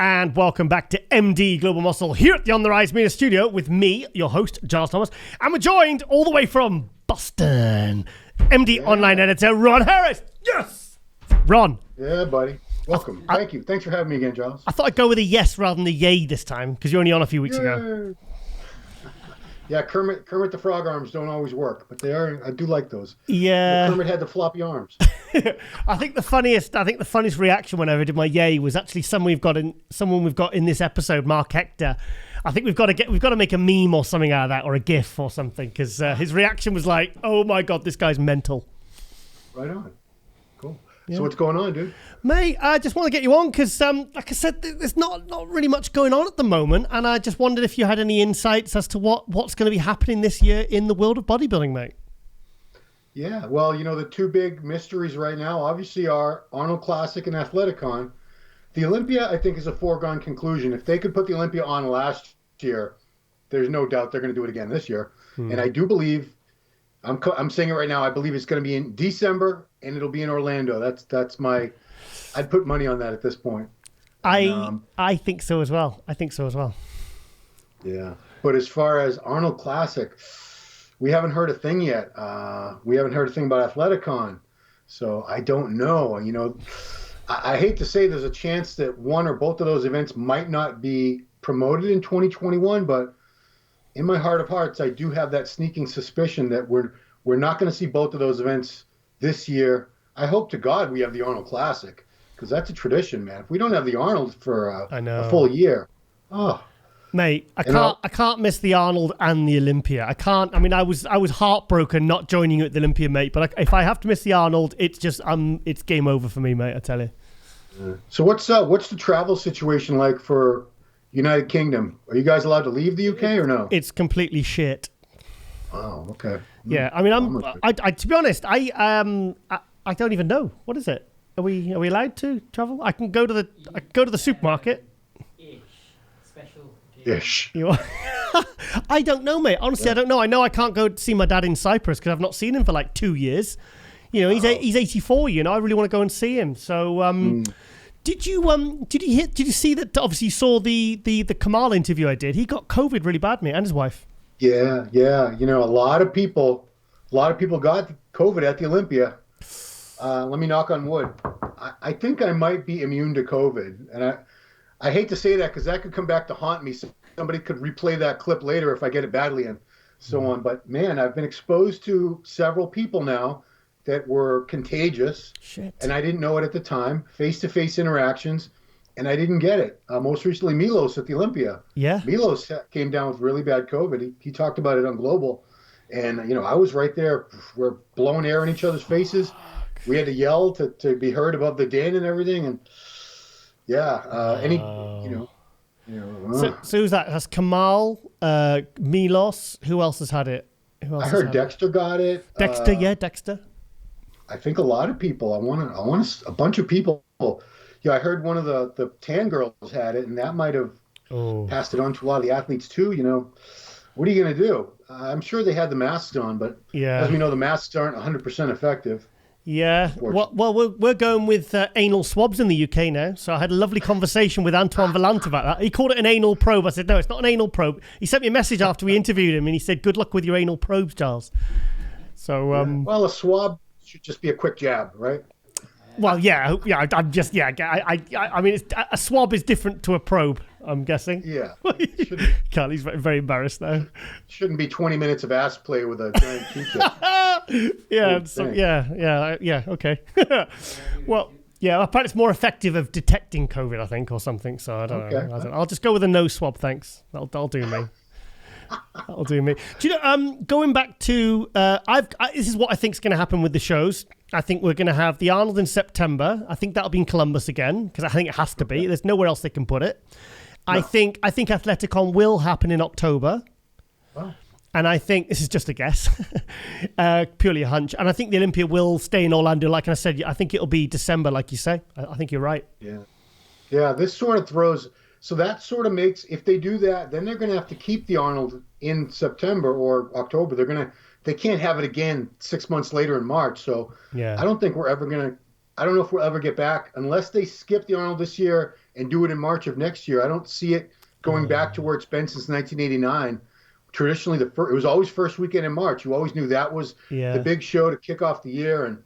And welcome back to MD Global Muscle here at the On The Rise Media Studio with me, your host, Giles Thomas. And we're joined all the way from Boston, MD Online Editor, Ron Harris. Yes! Ron. Yeah, buddy. Welcome. Thank you. Thanks for having me again, Giles. I thought I'd go with a yes rather than a yay this time because you're only on a few weeks ago. Yeah, Kermit the Frog arms don't always work, but they are. I do like those. Yeah. Kermit had the floppy arms. I think the funniest reaction whenever I did my yay was actually someone we've got in this episode, Marc Hector. I think we've got to make a meme or something out of that, or a GIF or something, because his reaction was like, "Oh my god, this guy's mental." Right on. Cool. Yeah. So what's going on, dude? Mate, I just want to get you on because, like I said, there's not really much going on at the moment, and I just wondered if you had any insights as to what's going to be happening this year in the world of bodybuilding, mate. Yeah, well, the two big mysteries right now obviously are Arnold Classic and Athleticon. The Olympia, I think, is a foregone conclusion. If they could put the Olympia on last year, there's no doubt they're going to do it again this year. And I do believe, I'm saying it right now, I believe it's going to be in December and it'll be in Orlando. That's my, I'd put money on that at this point. I think so as well. Yeah, but as far as Arnold Classic, we haven't heard a thing yet. We haven't heard a thing about Athleticon, so I don't know. I hate to say there's a chance that one or both of those events might not be promoted in 2021, but in my heart of hearts, I do have that sneaking suspicion that we're not going to see both of those events this year. I hope to God we have the Arnold Classic, because that's a tradition, man. If we don't have the Arnold for a full year, mate, I can't miss the Arnold and the Olympia. I can't. I mean, I was heartbroken not joining you at the Olympia, mate. But if I have to miss the Arnold, it's just it's game over for me, mate. I tell you. So what's the travel situation like for United Kingdom? Are you guys allowed to leave the UK or no? It's completely shit. Oh, okay. Yeah, I mean, I to be honest, I don't even know. What is it? Are we allowed to travel? I can go to the supermarket. Ish. I don't know, mate. Honestly, I don't know. I know I can't go see my dad in Cyprus because I've not seen him for like 2 years. He's 84. I really want to go and see him. So, did you see that? Obviously, you saw the Kamal interview I did. He got COVID really bad, mate, and his wife. Yeah. A lot of people got COVID at the Olympia. Let me knock on wood. I think I might be immune to COVID, and I hate to say that because that could come back to haunt me. Somebody could replay that clip later if I get it badly and so on. But man, I've been exposed to several people now that were contagious. Shit. And I didn't know it at the time. Face-to-face interactions, and I didn't get it. Most recently, Milos at the Olympia. Yeah. Milos came down with really bad COVID. He talked about it on Global. And, I was right there. We're blowing air in each other's faces. We had to yell to be heard above the din and everything. And yeah, So who's that? That's Kamal, Milos. Who else has had it? I heard Dexter got it. Dexter. I think a lot of people. I want a bunch of people. Yeah, I heard one of the tan girls had it, and that might have passed it on to a lot of the athletes too. What are you going to do? I'm sure they had the masks on, but as we know, the masks aren't 100% effective. Yeah, well, we're going with anal swabs in the UK now. So I had a lovely conversation with Antoine Valente about that. He called it an anal probe. I said, no, it's not an anal probe. He sent me a message after we interviewed him, and he said, good luck with your anal probes, Giles. So, well, a swab should just be a quick jab, right? Well, yeah. I mean, a swab is different to a probe, I'm guessing. Yeah. Carly's very embarrassed now. Shouldn't be 20 minutes of ass play with a giant Q-tip. Yeah, okay. Well, yeah, apparently it's more effective of detecting COVID, I think, or something. So I don't know. I'll just go with a no swab, thanks. That'll do me. That'll do me. Do you know, going back to, this is what I think is going to happen with the shows. I think we're going to have the Arnold in September. I think that'll be in Columbus again, because I think it has to be. There's nowhere else they can put it. No. I think Athleticon will happen in October. Oh. And I think, this is just a guess, purely a hunch. And I think the Olympia will stay in Orlando. Like I said, I think it'll be December, like you say. I think you're right. Yeah. Yeah, this sort of throws... So that sort of makes, if they do that, then they're going to have to keep the Arnold in September or October. They can't have it again 6 months later in March. So I don't think I don't know if we'll ever get back unless they skip the Arnold this year and do it in March of next year. I don't see it going back to where it's been since 1989. Traditionally, it was always first weekend in March. You always knew that was the big show to kick off the year, and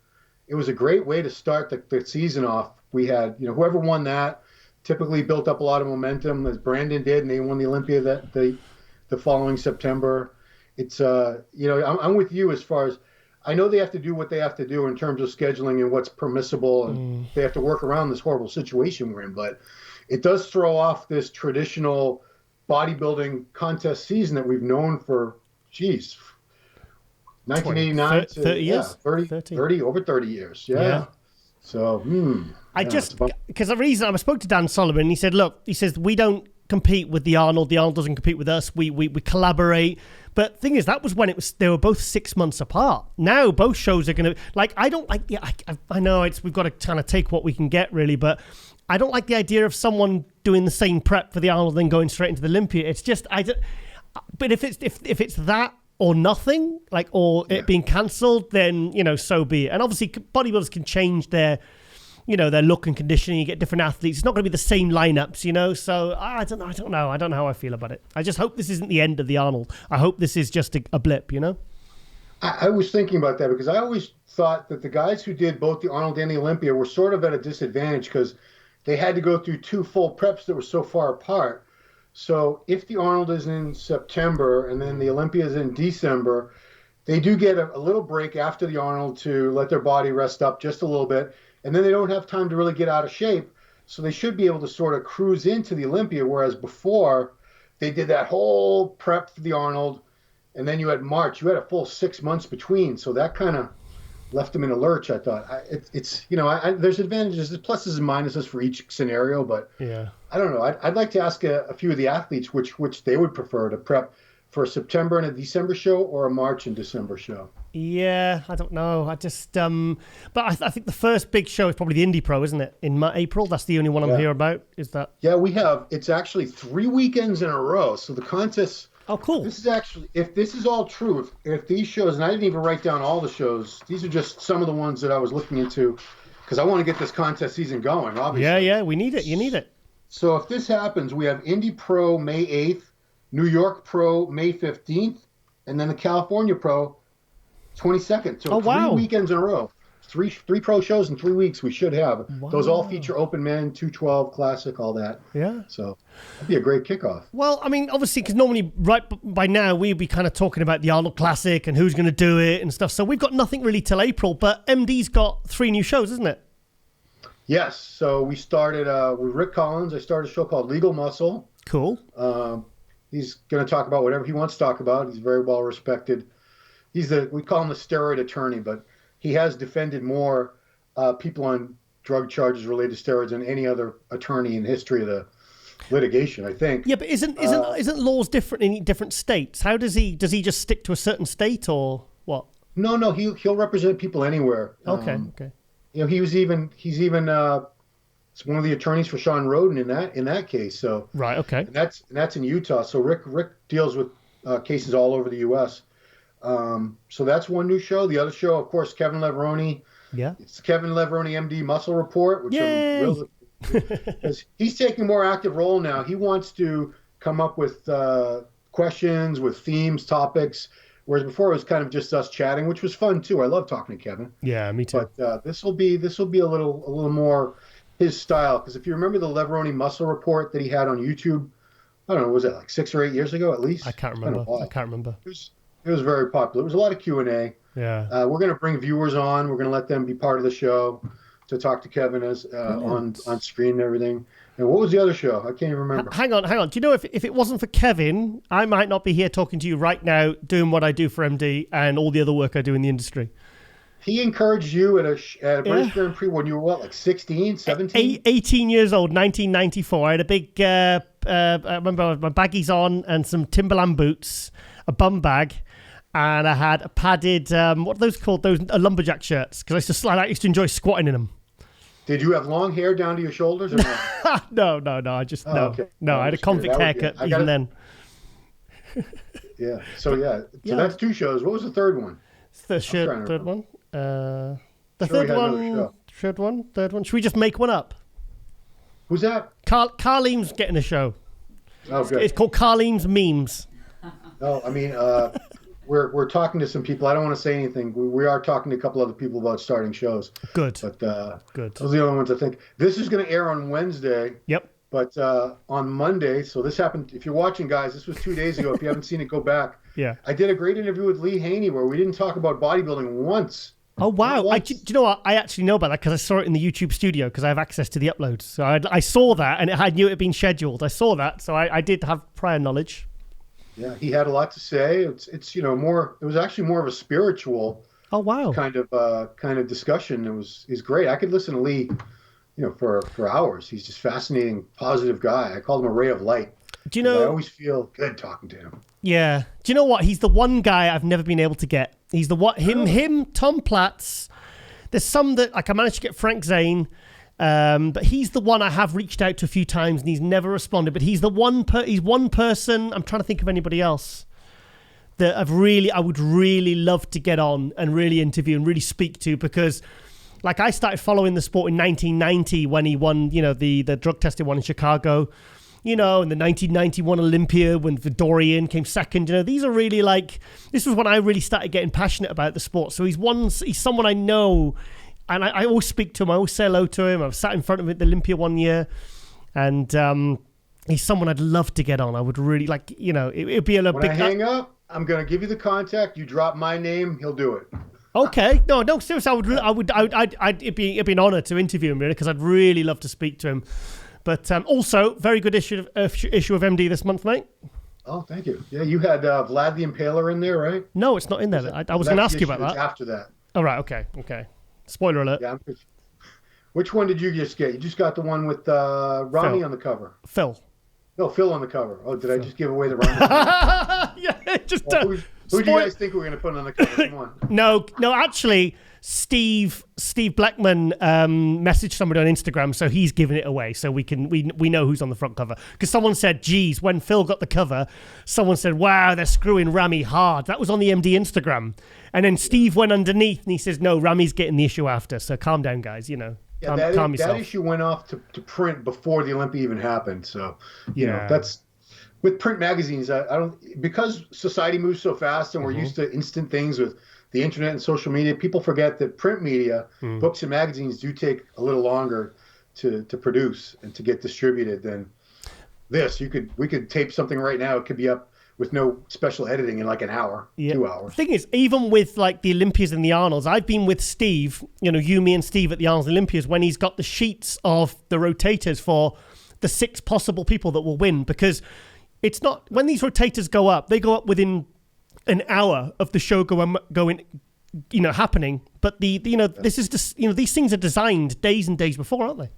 it was a great way to start the season off. We had, whoever won that typically built up a lot of momentum, as Brandon did, and they won the Olympia the following September. It's I'm with you as far as I know they have to do what they have to do in terms of scheduling and what's permissible, and they have to work around this horrible situation we're in. But it does throw off this traditional bodybuilding contest season that we've known for, 1989 to 30 years. 30 over 30 years. Yeah. So, because the reason I spoke to Dan Solomon, he said, look, we don't compete with the Arnold doesn't compete with us. We collaborate. But thing is, that was when they were both 6 months apart. Now both shows are going to, I don't like I know we've got to kind of take what we can get really, but I don't like the idea of someone doing the same prep for the Arnold then going straight into the Olympia. It's just, but if it's that or nothing, it being cancelled, then, so be it. And obviously bodybuilders can change their look and conditioning. You get different athletes. It's not going to be the same lineups, So I don't know. I don't know how I feel about it. I just hope this isn't the end of the Arnold. I hope this is just a blip, I was thinking about that because I always thought that the guys who did both the Arnold and the Olympia were sort of at a disadvantage because they had to go through two full preps that were so far apart. So if the Arnold is in September and then the Olympia is in December, they do get a little break after the Arnold to let their body rest up just a little bit. And then they don't have time to really get out of shape. So they should be able to sort of cruise into the Olympia, whereas before they did that whole prep for the Arnold. And then you had March. You had a full 6 months between. So that kind of left them in a lurch, I thought. There's advantages, there's pluses and minuses for each scenario. But I don't know. I'd like to ask a few of the athletes which they would prefer to prep for a September and a December show or a March and December show. Yeah, I don't know. I just, but I think the first big show is probably the Indy Pro, isn't it? In April, that's the only one I'm here about. Is that? Yeah, it's actually 3 weekends in a row. So the contest. Oh, cool. This is actually, if this is all true, if these shows, and I didn't even write down all the shows. These are just some of the ones that I was looking into because I want to get this contest season going. Obviously. Yeah, we need it. You need it. So if this happens, we have Indy Pro May 8th, New York Pro May 15th, and then the California Pro 22nd. So 3 weekends in a row. Three pro shows in 3 weeks we should have. Wow. Those all feature open men, 212, classic, all that. Yeah. So that'd be a great kickoff. Well, I mean, obviously, because normally right by now we'd be kind of talking about the Arnold Classic and who's going to do it and stuff. So we've got nothing really till April, but MD's got 3 new shows, isn't it? Yes. So we started with Rick Collins. I started a show called Legal Muscle. Cool. He's going to talk about whatever he wants to talk about. He's very well respected. We call him the steroid attorney, but he has defended more people on drug charges related to steroids than any other attorney in history of the litigation, I think. Yeah, but isn't laws different in different states? How does he just stick to a certain state or what? No, he'll represent people anywhere. Okay. He's even one of the attorneys for Sean Roden in that case. So right, okay. And that's in Utah. So Rick deals with cases all over the U.S. So that's one new show. The other show, of course, Kevin Leveroni. Yeah. It's Kevin Leveroni MD Muscle Report, which he's taking a more active role now. He wants to come up with questions, with themes, topics, whereas before it was kind of just us chatting, which was fun too. I love talking to Kevin. Yeah, me too. But this will be a little more his style, because if you remember the Leveroni Muscle Report that he had on YouTube, I don't know, was that like 6 or 8 years ago at least? I can't remember. It was very popular. It was a lot of Q&A. Yeah. We're going to bring viewers on. We're going to let them be part of the show to talk to Kevin as on screen and everything. And what was the other show? I can't even remember. Hang on. Do you know if it wasn't for Kevin, I might not be here talking to you right now, doing what I do for MD and all the other work I do in the industry. He encouraged you at a British Grand Prix when you were what, like 16, 17? 18 years old, 1994. I had a big, I remember my baggies on and some Timberland boots, a bum bag, and I had a padded, what are those called? Those lumberjack shirts, because I used to enjoy squatting in them. Did you have long hair down to your shoulders or not? No. Okay. No, I had a convict haircut even then. Yeah. So that's 2 shows. What was the third one? The third one. Third one. Should we just make one up? Who's that? Carleem's getting a show. Oh, good. It's called Carleem's Memes. No, I mean, we're talking to some people. I don't want to say anything. We are talking to a couple other people about starting shows. Good. But good. Those are the only ones I think. This is going to air on Wednesday. Yep. But on Monday, so this happened. If you're watching, guys, this was 2 days ago. If you haven't seen it, go back. Yeah. I did a great interview with Lee Haney where we didn't talk about bodybuilding once. Oh, wow. Do you know what? I actually know about that because I saw it in the YouTube studio because I have access to the uploads. So I saw that and I knew it had been scheduled. I saw that. So I did have prior knowledge. Yeah, he had a lot to say. It's more. It was actually more of a spiritual. Oh, wow. Kind of discussion. He's great. I could listen to Lee, for hours. He's just fascinating, positive guy. I call him a ray of light. Do you know? I always feel good talking to him. Yeah. Do you know what? He's the one guy I've never been able to get. He's the what? Him, Tom Platz. There's some that I managed to get Frank Zane, but he's the one I have reached out to a few times and he's never responded. But he's the one. He's one person. I'm trying to think of anybody else that I would really love to get on and really interview and really speak to because. Like I started following the sport in 1990 when he won, the drug tested one in Chicago, and the 1991 Olympia when Dorian came second. These are really this was when I really started getting passionate about the sport. So he's someone I know, and I always speak to him. I always say hello to him. I've sat in front of him at the Olympia one year, and he's someone I'd love to get on. I would really it'd be a big. When I hang up, I'm gonna give you the contact. You drop my name, he'll do it. Okay, no, seriously, it'd be an honor to interview him really because I'd really love to speak to him. But also, very good issue of MD this month, mate. Oh, thank you. Yeah, you had Vlad the Impaler in there, right? No, it's not in there. I was going to ask you about that. After that. All right, okay. Spoiler alert. Yeah. Which one did you just get? You just got the one with Ronnie on the cover. Phil. No, Phil on the cover. Oh, did I just give away the Ronnie? Yeah, just. Who do you guys think we're going to put on the cover? Come on. No, actually, Steve Blackman messaged somebody on Instagram, so he's giving it away, so we know who's on the front cover. Because someone said, geez, when Phil got the cover, someone said, wow, they're screwing Ramy hard. That was on the MD Instagram. And then Steve went underneath and he says, no, Ramy's getting the issue after, so calm down, guys, Yeah, calm yourself. That issue went off to print before the Olympia even happened, so, that's... With print magazines, I don't, because society moves so fast and we're used to instant things with the internet and social media, people forget that print media, books and magazines do take a little longer to produce and to get distributed than this. We could tape something right now. It could be up with no special editing in like an hour, 2 hours. The thing is, even with like the Olympias and the Arnolds, I've been with Steve, you, me and Steve at the Arnold's Olympias when he's got the sheets of the rotators for the 6 possible people that will win because it's not when these rotators go up, they go up within an hour of the show going, happening. But this is just, these things are designed days and days before, aren't they?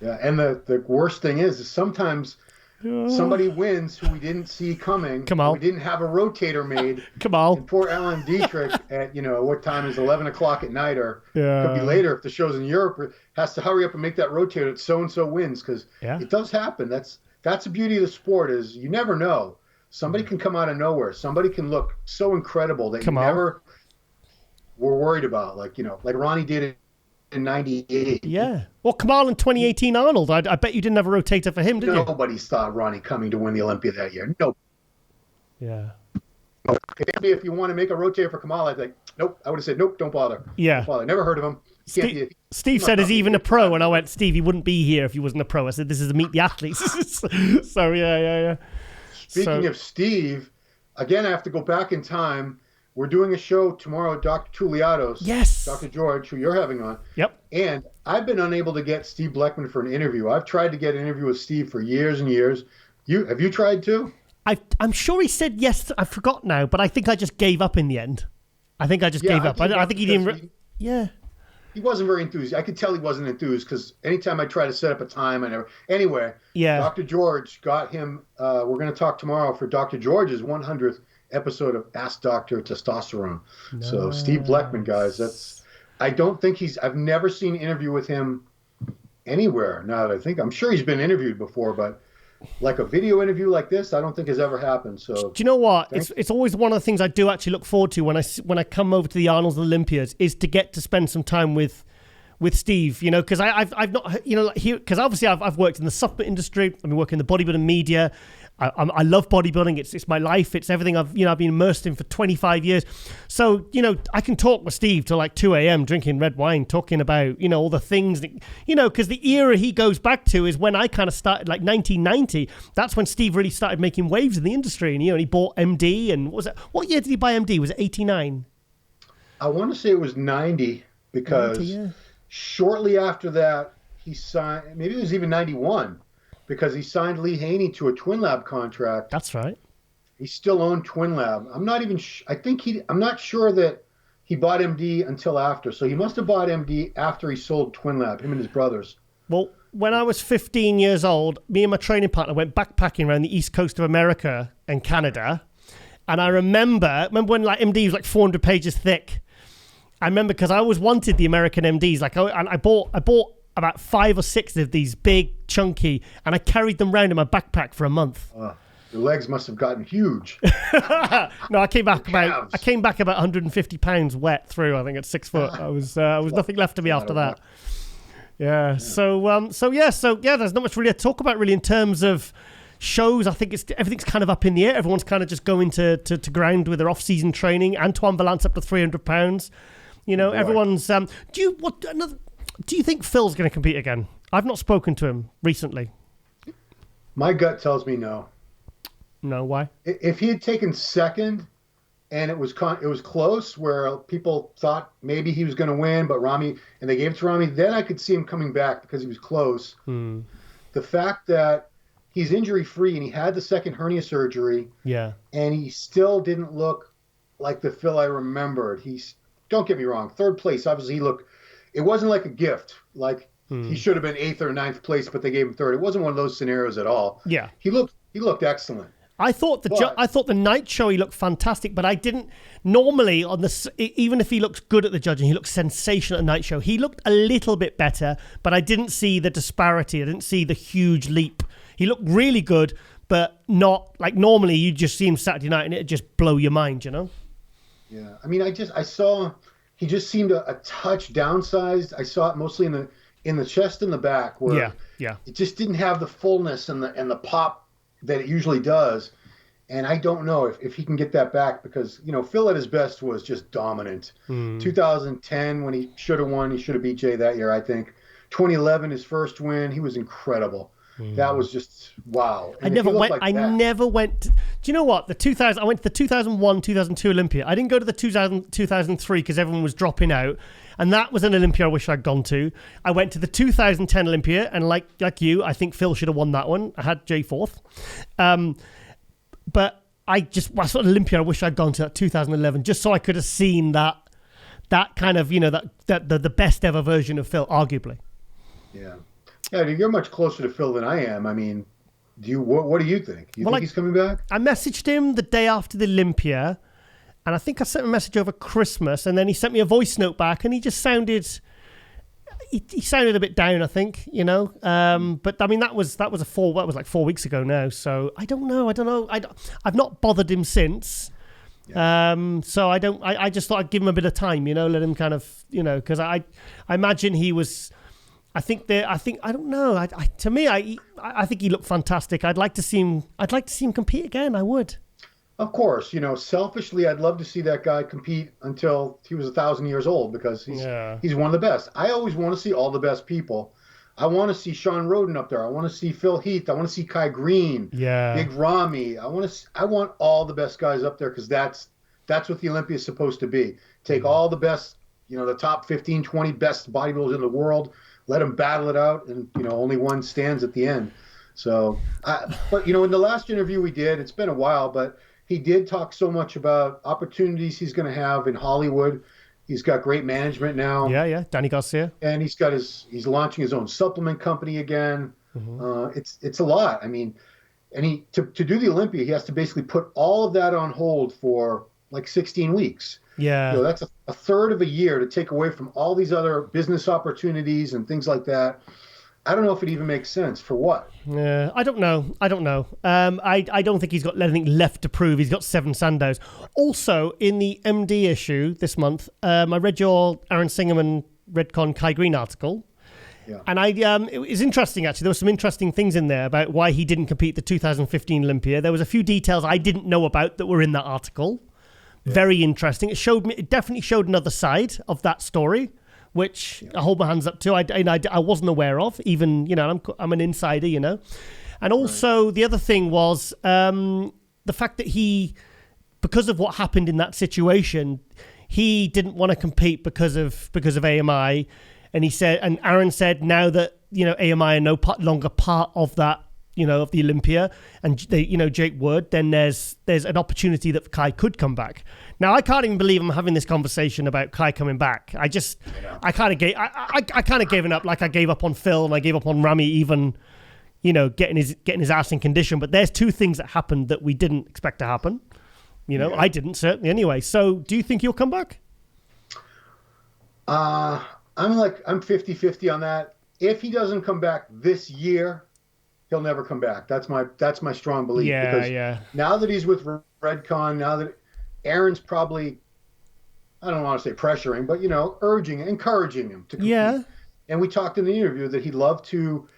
Yeah, and the worst thing is sometimes somebody wins who we didn't see coming. Come on. We didn't have a rotator made. Come on. And poor Alan Dietrich at, what time is 11 o'clock at night or could be later if the show's in Europe, has to hurry up and make that rotator that so-and-so wins because it does happen. That's the beauty of the sport is you never know. Somebody can come out of nowhere. Somebody can look so incredible that never were worried about. Like Ronnie did in 98. Yeah. Well, Kamal in 2018 Arnold. I bet you didn't have a rotator for him, did you? Nobody saw Ronnie coming to win the Olympia that year. No. Yeah. If you want to make a rotator for Kamal, I'd like, nope. I would have said, nope, don't bother. Yeah. Don't bother. Never heard of him. Steve said, is he even a pro? And I went, Steve, he wouldn't be here if he wasn't a pro. I said, this is to meet the athletes. So, yeah. Speaking of Steve, again, I have to go back in time. We're doing a show tomorrow with Dr. Touliatos. Yes. Dr. George, who you're having on. Yep. And I've been unable to get Steve Blackman for an interview. I've tried to get an interview with Steve for years and years. Have you tried to? I'm sure he said yes. I forgot now, but I think I just gave up in the end. I think I just gave up. I think he didn't. Yeah. He wasn't very enthused. I could tell he wasn't enthused because anytime I try to set up a time, I never. Anyway, Dr. George got him. We're going to talk tomorrow for Dr. George's 100th episode of Ask Dr. Testosterone. Nice. So Steve Blackman, guys, I don't think I've never seen an interview with him anywhere. Now that I think, I'm sure he's been interviewed before, but like a video interview like this, I don't think has ever happened. So do you know what? It's always one of the things I do actually look forward to when I come over to the Arnold's Olympias is to get to spend some time with with Steve, you know, because I've not, you know, because obviously I've worked in the supplement industry. I've been working in the bodybuilding media. I love bodybuilding. It's my life. It's everything I've been immersed in for 25 years. So, you know, I can talk with Steve till like 2 a.m. drinking red wine, talking about, you know, all the things that, you know, because the era he goes back to is when I kind of started, like 1990. That's when Steve really started making waves in the industry. And, you know, he bought MD. And what year did he buy MD? Was it 89? I want to say it was 90 because 90, yeah. Shortly after that, he signed, maybe it was even 91. Because he signed Lee Haney to a Twin Lab contract. That's right. He still owned Twin Lab. I'm not even. I'm not sure that he bought MD until after. So he must have bought MD after he sold Twin Lab. Him and his brothers. Well, when I was 15 years old, me and my training partner went backpacking around the east coast of America and Canada, and I remember when like MD was like 400 pages thick. I remember because I always wanted the American MDs. Like I bought about 5 or 6 of these big, chunky, and I carried them around in my backpack for a month. Your legs must have gotten huge. No, I came back about 150 pounds wet through. I think at 6 foot, I was nothing left of me after that. Yeah. So there's not much really to talk about really in terms of shows. I think everything's kind of up in the air. Everyone's kind of just going to ground with their off-season training. Antoine Vallance up to 300 pounds. You know, everyone's. Do you think Phil's going to compete again? I've not spoken to him recently. My gut tells me no. No, why? If he had taken second and it was close where people thought maybe he was going to win, but Ramy, and they gave it to Ramy, then I could see him coming back because he was close. The fact that he's injury-free and he had the second hernia surgery, and he still didn't look like the Phil I remembered. Don't get me wrong, third place, obviously he looked. It wasn't like a gift, like he should have been 8th or 9th place, but they gave him 3rd. It wasn't one of those scenarios at all. Yeah, he looked excellent. I thought the night show he looked fantastic, but I didn't normally on even if he looks good at the judging, he looked sensational at the night show. He looked a little bit better, but I didn't see the disparity. I didn't see the huge leap. He looked really good, but not like normally you just see him Saturday night and it'd just blow your mind, you know? Yeah, I mean, I saw. He just seemed a touch downsized. I saw it mostly in the chest and the back, where it just didn't have the fullness and the pop that it usually does. And I don't know if he can get that back because, you know, Phil at his best was just dominant. 2010 when he should have won, he should have beat Jay that year, I think. 2011, his first win, he was incredible. That was just wow. And I never went. Do you know what? I went to the 2001, 2002 Olympia. I didn't go to the 2003 because everyone was dropping out, and that was an Olympia I wish I'd gone to. I went to the 2010 Olympia, and like you, I think Phil should have won that one. I had Jay 4th, but I sort of Olympia I wish I'd gone to that 2011 just so I could have seen that kind of, you know, that the best ever version of Phil, arguably. Yeah. Yeah, you're much closer to Phil than I am. I mean, what do you think? You think he's coming back? I messaged him the day after the Olympia, and I think I sent him a message over Christmas, and then he sent me a voice note back, and he just sounded, he sounded a bit down, I think, you know. But I mean, that was like 4 weeks ago now, so I don't know. I've not bothered him since. Yeah. So I just thought I'd give him a bit of time, you know, let him kind of, you know, because I imagine he was. I think I don't know. To me, I think he looked fantastic. I'd like to see him compete again. I would. Of course, you know, selfishly, I'd love to see that guy compete until he was 1,000 years old because he's one of the best. I always want to see all the best people. I want to see Sean Roden up there. I want to see Phil Heath. I want to see Kai Green. Yeah. Big Ramy. I want all the best guys up there because that's what the Olympia is supposed to be. Take all the best, you know, the top 15, 20 best bodybuilders in the world. Let them battle it out, and, you know, only one stands at the end. So, but, you know, in the last interview we did, it's been a while, but he did talk so much about opportunities he's going to have in Hollywood. He's got great management now. Yeah, Danny Garcia. And he's launching his own supplement company again. It's a lot. I mean, and to do the Olympia, he has to basically put all of that on hold for like 16 weeks. Yeah. You know, that's a third of a year to take away from all these other business opportunities and things like that. I don't know if it even makes sense. For what? Yeah, I don't know. I don't think he's got anything left to prove. He's got 7 Sandows. Also, in the MD issue this month, I read your Aaron Singerman Redcon Kai Green article. Yeah. And it was interesting, actually. There were some interesting things in there about why he didn't compete the 2015 Olympia. There was a few details I didn't know about that were in that article. Yeah. Very interesting. It definitely showed another side of that story, which I hold my hands up to. I wasn't aware of, even, I'm an insider, And also the other thing was the fact that because of what happened in that situation, he didn't want to compete because of AMI. And Aaron said, now that, AMI are no longer part of that, of the Olympia, and Jake Wood, then there's an opportunity that Kai could come back. Now, I can't even believe I'm having this conversation about Kai coming back. I kind of gave up, like I gave up on Phil and I gave up on Ramy, even, getting his ass in condition. But there's two things that happened that we didn't expect to happen. I didn't, certainly, anyway. So do you think he'll come back? I'm 50-50 on that. If he doesn't come back this year, he'll never come back. That's my strong belief. Yeah. Now that he's with Redcon, now that Aaron's probably, I don't want to say pressuring, but encouraging him to compete. Yeah. And we talked in the interview that he'd love to,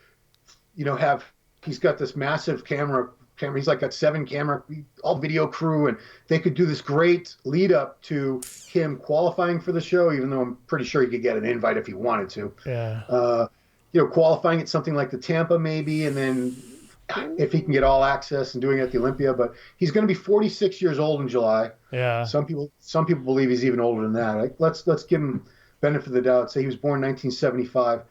he's got this massive camera. He's got 7 camera, all video crew, and they could do this great lead up to him qualifying for the show, even though I'm pretty sure he could get an invite if he wanted to. Yeah. Qualifying at something like the Tampa maybe, and then if he can get all access and doing it at the Olympia. But he's going to be 46 years old in July. Yeah. Some people believe he's even older than that. Let's give him benefit of the doubt. Say he was born in 1975.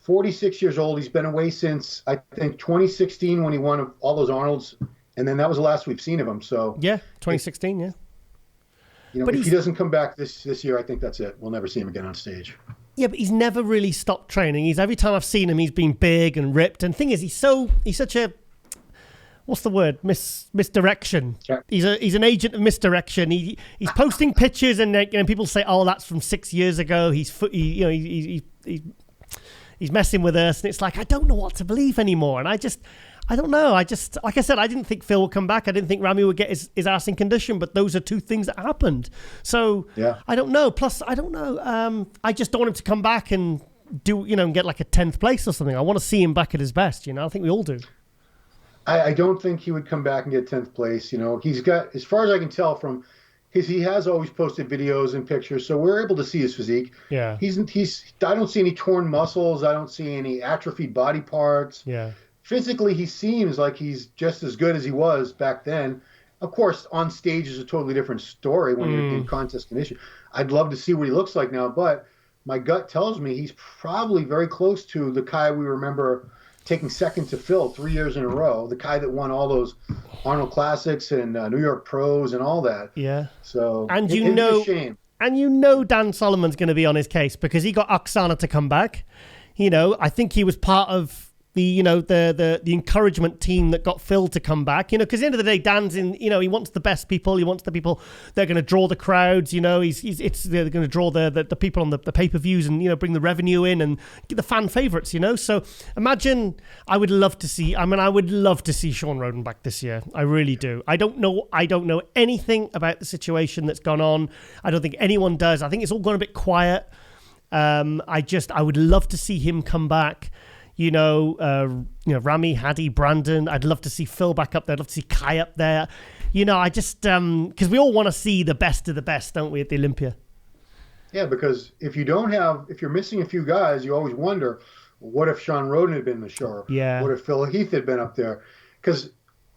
46 years old. He's been away since, I think, 2016 when he won all those Arnolds, and then that was the last we've seen of him. So yeah, 2016, yeah. But if he doesn't come back this year, I think that's it. We'll never see him again on stage. Yeah, but he's never really stopped training. Every time I've seen him, he's been big and ripped. And the thing is, he's such a, what's the word? Misdirection. Yeah. He's an agent of misdirection. He's posting pictures, and people say, "Oh, that's from 6 years ago." He's messing with us, and it's like, I don't know what to believe anymore. And I don't know. Like I said, I didn't think Phil would come back. I didn't think Ramy would get his ass in condition, but those are two things that happened. So yeah. I don't know. Plus, I don't know. I just don't want him to come back and do, and get like a 10th place or something. I want to see him back at his best. I think we all do. I don't think he would come back and get 10th place. He's got, as far as I can tell from he has always posted videos and pictures, so we're able to see his physique. Yeah. I don't see any torn muscles. I don't see any atrophied body parts. Yeah. Physically, he seems like he's just as good as he was back then. Of course, on stage is a totally different story when you're in contest condition. I'd love to see what he looks like now, but my gut tells me he's probably very close to the Kai we remember taking second to Phil 3 years in a row, the Kai that won all those Arnold Classics and New York Pros and all that. Yeah. So and it's a shame. And Dan Solomon's going to be on his case because he got Oksana to come back. I think he was part of the encouragement team that got Phil to come back, because at the end of the day, Dan's in, he wants the best people. He wants the people that are going to draw the crowds, they're going to draw the people on the pay-per-views and, bring the revenue in and get the fan favorites, So imagine, I would love to see Sean Roden back this year. I really do. I don't know anything about the situation that's gone on. I don't think anyone does. I think it's all gone a bit quiet. I would love to see him come back. Ramy, Hadi, Brandon. I'd love to see Phil back up there. I'd love to see Kai up there. I just, because we all want to see the best of the best, don't we, at the Olympia? Yeah, because if you're missing a few guys, you always wonder, what if Sean Roden had been in the show? Yeah. What if Phil Heath had been up there? Because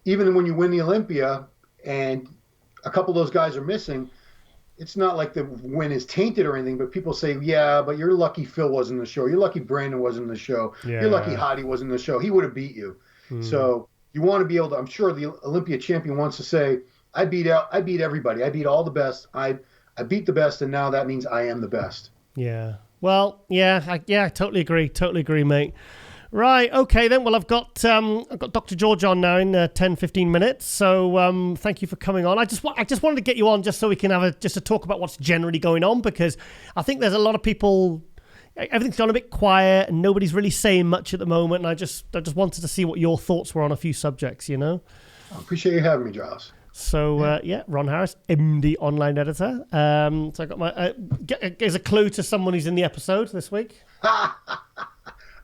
even when you win the Olympia and a couple of those guys are missing, it's not like the win is tainted or anything, but people say, yeah, but you're lucky Phil wasn't in the show. You're lucky Brandon wasn't in the show. Yeah. You're lucky Hadi wasn't in the show. He would have beat you. So you want to be able to, I'm sure the Olympia champion wants to say, I beat everybody. I beat all the best. I beat the best, and now that means I am the best. Yeah. Well, I totally agree, mate. Right, okay then. Well, I've got Dr. George on now in 10, 15 minutes. So thank you for coming on. I just wanted to get you on just so we can have a talk about what's generally going on, because I think there's a lot of people, everything's gone a bit quiet and nobody's really saying much at the moment. And I just wanted to see what your thoughts were on a few subjects, I appreciate you having me, Giles. So yeah, Ron Harris, MD online editor. So I got my there's a clue to someone who's in the episode this week.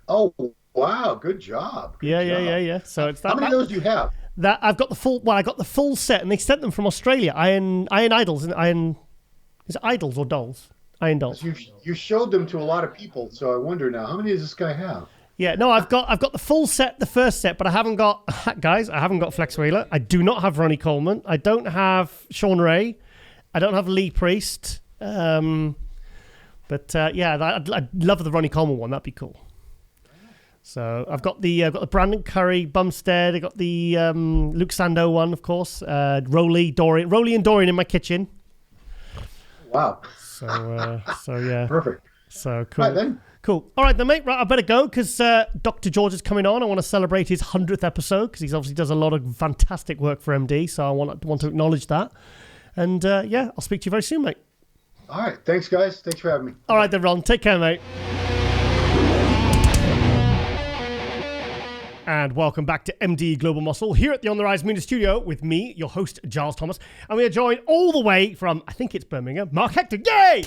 Oh wow, good job. Good job. Yeah. So it's that. How many of those do you have? That I've got the full. Well, I got the full set, and they sent them from Australia. Iron Idols and Iron. Is it Idols or Dolls? Iron Dolls. You showed them to a lot of people, so I wonder now, how many does this guy have? Yeah, no, I've got the full set, the first set, but I haven't got guys. I haven't got Flex Wheeler. I do not have Ronnie Coleman. I don't have Sean Ray. I don't have Lee Priest. But yeah, I'd love the Ronnie Coleman one. That'd be cool. So I've got the Brandon Curry Bumstead. I got the Luke Sando one, of course. Rowley and Dorian in my kitchen. Wow. So yeah. Perfect. So cool. Right then. Cool. All right then, mate. Right, I better go because Dr. George is coming on. I want to celebrate his 100th episode because he obviously does a lot of fantastic work for MD. So I want to acknowledge that. And yeah, I'll speak to you very soon, mate. All right. Thanks, guys. Thanks for having me. All right then, Ron. Take care, mate. And welcome back to MD Global Muscle here at the On the Rise Media Studio with me, your host, Giles Thomas. And we are joined all the way from, I think it's Birmingham, Marc Hector. Yay!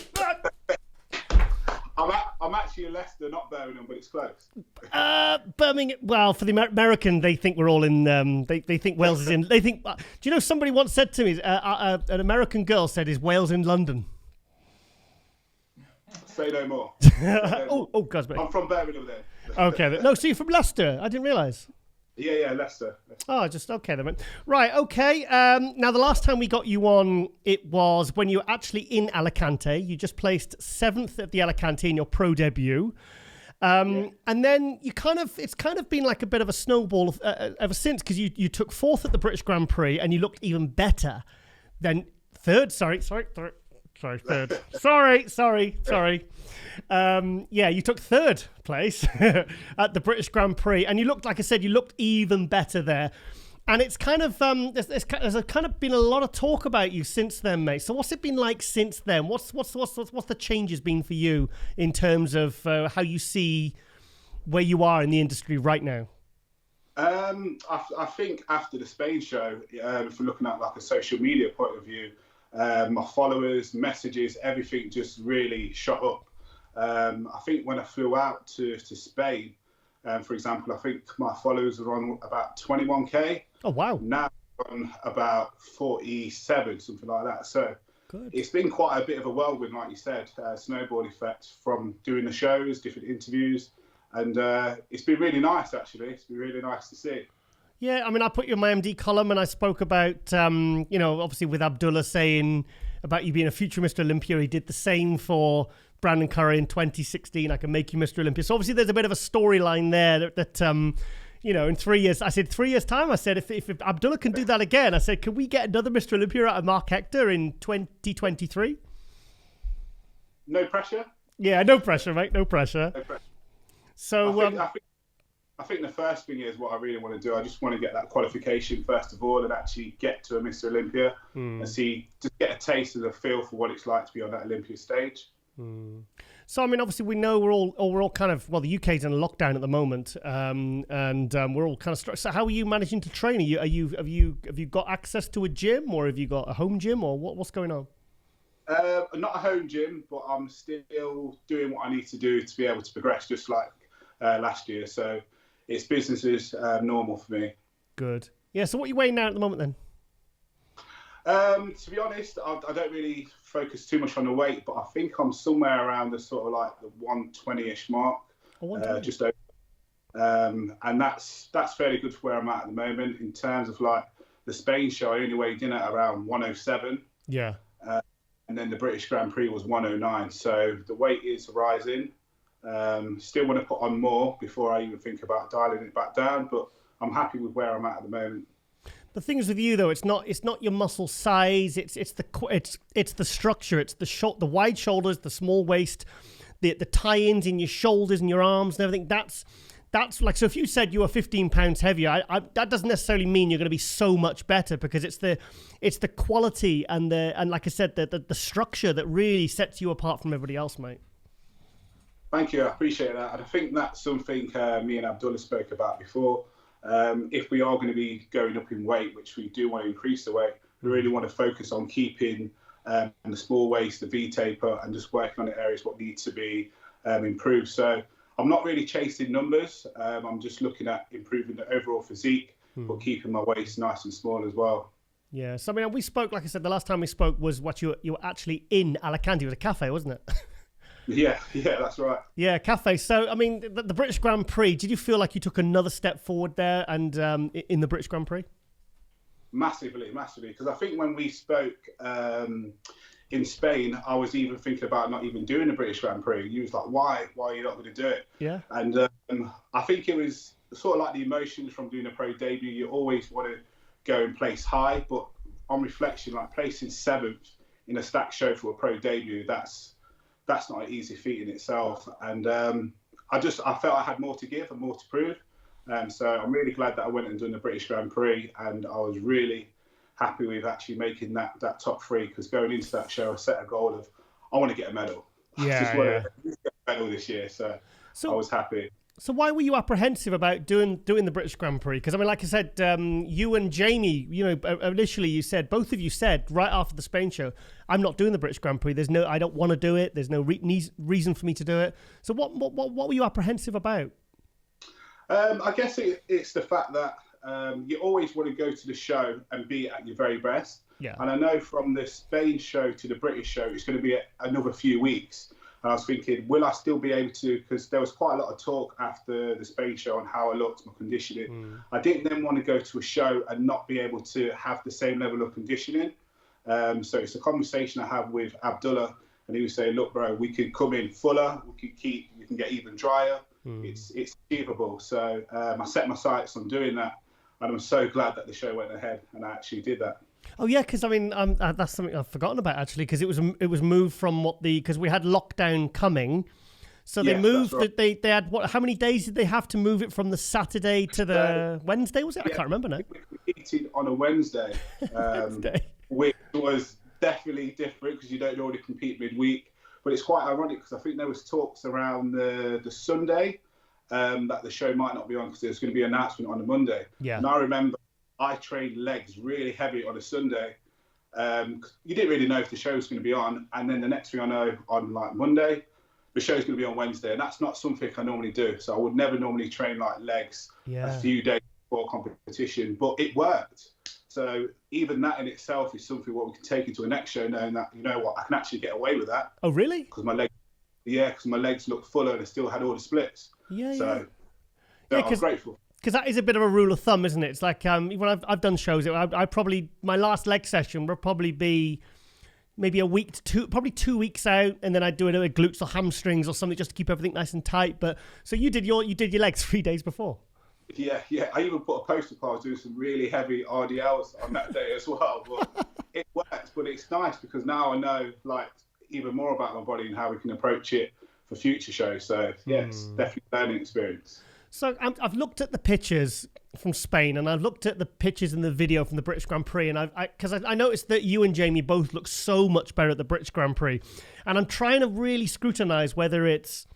I'm actually in Leicester, not Birmingham, but it's close. Birmingham. Well, for the American, they think we're all in. They think Wales is in. They think. Do you know somebody once said to me? An American girl said, "Is Wales in London?" Say no more. Oh, God, I'm from Birmingham then. Okay. No, so you're from Leicester. I didn't realise. Yeah, Leicester. Oh, just okay then. Right, okay. Now, the last time we got you on, it was when you were actually in Alicante. You just placed 7th at the Alicante in your pro debut. And then it's kind of been like a bit of a snowball ever since because you took 4th at the British Grand Prix and you looked even better than 3rd. Sorry, third. Sorry. Yeah, you took 3rd place at the British Grand Prix, and you looked, like I said, you looked even better there. And it's kind of there's kind of been a lot of talk about you since then, mate. So what's it been like since then? What's the changes been for you in terms of how you see where you are in the industry right now? I think after the Spain show, if we're looking at like a social media point of view, my followers, messages, everything just really shot up. I think when I flew out to Spain, for example, I think my followers were on about 21k. Oh, wow. Now on about 47, something like that. So good. It's been quite a bit of a whirlwind, like you said, snowball effect from doing the shows, different interviews. And it's been really nice, actually. It's been really nice to see. Yeah, I mean, I put you in my MD column and I spoke about, obviously with Abdullah saying about you being a future Mr. Olympia. He did the same for Brandon Curry in 2016. I can make you Mr. Olympia. So obviously there's a bit of a storyline there that in 3 years, I said 3 years time, I said, if Abdullah can do that again, I said, can we get another Mr. Olympia out of Marc Hector in 2023? No pressure? Yeah, no pressure, mate. No pressure. So I think the first thing is what I really want to do. I just want to get that qualification first of all and actually get to a Mr. Olympia and just get a taste of the feel for what it's like to be on that Olympia stage. So, I mean, obviously we know we're all kind of, well, the UK's in a lockdown at the moment, and we're all kind of struck. So how are you managing to train? Have you got access to a gym, or have you got a home gym, or what's going on? Not a home gym, but I'm still doing what I need to do to be able to progress, just like last year. So it's business as normal for me. Good. Yeah. So what are you weighing now at the moment then? To be honest, I don't really focus too much on the weight, but I think I'm somewhere around the sort of like the 120-ish mark, just over. And that's fairly good for where I'm at the moment. In terms of like the Spain show, I only weighed in at around 107. Yeah. And then the British Grand Prix was 109. So the weight is rising. Still want to put on more before I even think about dialing it back down, but I'm happy with where I'm at the moment. The thing is with you though, it's not your muscle size. It's the structure. It's the wide shoulders, the small waist, the tie-ins in your shoulders and your arms and everything. That's like, so if you said you were 15 pounds heavier, that doesn't necessarily mean you're going to be so much better, because it's the quality and like I said, the structure that really sets you apart from everybody else, mate. Thank you, I appreciate that. And I think that's something me and Abdullah spoke about before. If we are going to be going up in weight, which we do want to increase the weight, I really want to focus on keeping the small waist, the V-taper, and just working on the areas what needs to be improved. So I'm not really chasing numbers. I'm just looking at improving the overall physique, but keeping my waist nice and small as well. Yeah. So, I mean, we spoke, like I said, the last time we spoke was what you were actually in Alicante. It was a cafe, wasn't it? Yeah, that's right. Yeah, cafe. So, I mean, the British Grand Prix, did you feel like you took another step forward there and in the British Grand Prix? Massively. Because I think when we spoke in Spain, I was even thinking about not even doing the British Grand Prix. You was like, why are you not going to do it? Yeah. And I think it was sort of like the emotions from doing a pro debut. You always want to go and place high, but on reflection, like placing 7th in a stacked show for a pro debut, that's not an easy feat in itself. And I felt I had more to give and more to prove. So I'm really glad that I went and done the British Grand Prix, and I was really happy with actually making that top 3, because going into that show, I set a goal of, I want to get a medal. Yeah, I just want to get a medal this year. So I was happy. So why were you apprehensive about doing the British Grand Prix? Because, I mean, like I said, you and Jamie, initially both of you said right after the Spain show, I'm not doing the British Grand Prix. I don't want to do it. There's no reason for me to do it. So what were you apprehensive about? I guess it's the fact that you always want to go to the show and be at your very best. Yeah. And I know from the Spain show to the British show, it's going to be another few weeks. And I was thinking, will I still be able to, because there was quite a lot of talk after the Spain show on how I looked, my conditioning. I didn't then want to go to a show and not be able to have the same level of conditioning. So it's a conversation I have with Abdullah, and he was saying, look, bro, we could come in fuller, we can get even drier. It's achievable. So I set my sights on doing that, and I'm so glad that the show went ahead and I actually did that. Oh yeah, because I mean that's something I've forgotten about actually, because it was moved from because we had lockdown coming, so they moved right. They had how many days did they have to move it from the Saturday to the Wednesday? Was it? Yeah, I can't remember now. We competed on a Wednesday, which was definitely different because you don't normally compete midweek. But it's quite ironic because I think there was talks around the Sunday that the show might not be on because there's going to be an announcement on the Monday. Yeah. And I remember I trained legs really heavy on a Sunday. You didn't really know if the show was going to be on. And then the next thing I know, on like Monday, the show's going to be on Wednesday. And that's not something I normally do. So I would never normally train like legs a few days before competition. But it worked. So even that in itself is something what we can take into a next show, knowing that, you know what, I can actually get away with that. Oh, really? Because my legs looked fuller and I still had all the splits. Yeah. I'm grateful. Because that is a bit of a rule of thumb, isn't it? It's like when I've done shows, I probably, my last leg session will probably be maybe a week to two, probably 2 weeks out, and then I'd do it with glutes or hamstrings or something just to keep everything nice and tight. But so you did your legs 3 days before. Yeah. I even put a post up. I was doing some really heavy RDLs on that day as well. But it worked. But it's nice because now I know like even more about my body and how we can approach it for future shows. So yeah, it's definitely a learning experience. So I've looked at the pictures from Spain, and I've looked at the pictures in the video from the British Grand Prix, and because I noticed that you and Jamie both look so much better at the British Grand Prix, and I'm trying to really scrutinise whether it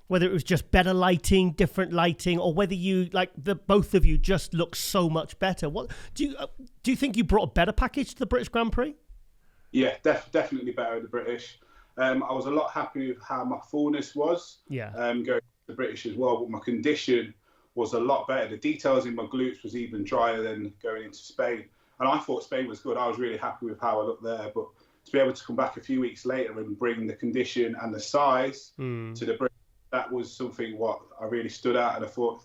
was just better lighting, different lighting, or whether you both of you just look so much better. What do you think you brought a better package to the British Grand Prix? Yeah, definitely better at the British. I was a lot happy with how my fullness was. Yeah. Going to the British as well, but my condition was a lot better. The details in my glutes was even drier than going into Spain. And I thought Spain was good. I was really happy with how I looked there. But to be able to come back a few weeks later and bring the condition and the size to the British, that was something what I really stood out. And I thought,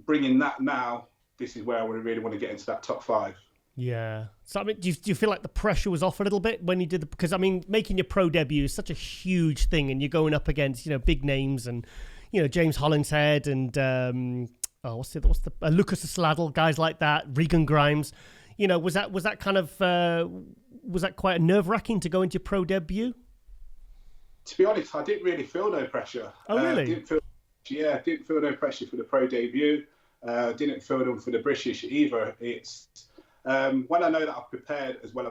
bringing that now, this is where I really want to get into that top 5. Yeah. So, I mean, do you feel like the pressure was off a little bit when you did because, I mean, making your pro debut is such a huge thing, and you're going up against, big names and, James Hollinshead and, what's the Lucas Sladdle, guys like that, Regan Grimes. Was that kind of, was that quite nerve-wracking to go into your pro debut? To be honest, I didn't really feel no pressure. Oh, really? Didn't feel no pressure for the pro debut. Didn't feel them for the British either. It's when I know that I've prepared as well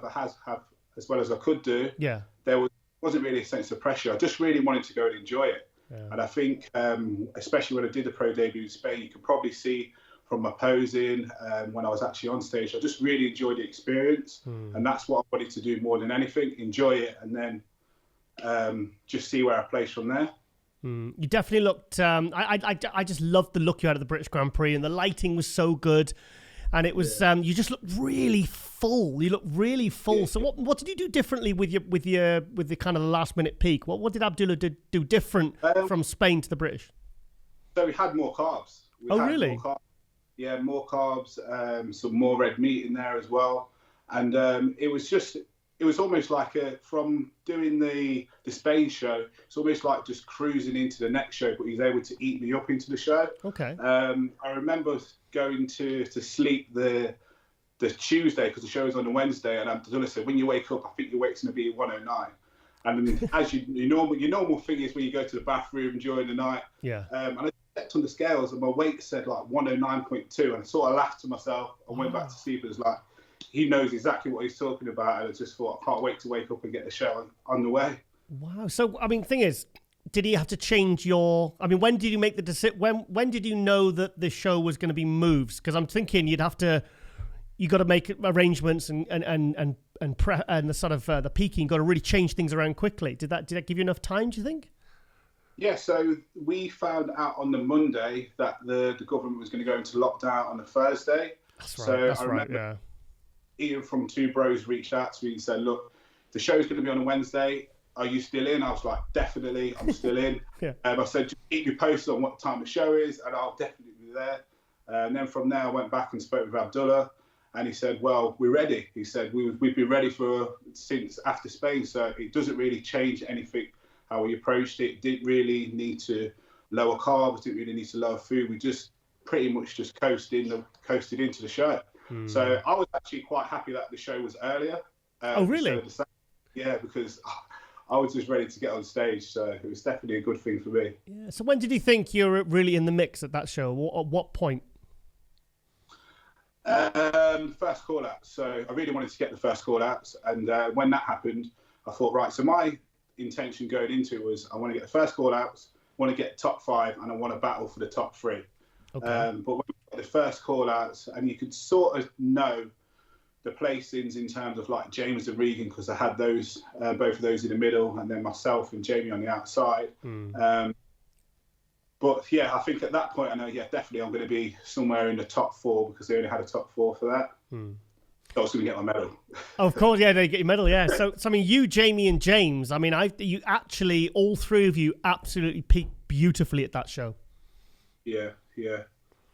as I could do. Yeah. There wasn't really a sense of pressure. I just really wanted to go and enjoy it. Yeah. And I think, especially when I did the pro debut in Spain, you can probably see from my posing, when I was actually on stage. I just really enjoyed the experience, and that's what I wanted to do more than anything, enjoy it, and then just see where I place from there. You definitely looked, I just loved the look you had at the British Grand Prix, and the lighting was so good, and it was, you just looked really full. You looked really full. So what did you do differently with the kind of the last minute peak? What did Abdullah do different from Spain to the British? So we had more carbs. Really? More carbs. Yeah, more carbs, some more red meat in there as well. And it was almost like from doing the Spain show, it's almost like just cruising into the next show, but he's able to eat me up into the show. Okay. I remember going to sleep the Tuesday, because the show was on the Wednesday, and Abdullah said, when you wake up, I think your weight's going to be 109. And as your normal thing is when you go to the bathroom during the night. Yeah. And I checked on the scales, and my weight said like 109.2, and I sort of laughed to myself and went back to sleep. It was like, he knows exactly what he's talking about, and I just thought, I can't wait to wake up and get the show on the way. Wow. So, I mean, thing is, did he have to change when did you make the decision? When did you know that the show was going to be moved? Because I'm thinking you got to make arrangements and the sort of the peaking, got to really change things around quickly. Did that give you enough time, do you think? Yeah, so we found out on the Monday that the government was going to go into lockdown on the Thursday. That's right. So that's I remember right. Yeah. Ian from Two Bros reached out to me and said, look, the show's going to be on a Wednesday. Are you still in? I was like, definitely, I'm still in. Yeah. I said, just keep me posted on what time the show is, and I'll definitely be there. And then from there, I went back and spoke with Abdullah, and he said, well, we're ready. He said, we've been ready since after Spain, so it doesn't really change anything how we approached it. Didn't really need to lower carbs, didn't really need to lower food. We just pretty much just coasted into the show. So I was actually quite happy that the show was earlier. Oh, really? Yeah, because I was just ready to get on stage, so it was definitely a good thing for me. Yeah. So when did you think you were really in the mix at that show? At what point? First call out. So I really wanted to get the first call outs, and when that happened, I thought, right, so my intention going into it was I want to get the first call outs, want to get top 5, and I want to battle for the top 3. Okay. But when we got the first call outs, and you could sort of know the placings in terms of like James and Regan, because I had those both of those in the middle, and then myself and Jamie on the outside. But yeah, I think at that point I know, definitely I'm going to be somewhere in the top 4, because they only had a top 4 for that. I was going to get my medal. Of course, yeah, they get your medal, yeah. So I mean, you, Jamie, and James. I mean, you actually, all 3 of you, absolutely peaked beautifully at that show. Yeah,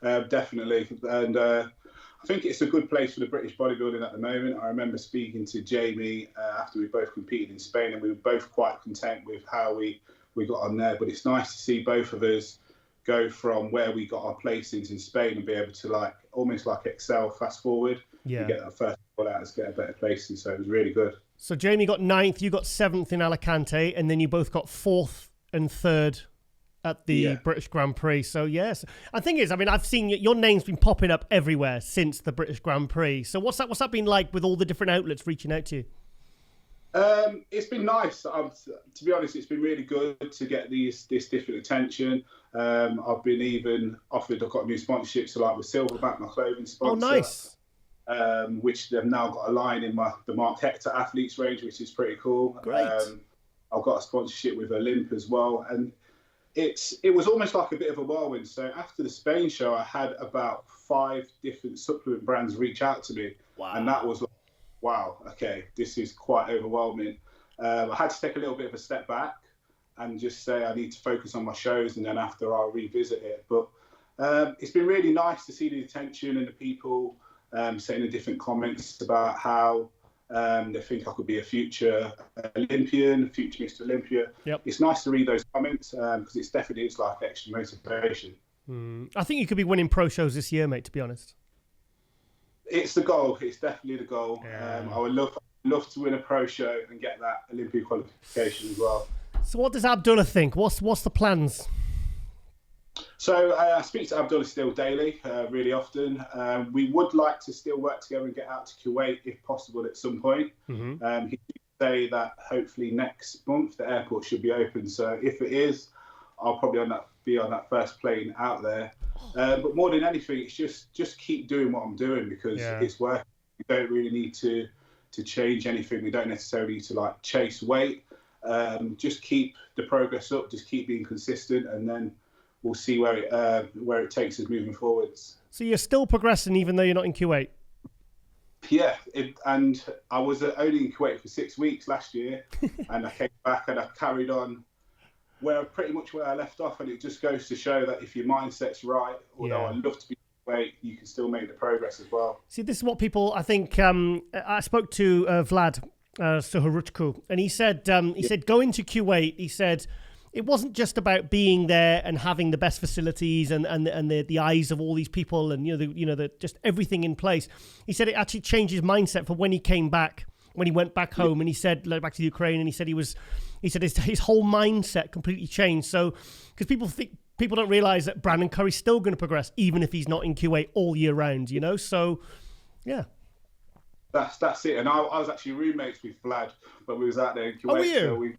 definitely, and I think it's a good place for the British bodybuilding at the moment. I remember speaking to Jamie after we both competed in Spain, and we were both quite content with how we got on there. But it's nice to see both of us go from where we got our placings in Spain and be able to almost excel fast forward. Yeah. And get that first ball out and get a better placing. So it was really good. So Jamie got 9th, you got 7th in Alicante, and then you both got 4th and 3rd at the British Grand Prix. So yes, the thing is, I mean, I've seen your name's been popping up everywhere since the British Grand Prix. So what's that been like with all the different outlets reaching out to you? It's been nice. To be honest, it's been really good to get this different attention. I've been even offered. I've got new sponsorships, so like with Silverback, my clothing sponsor. Oh, nice. Which they've now got a line in the Marc Hector athletes range, which is pretty cool. Great. I've got a sponsorship with Olymp as well, and it was almost like a bit of a whirlwind. So after the Spain show, I had about 5 different supplement brands reach out to me. Wow. And that was like, wow, okay, this is quite overwhelming. I had to take a little bit of a step back and just say I need to focus on my shows, and then after I'll revisit it. But it's been really nice to see the attention and the people saying the different comments about how they think I could be a future Olympian, future Mr. Olympia. Yep. It's nice to read those comments because it's definitely like extra motivation. I think you could be winning pro shows this year, mate, to be honest. It's the goal. It's definitely the goal. Yeah. I would love to win a pro show and get that Olympic qualification as well. So what does Abdullah think? What's the plans? So I speak to Abdullah still daily, really often. We would like to still work together and get out to Kuwait if possible at some point. Mm-hmm. He did say that hopefully next month the airport should be open. So if it is, I'll probably be on that first plane out there. But more than anything, it's just keep doing what I'm doing because it's working. We don't really need to change anything. We don't necessarily need to like chase weight. Just keep the progress up. Just keep being consistent, and then we'll see where it takes us moving forwards. So you're still progressing even though you're not in Kuwait? Yeah, and I was only in Kuwait for 6 weeks last year, and I came back and I carried on pretty much where I left off, and it just goes to show that if your mindset's right, although I love to be in Kuwait, you can still make the progress as well. See, this is what people, I think, I spoke to Vlad Suharuchku, and he said going to Kuwait, he said, it wasn't just about being there and having the best facilities and the eyes of all these people and the just everything in place. He said it actually changed his mindset for when he came back, when he went back home, and he said back to the Ukraine, and he said his whole mindset completely changed. So because people don't realize that Brandon Curry's still going to progress even if he's not in Kuwait all year round. So yeah. That's it. And I was actually roommates with Vlad when we was out there in Kuwait. Oh, were you?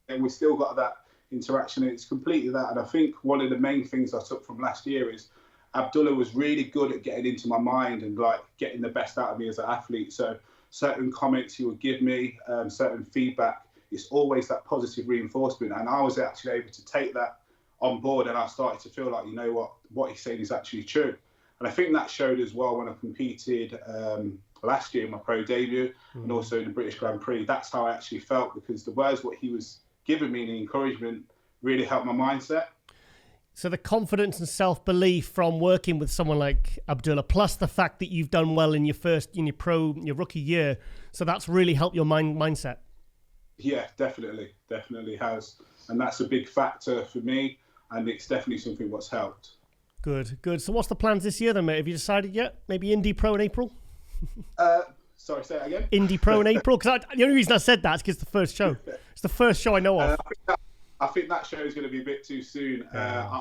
So we still got that interaction, and it's completely that. And I think one of the main things I took from last year is Abdullah was really good at getting into my mind and like getting the best out of me as an athlete. So certain comments he would give me, certain feedback, it's always that positive reinforcement, and I was actually able to take that on board, and I started to feel like, what he's saying is actually true. And I think that showed as well when I competed last year in my pro debut and also in the British Grand Prix. That's how I actually felt, because the words what he was giving me and the encouragement really helped my mindset. So the confidence and self-belief from working with someone like Abdullah, plus the fact that you've done well in your rookie year, so that's really helped your mindset. Yeah, definitely has, and that's a big factor for me, and it's definitely something what's helped. Good. So what's the plans this year then, mate? Have you decided yet? Maybe Indy Pro in April? Sorry, say that again. Indy Pro in April? Because the only reason I said that is because it's the first show. It's the first show I know of. I think that show is going to be a bit too soon.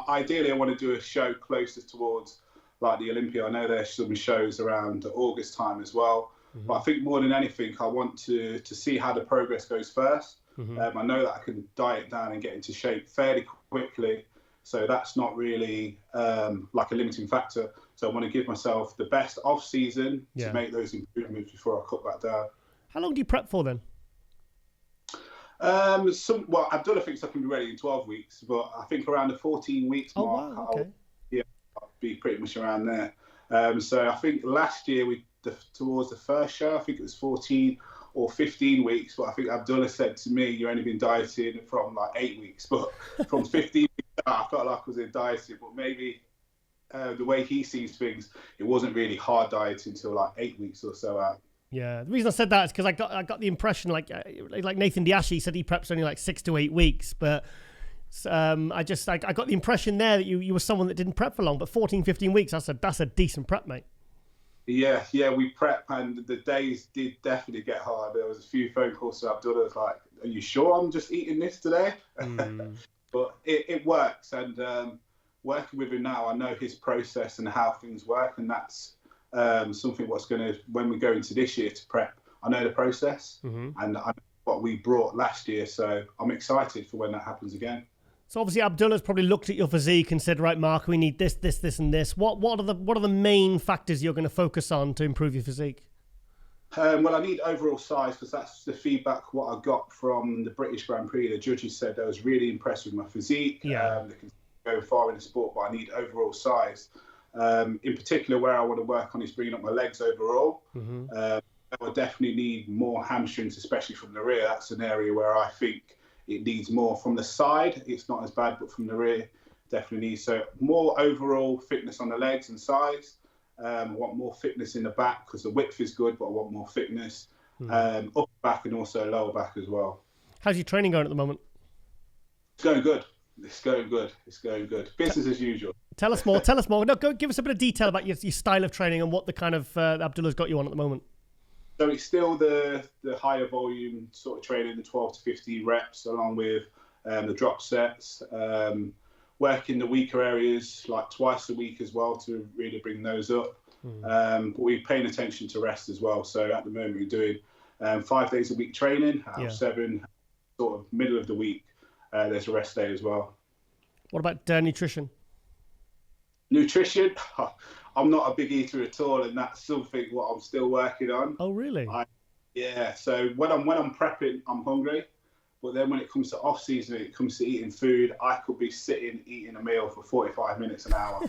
Ideally, I want to do a show closer towards like the Olympia. I know there's some shows around August time as well. But I think more than anything, I want to see how the progress goes first. I know that I can diet down and get into shape fairly quickly. So that's not really like a limiting factor. So I want to give myself the best off season to make those improvements before I cut back down. How long do you prep for then? Abdullah thinks I can be ready in 12 weeks, but I think around the 14 weeks mark, wow, okay. I'll be pretty much around there. So I think last year towards the first show, I think it was 14 or 15 weeks, but I think Abdullah said to me, "You've only been dieting from like 8 weeks," but from 15 weeks, I felt like I was in dieting, but maybe the way he sees things, it wasn't really hard dieting until like 8 weeks or so out. Yeah, the reason I said that is because I got the impression like Nathan Diashi said he preps only like 6 to 8 weeks, but I got the impression there that you were someone that didn't prep for long, but 14, 15 weeks, that's a decent prep, mate. Yeah, we prep, and the days did definitely get hard. There was a few phone calls to Abdullah. Was like, "Are you sure I'm just eating this today?" But it works, and working with him now, I know his process and how things work, and that's something when we go into this year to prep, I know the process, and I know what we brought last year, so I'm excited for when that happens again. So obviously Abdullah's probably looked at your physique and said, right, Mark, we need this, this, this, and this. What are the main factors you're going to focus on to improve your physique? Well, I need overall size, because that's the feedback what I got from the British Grand Prix. The judges said they was really impressed with my physique. They can go far in the sport, but I need overall size. In particular, where I want to work on is bringing up my legs overall. I will definitely need more hamstrings, especially from the rear. That's an area where I think it needs more. From the side, it's not as bad, but from the rear, definitely needs. So more overall fitness on the legs and sides. I want more fitness in the back, because the width is good, but I want more fitness. Upper back and also lower back as well. How's your training going at the moment? It's going good. It's going good. Business as usual. Tell us more. No, give us a bit of detail about your style of training and what the kind of Abdullah's got you on at the moment. So it's still the higher volume sort of training, the 12 to 15 reps, along with the drop sets. Working the weaker areas like twice a week as well to really bring those up. But we're paying attention to rest as well. So at the moment we're doing 5 days a week training out of 7, sort of middle of the week. There's a rest day as well. What about nutrition? Nutrition, I'm not a big eater at all, and that's something what I'm still working on. Oh, really? Yeah. So when I'm prepping, I'm hungry, but then when it comes to off season, it comes to eating food, I could be sitting eating a meal for 45 minutes, an hour.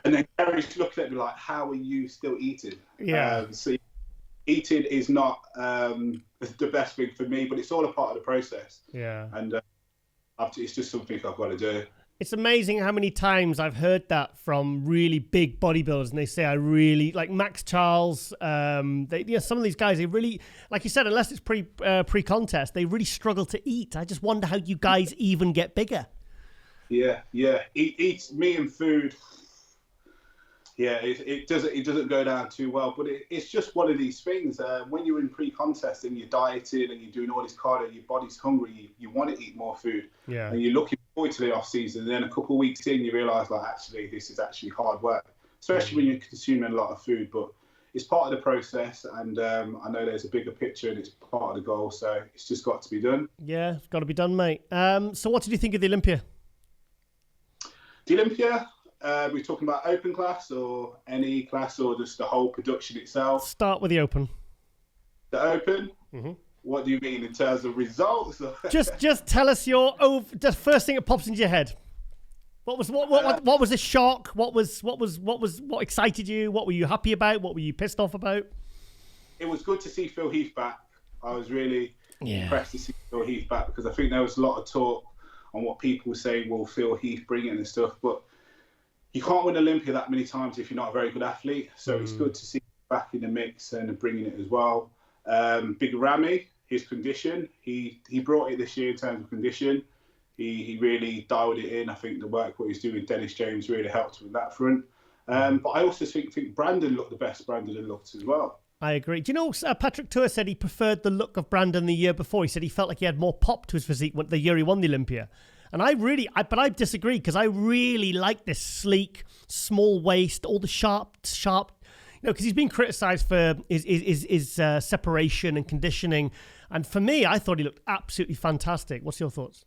And then Gary's looking at me like, "How are you still eating?" Yeah. So eating is not the best thing for me, but it's all a part of the process. Yeah. And it's just something I've got to do. It's amazing how many times I've heard that from really big bodybuilders, and they say, "I really like Max Charles." Some of these guys, they really, like you said, unless it's pre-contest, they really struggle to eat. I just wonder how you guys even get bigger. Yeah. Eat me and food. Yeah, it doesn't go down too well, but it's just one of these things. When you're in pre-contest and you're dieting and you're doing all this cardio, your body's hungry. You want to eat more food, and you're looking forward to the off season. And then a couple of weeks in, you realise like actually this is actually hard work, especially when you're consuming a lot of food. But it's part of the process, and I know there's a bigger picture and it's part of the goal. So it's just got to be done. Yeah, it's got to be done, mate. So what did you think of the Olympia? The Olympia. We're talking about open class or any class or just the whole production itself? Start with the open. The open? Mm-hmm. What do you mean in terms of results? just tell us the first thing that pops into your head. What was a shock? What excited you? What were you happy about? What were you pissed off about? It was good to see Phil Heath back. I was really impressed to see Phil Heath back, because I think there was a lot of talk on what people were saying, will Phil Heath bring it and stuff, but you can't win Olympia that many times if you're not a very good athlete. So it's good to see him back in the mix and bringing it as well. Big Ramy, his condition, he brought it this year in terms of condition. He really dialed it in. I think the work what he's doing with Dennis James really helped with that front. But I also think Brandon looked the best Brandon looked as well. I agree. Do you know, Patrick Tour said he preferred the look of Brandon the year before. He said he felt like he had more pop to his physique the year he won the Olympia. And I disagree, because I really like this sleek, small waist, all the sharp, because he's been criticised for his separation and conditioning. And for me, I thought he looked absolutely fantastic. What's your thoughts?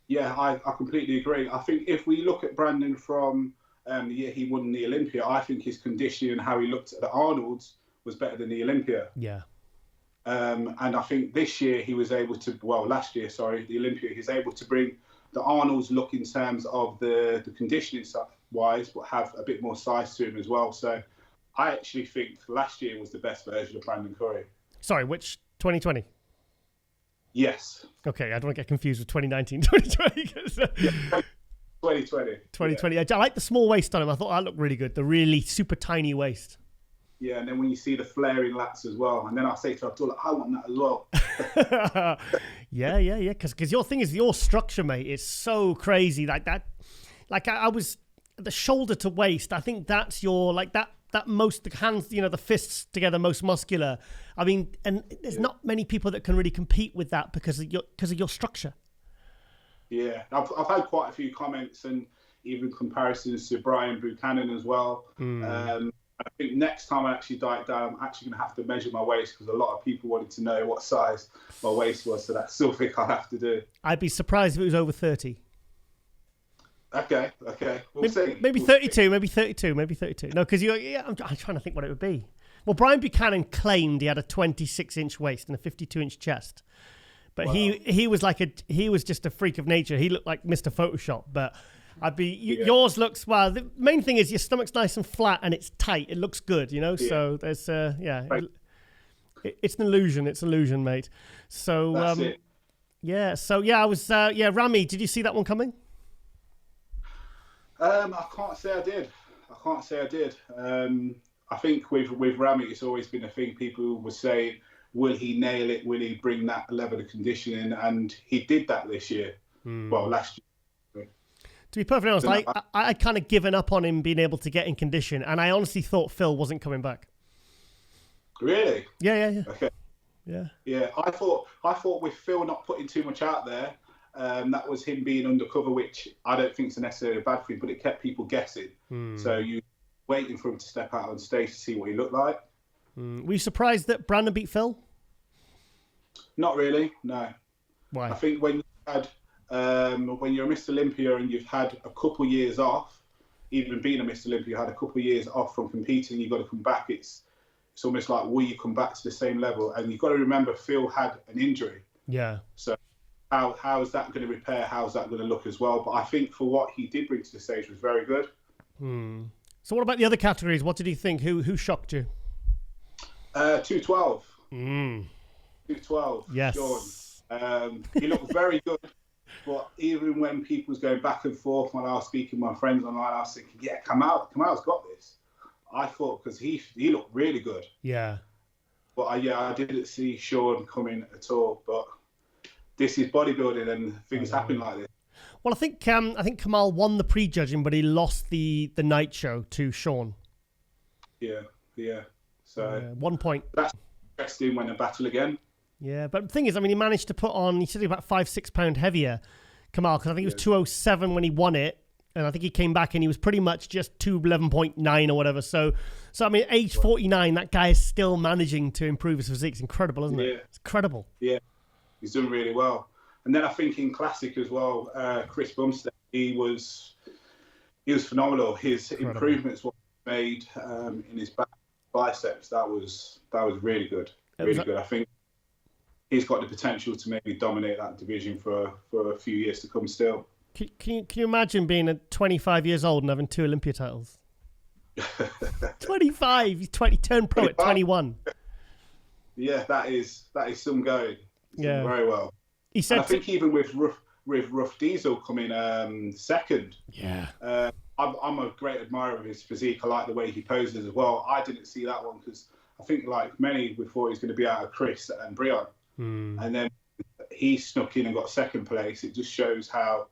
Yeah, I completely agree. I think if we look at Brandon from the year he won the Olympia, I think his conditioning and how he looked at the Arnold's was better than the Olympia. Yeah. And I think this year he was able to, last year, the Olympia, he's able to bring the Arnold's look in terms of the conditioning stuff wise, but have a bit more size to him as well. So I actually think last year was the best version of Brandon Curry. Sorry, which 2020? Yes. Okay, I don't want to get confused with 2019, 2020. 2020. 2020. Yeah. I like the small waist on him. I thought that looked really good. The really super tiny waist. Yeah, and then when you see the flaring lats as well, and then I say to Abdullah, I want that as well. Yeah. Because your thing is your structure, mate. It's so crazy like that. Like I was the shoulder to waist. I think that's your that most the hands, the fists together, most muscular. I mean, and there's not many people that can really compete with that because of your structure. Yeah, I've had quite a few comments and even comparisons to Brian Buchanan as well. I think next time I actually diet down, I'm actually going to have to measure my waist, because a lot of people wanted to know what size my waist was. So that's something I'll have to do. I'd be surprised if it was over 30. Okay. We'll see. Maybe 32, maybe 32. No, because I'm trying to think what it would be. Well, Brian Buchanan claimed he had a 26-inch waist and a 52-inch chest. But wow. he was just a freak of nature. He looked like Mr. Photoshop, but yours looks, well, the main thing is your stomach's nice and flat and it's tight. It looks good, so there's right. It's an illusion. It's illusion, mate. So that's it. Yeah. So I was Ramy, did you see that one coming? I can't say I did. I think with Ramy, it's always been a thing. People were saying, will he nail it? Will he bring that level of conditioning? And he did that this year. Well, last year. To be perfectly honest, I kind of given up on him being able to get in condition, and I honestly thought Phil wasn't coming back. Really? Yeah. Okay. Yeah. I thought with Phil not putting too much out there, that was him being undercover, which I don't think is necessarily a bad thing, but it kept people guessing. So you waiting for him to step out on stage to see what he looked like. Were you surprised that Brandon beat Phil? Not really, no. Why? I think when you're Mr. Olympia and you've had a couple years off, even being a Mr. Olympia, you had a couple of years off from competing, you've got to come back. It's almost like, will you come back to the same level? And you've got to remember, Phil had an injury. Yeah. So how is that going to repair? How's that going to look as well? But I think for what he did bring to the stage was very good. So what about the other categories? What did you think? Who shocked you? 212. 212. Yes. Sean. He looked very good. But even when people was going back and forth, when I was speaking to my friends online, I was thinking, yeah, Kamal's got this. I thought, because he looked really good. Yeah. But I didn't see Sean coming at all. But this is bodybuilding, and things happen like this. Well, I think Kamal won the prejudging, but he lost the night show to Sean. Yeah. So 1 point. That's interesting when they battle again. Yeah, but the thing is, I mean, he managed to put on, he said about 5-6 pound heavier, Kamal, because I think he was 207 when he won it, and I think he came back and he was pretty much just 211.9 or whatever. So I mean, age 49, that guy is still managing to improve his physique. It's incredible, isn't it? It's incredible. Yeah, he's done really well. And then I think in classic as well, Chris Bumstead, he was phenomenal. His improvements were made in his back biceps. That was really good. Really good. I think he's got the potential to maybe dominate that division for a few years to come still. Can you imagine being 25 years old and having 2 Olympia titles? 25. He's turned pro at 21. Yeah, that is some going. He's done very well. He said, and I think even with Rough Diesel coming second. Yeah. I'm a great admirer of his physique. I like the way he poses as well. I didn't see that one because I think, like many, we thought he was going to be out of Chris and Brian. And then he snuck in and got second place. It just shows how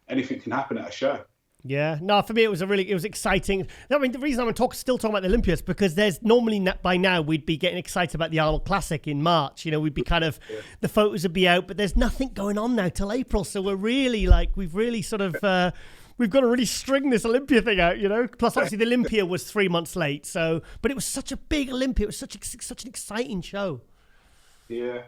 anything can happen at a show. Yeah, no, for me it was exciting. I mean, the reason I'm still talking about the Olympia is because there's normally by now we'd be getting excited about the Arnold Classic in March. You know, we'd be kind of the photos would be out, but there's nothing going on now till April. So we're really we've really sort of we've got to really string this Olympia thing out. You know, plus obviously the Olympia was 3 months late. So, but it was such a big Olympia. It was such an exciting show. Yeah.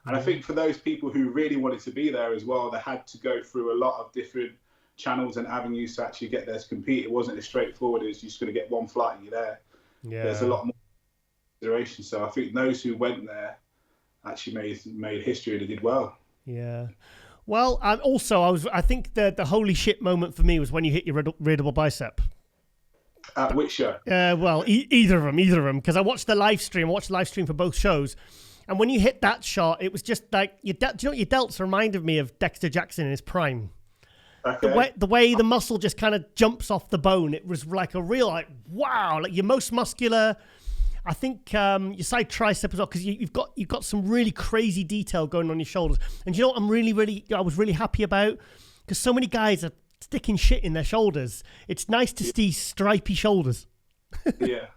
And I think for those people who really wanted to be there as well, they had to go through a lot of different channels and avenues to actually get there to compete. It wasn't as straightforward as you're just going to get one flight and you're there. Yeah. There's a lot more consideration. So I think those who went there actually made history and they did well. Yeah. Well, I think the holy shit moment for me was when you hit your readable bicep. At which show? Well, either of them, because I watched the live stream for both shows. And when you hit that shot, it was just like, do you know what your delts reminded me of Dexter Jackson in his prime? Okay. The way the muscle just kind of jumps off the bone, it was like a real, wow, like your most muscular, I think your side tricep as well, because you've got some really crazy detail going on your shoulders. And you know what I was really happy about? Because so many guys are sticking shit in their shoulders. It's nice to see stripy shoulders. Yeah.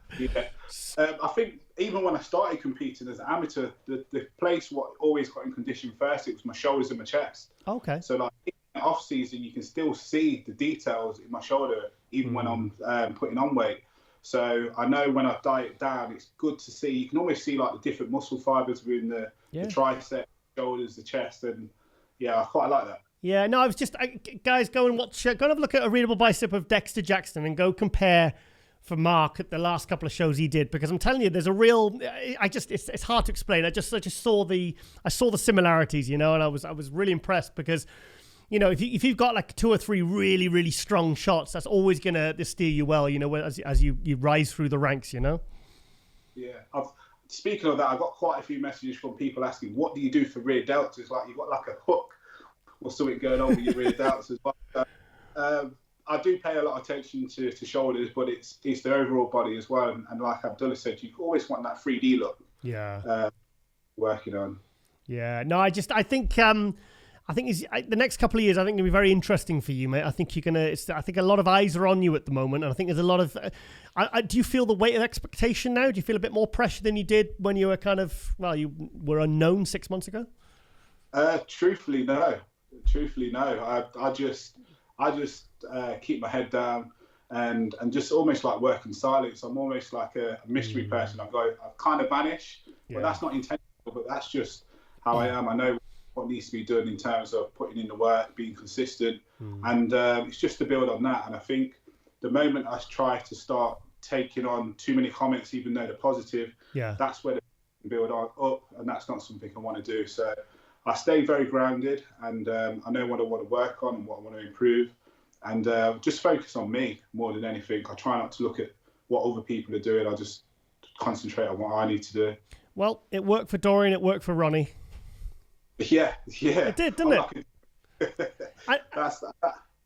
I think even when I started competing as an amateur, the place what always got in condition first, it was my shoulders and my chest. Okay. So like in the off season, you can still see the details in my shoulder, even when I'm putting on weight. So I know when I diet down, it's good to see. You can almost see like the different muscle fibers within the tricep, shoulders, the chest, and I quite like that. Yeah, no, I was just guys go and have a look at a readable bicep of Dexter Jackson and go compare for Mark at the last couple of shows he did, because I'm telling you, there's a real. It's hard to explain. I just saw the similarities, you know, and I was really impressed because, you know, if you've got like 2 or 3 really really strong shots, that's always gonna steer you well, you know, as you rise through the ranks, you know. Yeah, speaking of that, I got quite a few messages from people asking, what do you do for rear delts? It's like you've got like a hook or something going on with your rear delts as well. I do pay a lot of attention to shoulders, but it's the overall body as well. And like Abdullah said, you always want that 3D look. Yeah. Working on. Yeah. No, I think the next couple of years, I think it'll be very interesting for you, mate. I think I think a lot of eyes are on you at the moment, and I think there's a lot of. Do you feel the weight of expectation now? Do you feel a bit more pressure than you did when you were you were unknown 6 months ago? Truthfully, no. I just keep my head down and just almost like work in silence. I'm almost like a mystery person. I kind of vanish, but that's not intentional, but that's just how I am. I know what needs to be done in terms of putting in the work, being consistent, and it's just to build on that. And I think the moment I try to start taking on too many comments, even though they're positive, that's where they build up, and that's not something I want to do. So I stay very grounded, and I know what I want to work on and what I want to improve, and just focus on me more than anything. I try not to look at what other people are doing. I just concentrate on what I need to do. Well, it worked for Dorian, it worked for Ronnie. Yeah. It did, didn't it? I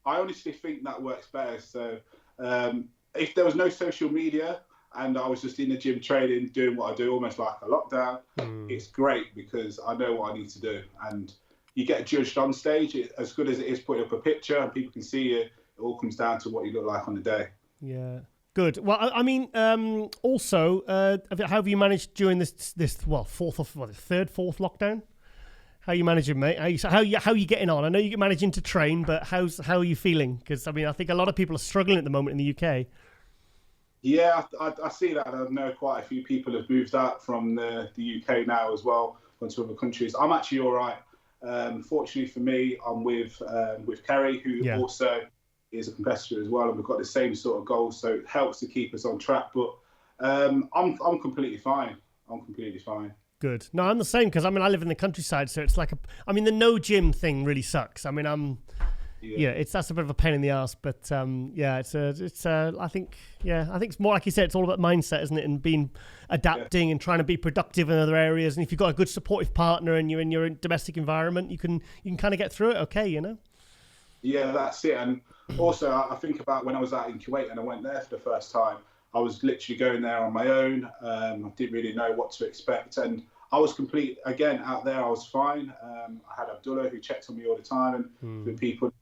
honestly think that works better. So if there was no social media and I was just in the gym training, doing what I do, almost like a lockdown, it's great because I know what I need to do. And you get judged on stage, as good as it is putting up a picture and people can see you, it all comes down to what you look like on the day. Yeah. Good. Well, I mean, also, how have you managed during this third, fourth lockdown? How are you managing, mate? How are you getting on? I know you're managing to train, but how are you feeling? Because I mean, I think a lot of people are struggling at the moment in the UK. Yeah, I see that. I know quite a few people have moved out from the UK now as well, gone to other countries. I'm actually all right. Fortunately for me, I'm with Kerry, who also is a competitor as well, and we've got the same sort of goals, so it helps to keep us on track. But I'm completely fine. Good. No, I'm the same because I mean I live in the countryside, so it's like the no gym thing really sucks. I mean that's a bit of a pain in the ass, but I think it's more like you said, it's all about mindset, isn't it? And being adapting and trying to be productive in other areas. And if you've got a good supportive partner and you're in your domestic environment, you can kind of get through it. Okay, you know. Yeah, that's it. And also, I think about when I was out in Kuwait and I went there for the first time. I was literally going there on my own. I didn't really know what to expect. And I was out there, I was fine. I had Abdullah who checked on me all the time and the people.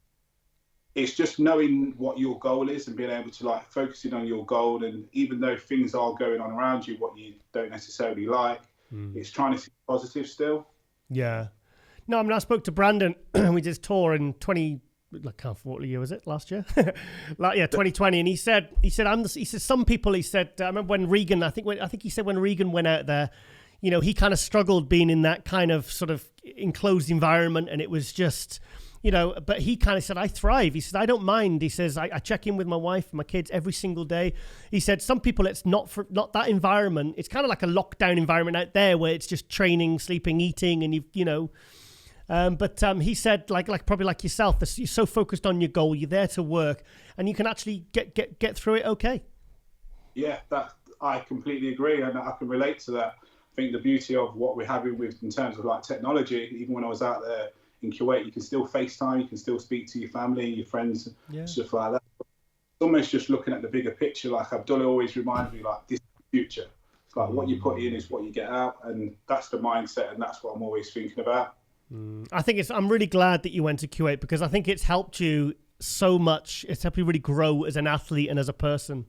It's just knowing what your goal is and being able to focusing on your goal. And even though things are going on around you, what you don't necessarily like, it's trying to see positive still. Yeah. No, I mean, I spoke to Brandon. We did his tour in what year was it? Last year? 2020. And he said, some people, I remember when Regan, I think he said when Regan went out there, you know, he kind of struggled being in that kind of sort of enclosed environment. And it was just, you know, but he kind of said, I thrive. He said, I don't mind. He says, I check in with my wife and my kids every single day. He said, some people, it's not that environment. It's kind of like a lockdown environment out there where it's just training, sleeping, eating, and but he said, probably like yourself, you're so focused on your goal, you're there to work, and you can actually get through it okay. Yeah, I completely agree, and I can relate to that. I think the beauty of what we're having in terms of technology, even when I was out there in Kuwait, you can still FaceTime, you can still speak to your family, your friends, stuff like that. It's almost just looking at the bigger picture. Like Abdullah always reminds me, this is the future. It's like what you put in is what you get out, and that's the mindset, and that's what I'm always thinking about. I'm really glad that you went to Kuwait because I think it's helped you so much. It's helped you really grow as an athlete and as a person.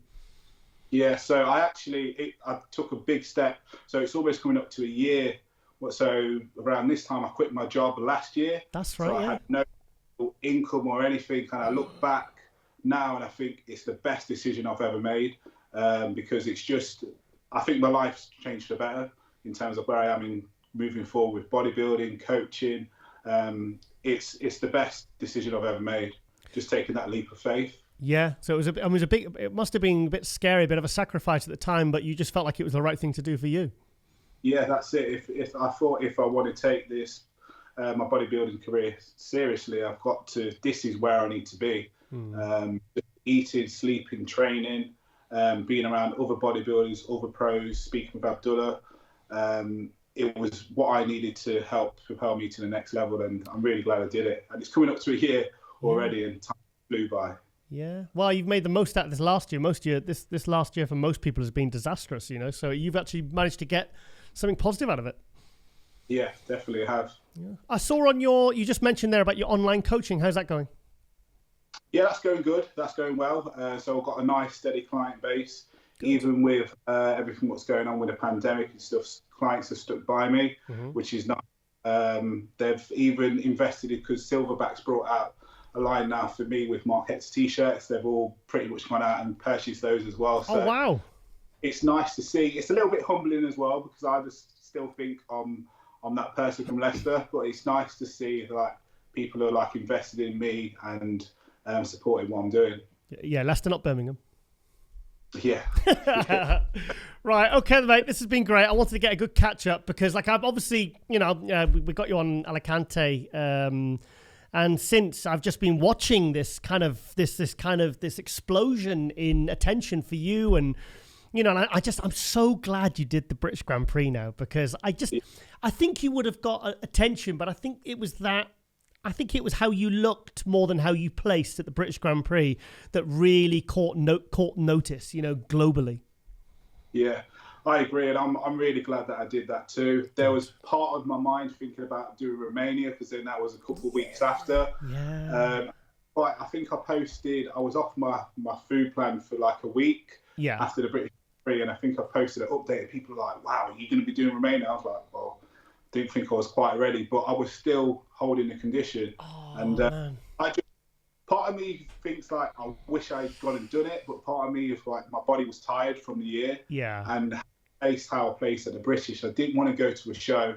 Yeah, so I took a big step. So it's almost coming up to a year. So around this time, I quit my job last year. That's right. So I had no income or anything. And I look back now and I think it's the best decision I've ever made because I think my life's changed for better in terms of where I am moving forward with bodybuilding, coaching. It's the best decision I've ever made, just taking that leap of faith. Yeah, so it must have been a bit scary, a bit of a sacrifice at the time, but you just felt like it was the right thing to do for you. Yeah, that's it. If I want to take this, my bodybuilding career seriously, this is where I need to be. Eating, sleeping, training, being around other bodybuilders, other pros, speaking with Abdullah. It was what I needed to help propel me to the next level, and I'm really glad I did it. And it's coming up to a year already, and time flew by. Yeah, well, you've made the most out of this last year. This last year for most people has been disastrous, you know. So you've actually managed to get something positive out of it. Yeah, definitely have. Yeah. I saw you just mentioned there about your online coaching. How's that going? Yeah, that's going good. That's going well. So I've got a nice, steady client base. Good. Even with everything what's going on with the pandemic and stuff, clients have stuck by me, which is nice. They've even invested in, because Silverback's brought out a line now for me with Marc Hector t-shirts. They've all pretty much gone out and purchased those as well. So wow. It's nice to see. It's a little bit humbling as well because I just still think I'm that person from Leicester, but it's nice to see people are invested in me and supporting what I'm doing. Yeah, Leicester, not Birmingham. Yeah. Right, okay, mate. This has been great. I wanted to get a good catch up because, like, I've obviously, we got you on Alicante, and since I've just been watching this explosion in attention for you, and and I'm so glad you did the British Grand Prix now because I think you would have got attention, but I think it was how you looked more than how you placed at the British Grand Prix that really caught notice, globally. Yeah, I agree, and I'm really glad that I did that too. There was part of my mind thinking about doing Romania because then that was a couple of weeks after. Yeah. But I think I was off my food plan for like a week after the British Grand Prix, and I think I posted an update. People were like, "Wow, are you going to be doing Romania?" I was like, "Well, didn't think I was quite ready," but I was still holding the condition. Man. Part of me thinks like I wish I'd gone and done it, but part of me is like my body was tired from the year. Yeah. And how I placed at the British, I didn't want to go to a show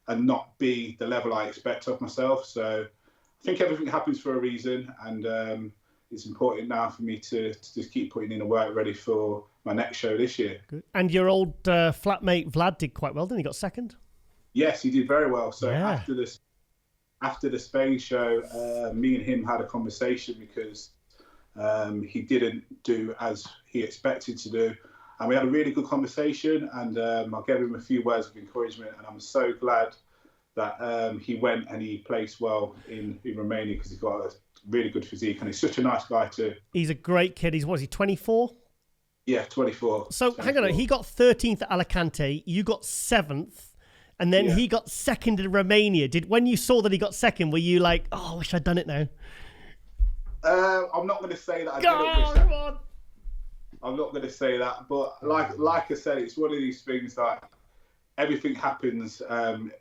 and not be the level I expect of myself. So I think everything happens for a reason, and it's important now for me to just keep putting in the work ready for my next show this year. Good. And your old flatmate Vlad did quite well, didn't he? Got second? Yes, he did very well. So after the Spain show, me and him had a conversation because he didn't do as he expected to do. And we had a really good conversation, and I gave him a few words of encouragement, and I'm so glad that he went and he placed well in Romania because he's got a really good physique, and he's such a nice guy too. He's a great kid. What is he, 24? Yeah, 24. So 24. Hang on, he got 13th at Alicante, you got 7th. And then he got second in Romania. When you saw that he got second, were you like, "Oh, I wish I'd done it now"? I'm not going to say that I didn't wish that. I'm not going to say that, but like I said, it's one of these things that everything happens in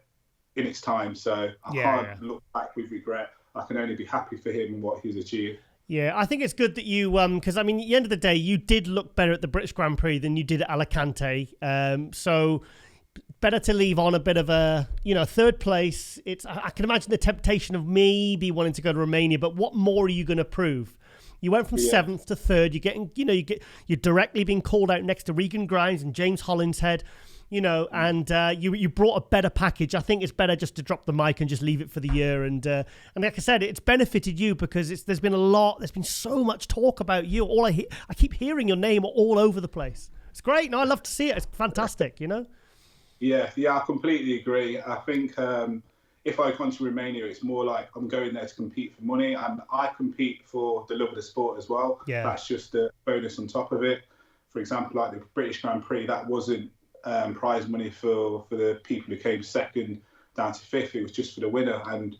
its time. So I can't look back with regret. I can only be happy for him and what he's achieved. Yeah, I think it's good that you, because at the end of the day, you did look better at the British Grand Prix than you did at Alicante. So better to leave on a bit of a, third place. I can imagine the temptation of maybe wanting to go to Romania, but what more are you going to prove? You went from 7th to 3rd. You're getting, you're directly being called out next to Regan Grimes and James Hollinshead, and you brought a better package. I think it's better just to drop the mic and just leave it for the year. And like I said, it's benefited you because there's been so much talk about you. I keep hearing your name all over the place. It's great. No, I love to see it. It's fantastic, Yeah, I completely agree. I think if I come to Romania, it's more like I'm going there to compete for money, and I compete for the love of the sport as well. Yeah. That's just a bonus on top of it. For example, like the British Grand Prix, that wasn't prize money for the people who came second down to 5th. It was just for the winner. And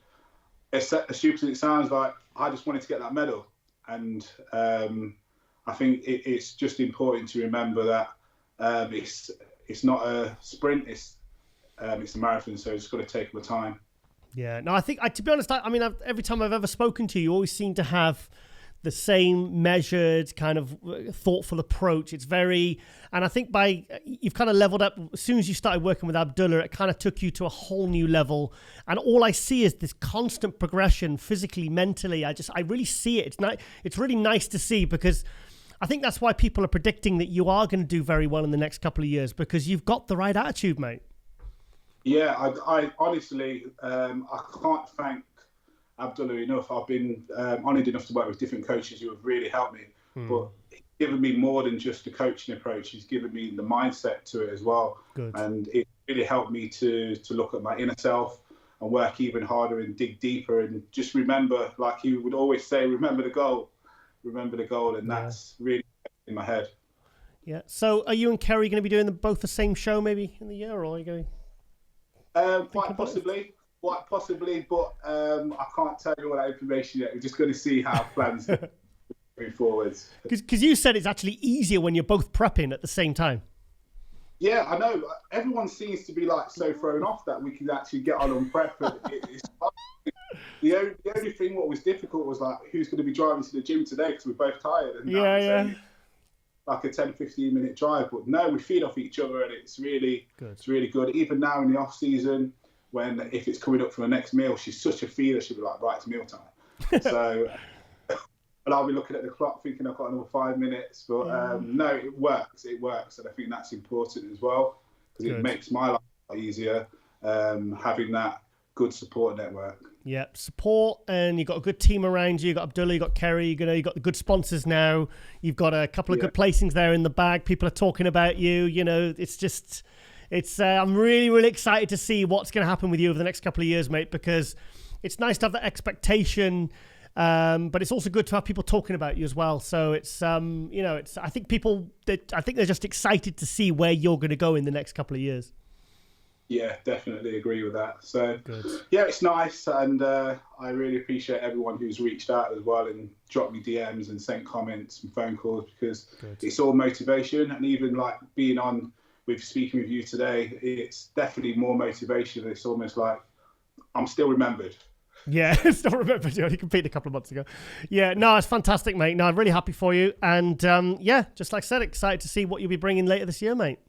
as stupid as it sounds, like I just wanted to get that medal. And I think it's just important to remember that it's not a sprint, it's a marathon, so it's got to take my time. Yeah, no, I think, to be honest, every time I've ever spoken to you, you always seem to have the same measured, kind of thoughtful approach. It's very, and I think you've kind of leveled up. As soon as you started working with Abdullah, it kind of took you to a whole new level. And all I see is this constant progression, physically, mentally. I really see it. It's really nice to see, because I think that's why people are predicting that you are going to do very well in the next couple of years, because you've got the right attitude, mate. Yeah, I honestly, I can't thank Abdullah enough. I've been honoured enough to work with different coaches who have really helped me. But he's given me more than just the coaching approach. He's given me the mindset to it as well. Good. And it really helped me to look at my inner self and work even harder and dig deeper and just remember, like he would always say, remember the goal. Remember the goal, and that's really in my head. Yeah. So, are you and Kerry going to be doing both the same show, maybe in the year, or are you going? Quite possibly, but I can't tell you all that information yet. We're just going to see how plans moving forwards. Because you said it's actually easier when you're both prepping at the same time. Yeah, I know. Everyone seems to be so thrown off that we can actually get on prep. The only thing what was difficult was who's going to be driving to the gym today, because we're both tired. And like a 10-15 minute drive, but no, we feed off each other, and it's really good. It's really good. Even now in the off season, if it's coming up for the next meal, she's such a feeder. She'll be like, right, it's meal time. So and I'll be looking at the clock thinking I've got another 5 minutes. But no, it works. It works. And I think that's important as well, because it makes my life a lot easier having that good support network. Yeah, support, and you've got a good team around you. You've got Abdullah, you've got Kerry, you've got the good sponsors now. You've got a couple of good placings there in the bag. People are talking about you. You know, it's just, I'm really, really excited to see what's going to happen with you over the next couple of years, mate, because it's nice to have that expectation, but it's also good to have people talking about you as well. So it's, you know, I think they're just excited to see where you're going to go in the next couple of years. Yeah, definitely agree with that. So, yeah, it's nice. And I really appreciate everyone who's reached out as well and dropped me DMs and sent comments and phone calls, because it's all motivation. And even like being on with speaking with you today, it's definitely more motivation. It's almost like I'm still remembered. Yeah, still remembered. You competed a couple of months ago. Yeah, no, it's fantastic, mate. No, I'm really happy for you. And yeah, just like I said, excited to see what you'll be bringing later this year, mate.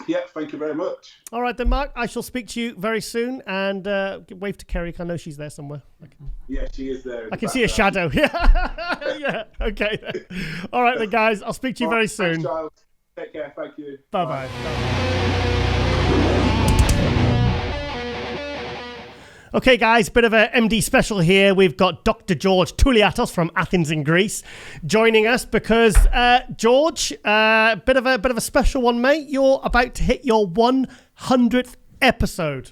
Yeah, thank you very much. All right then, Mark. I shall speak to you very soon, and wave to Kerry. I know she's there somewhere. Yeah, she is there. I can see a shadow. Yeah, yeah. Okay. Then. All right then, guys. I'll speak to you very soon. Thanks, Giles. Take care. Thank you. Bye-bye. Okay, guys, bit of a MD special here. We've got Dr. George Touliatos from Athens in Greece joining us because, George, bit of a special one, mate. You're about to hit your 100th episode.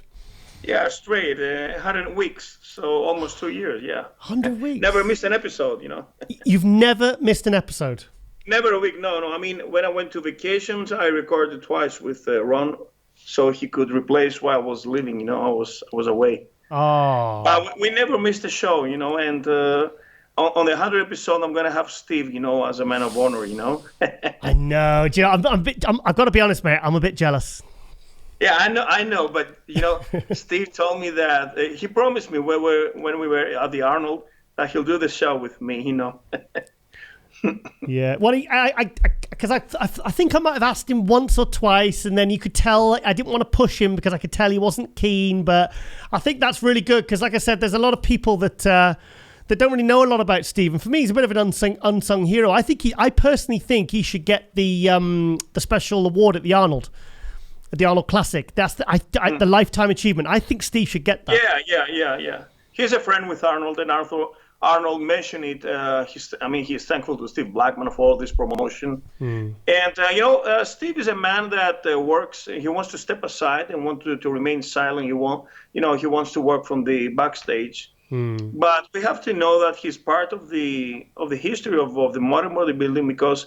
Yeah, straight, 100 weeks, so almost 2 years, yeah. 100 weeks? Never missed an episode, you know. You've never missed an episode? Never a week, no. I mean, when I went to vacations, I recorded twice with Ron, so he could replace while I was leaving, you know, I was away. Oh. We never missed a show, you know, and on the 100th episode, I'm going to have Steve, you know, as a man of honor, you know. I know. Do you know, I've got to be honest, mate, I'm a bit jealous. Yeah, I know, but, you know, Steve told me that, he promised me when we were at the Arnold that he'll do the show with me, you know. Yeah, well, because I think I might have asked him once or twice, and then you could tell I didn't want to push him because I could tell he wasn't keen. But I think that's really good because, like I said, there's a lot of people that don't really know a lot about Steve. And for me, he's a bit of an unsung hero. I personally think he should get the special award at the Arnold Classic. That's the lifetime achievement. I think Steve should get that. Yeah. He's a friend with Arnold, and Arnold mentioned it. He's thankful to Steve Blackman for all this promotion. And, you know, Steve is a man that works. He wants to step aside and want to remain silent. He wants to work from the backstage. But we have to know that he's part of the history of the modern bodybuilding because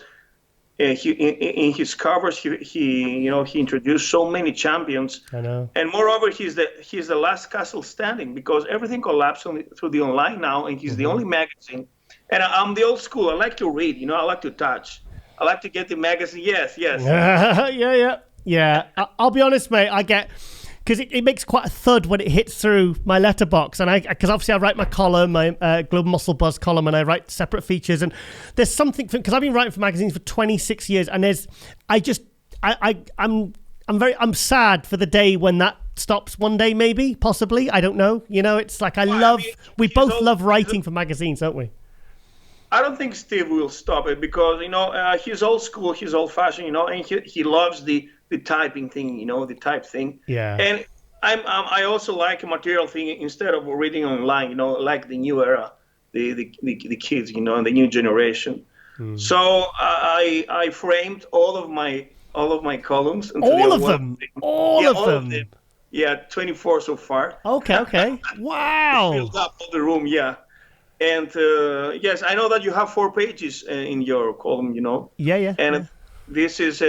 in his covers he introduced so many champions. I know. And moreover, he's the last castle standing because everything collapsed through the online now, and he's the only magazine. And I'm the old school. I like to read. You know, I like to touch. I like to get the magazine. Yes. Yeah. I'll be honest, mate. I get. Because it makes quite a thud when it hits through my letterbox, and because obviously I write my column, my Global Muscle Buzz column, and I write separate features, and there's something because I've been writing for magazines for 26 years, and I'm sad for the day when that stops one day, maybe, possibly, I don't know. You know, it's like we both love writing for magazines, don't we? I don't think Steve will stop it because, you know, he's old school, he's old fashioned, you know, and he loves the typing thing, you know, the type thing. Yeah. And I also like a material thing instead of reading online, you know, like the new era, the kids, you know, and the new generation. So I framed all of my columns. All of them. All of them. Yeah, 24 so far. Okay. Wow. Filled up all the room, yeah. And yes, I know that you have 4 pages in your column, you know. Yeah. And this is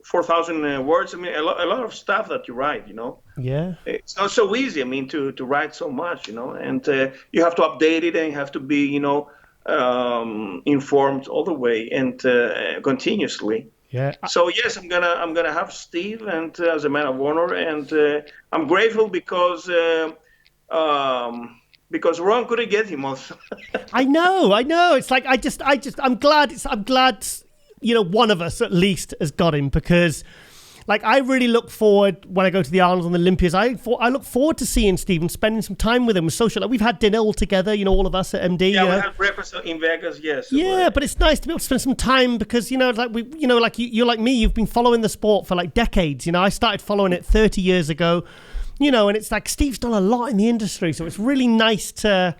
4,000 words. I mean, a lot of stuff that you write, you know. Yeah. It's not so easy, I mean, to write so much, you know. And you have to update it, and you have to be, you know, informed all the way and continuously. Yeah. So yes, I'm gonna have Steve and as a man of honor, and I'm grateful because Ron couldn't get him also. I know. It's like I'm glad. You know, one of us at least has got him because, Like, I really look forward when I go to the Arnold and the Olympias. I look forward to seeing Steve and spending some time with him with social. Like, we've had dinner all together, all of us at MD. Yeah, we had breakfast in Vegas. Yes. Yeah, but it's nice to be able to spend some time because like you're like me. You've been following the sport for like decades. I started following it 30 years ago. And it's like Steve's done a lot in the industry, so it's really nice to,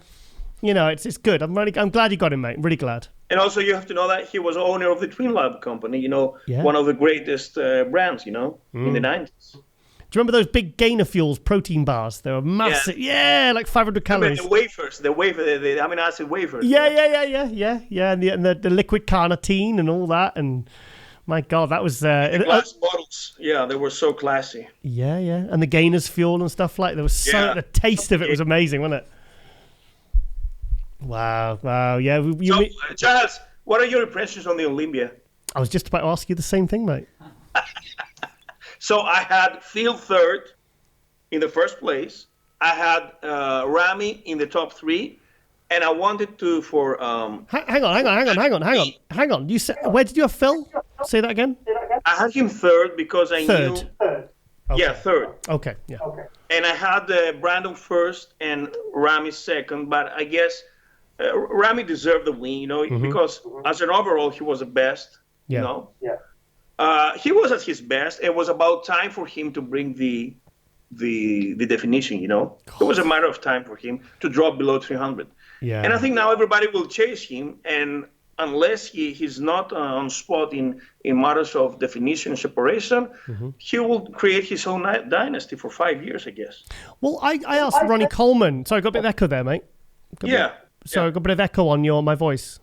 it's good. I'm glad you got him, mate. I'm really glad. And also, you have to know that he was owner of the Twin Lab company, one of the greatest brands, in the 90s. Do you remember those big Gainer Fuels protein bars? They were massive. Yeah, like 500 calories. The wafers, the amino acid wafers. Yeah. And the liquid carnitine and all that. And my God, that was... the glass bottles. Yeah, they were so classy. Yeah. And the Gainer's Fuel and stuff like that. The taste of it was amazing, wasn't it? Wow. Yeah. Giles, what are your impressions on the Olympia? I was just about to ask you the same thing, mate. So I had Phil third in the first place. I had Ramy in the top 3, and I wanted to for. Hang on. You said, where did you have Phil? Say that again. I had him third because I knew. Okay. Yeah, third. Okay. Yeah. Okay. And I had Brandon first and Ramy second, but I guess. Ramy deserved the win, because as an overall, he was the best, He was at his best. It was about time for him to bring the definition, It was a matter of time for him to drop below 300. Yeah. And I think now everybody will chase him, and unless he's not on spot in matters of definition and separation, he will create his own dynasty for 5 years, I guess. Well, I asked Ronnie Coleman. Sorry, I got a bit of echo there, mate. So I got a bit of echo on my voice.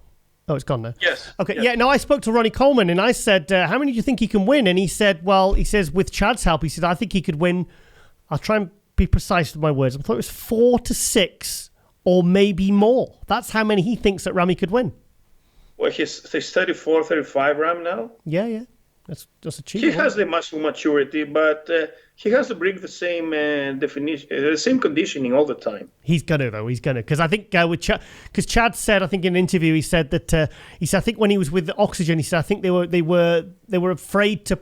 Oh, it's gone now. Yes. Okay. Yeah. No, I spoke to Ronnie Coleman and I said, "How many do you think he can win?" And he said, with Chad's help, he said, "I think he could win." I'll try and be precise with my words. I thought it was 4 to 6, or maybe more. That's how many he thinks that Ramy could win. Well, he's 34, 35 Ram now. Yeah. That's achievable. He has the muscle maturity, but he has to bring the same definition, the same conditioning all the time. He's gonna because I think with Chad, because Chad said, I think in an interview he said that I think when he was with the Oxygen, he said I think they were afraid to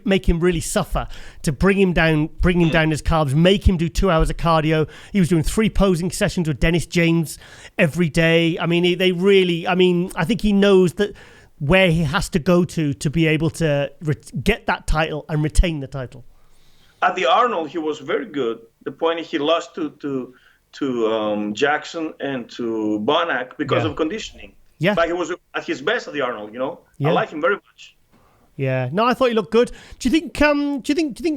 make him really suffer, to bring him down his carbs, make him do 2 hours of cardio. He was doing 3 posing sessions with Dennis James every day. I mean, I think he knows that where he has to go to be able to get that title and retain the title. At the Arnold, he was very good. The point is he lost to Jackson and to Bonac because of conditioning. Yeah. But he was at his best at the Arnold, Yeah. I like him very much. Yeah. No, I thought he looked good. Do you think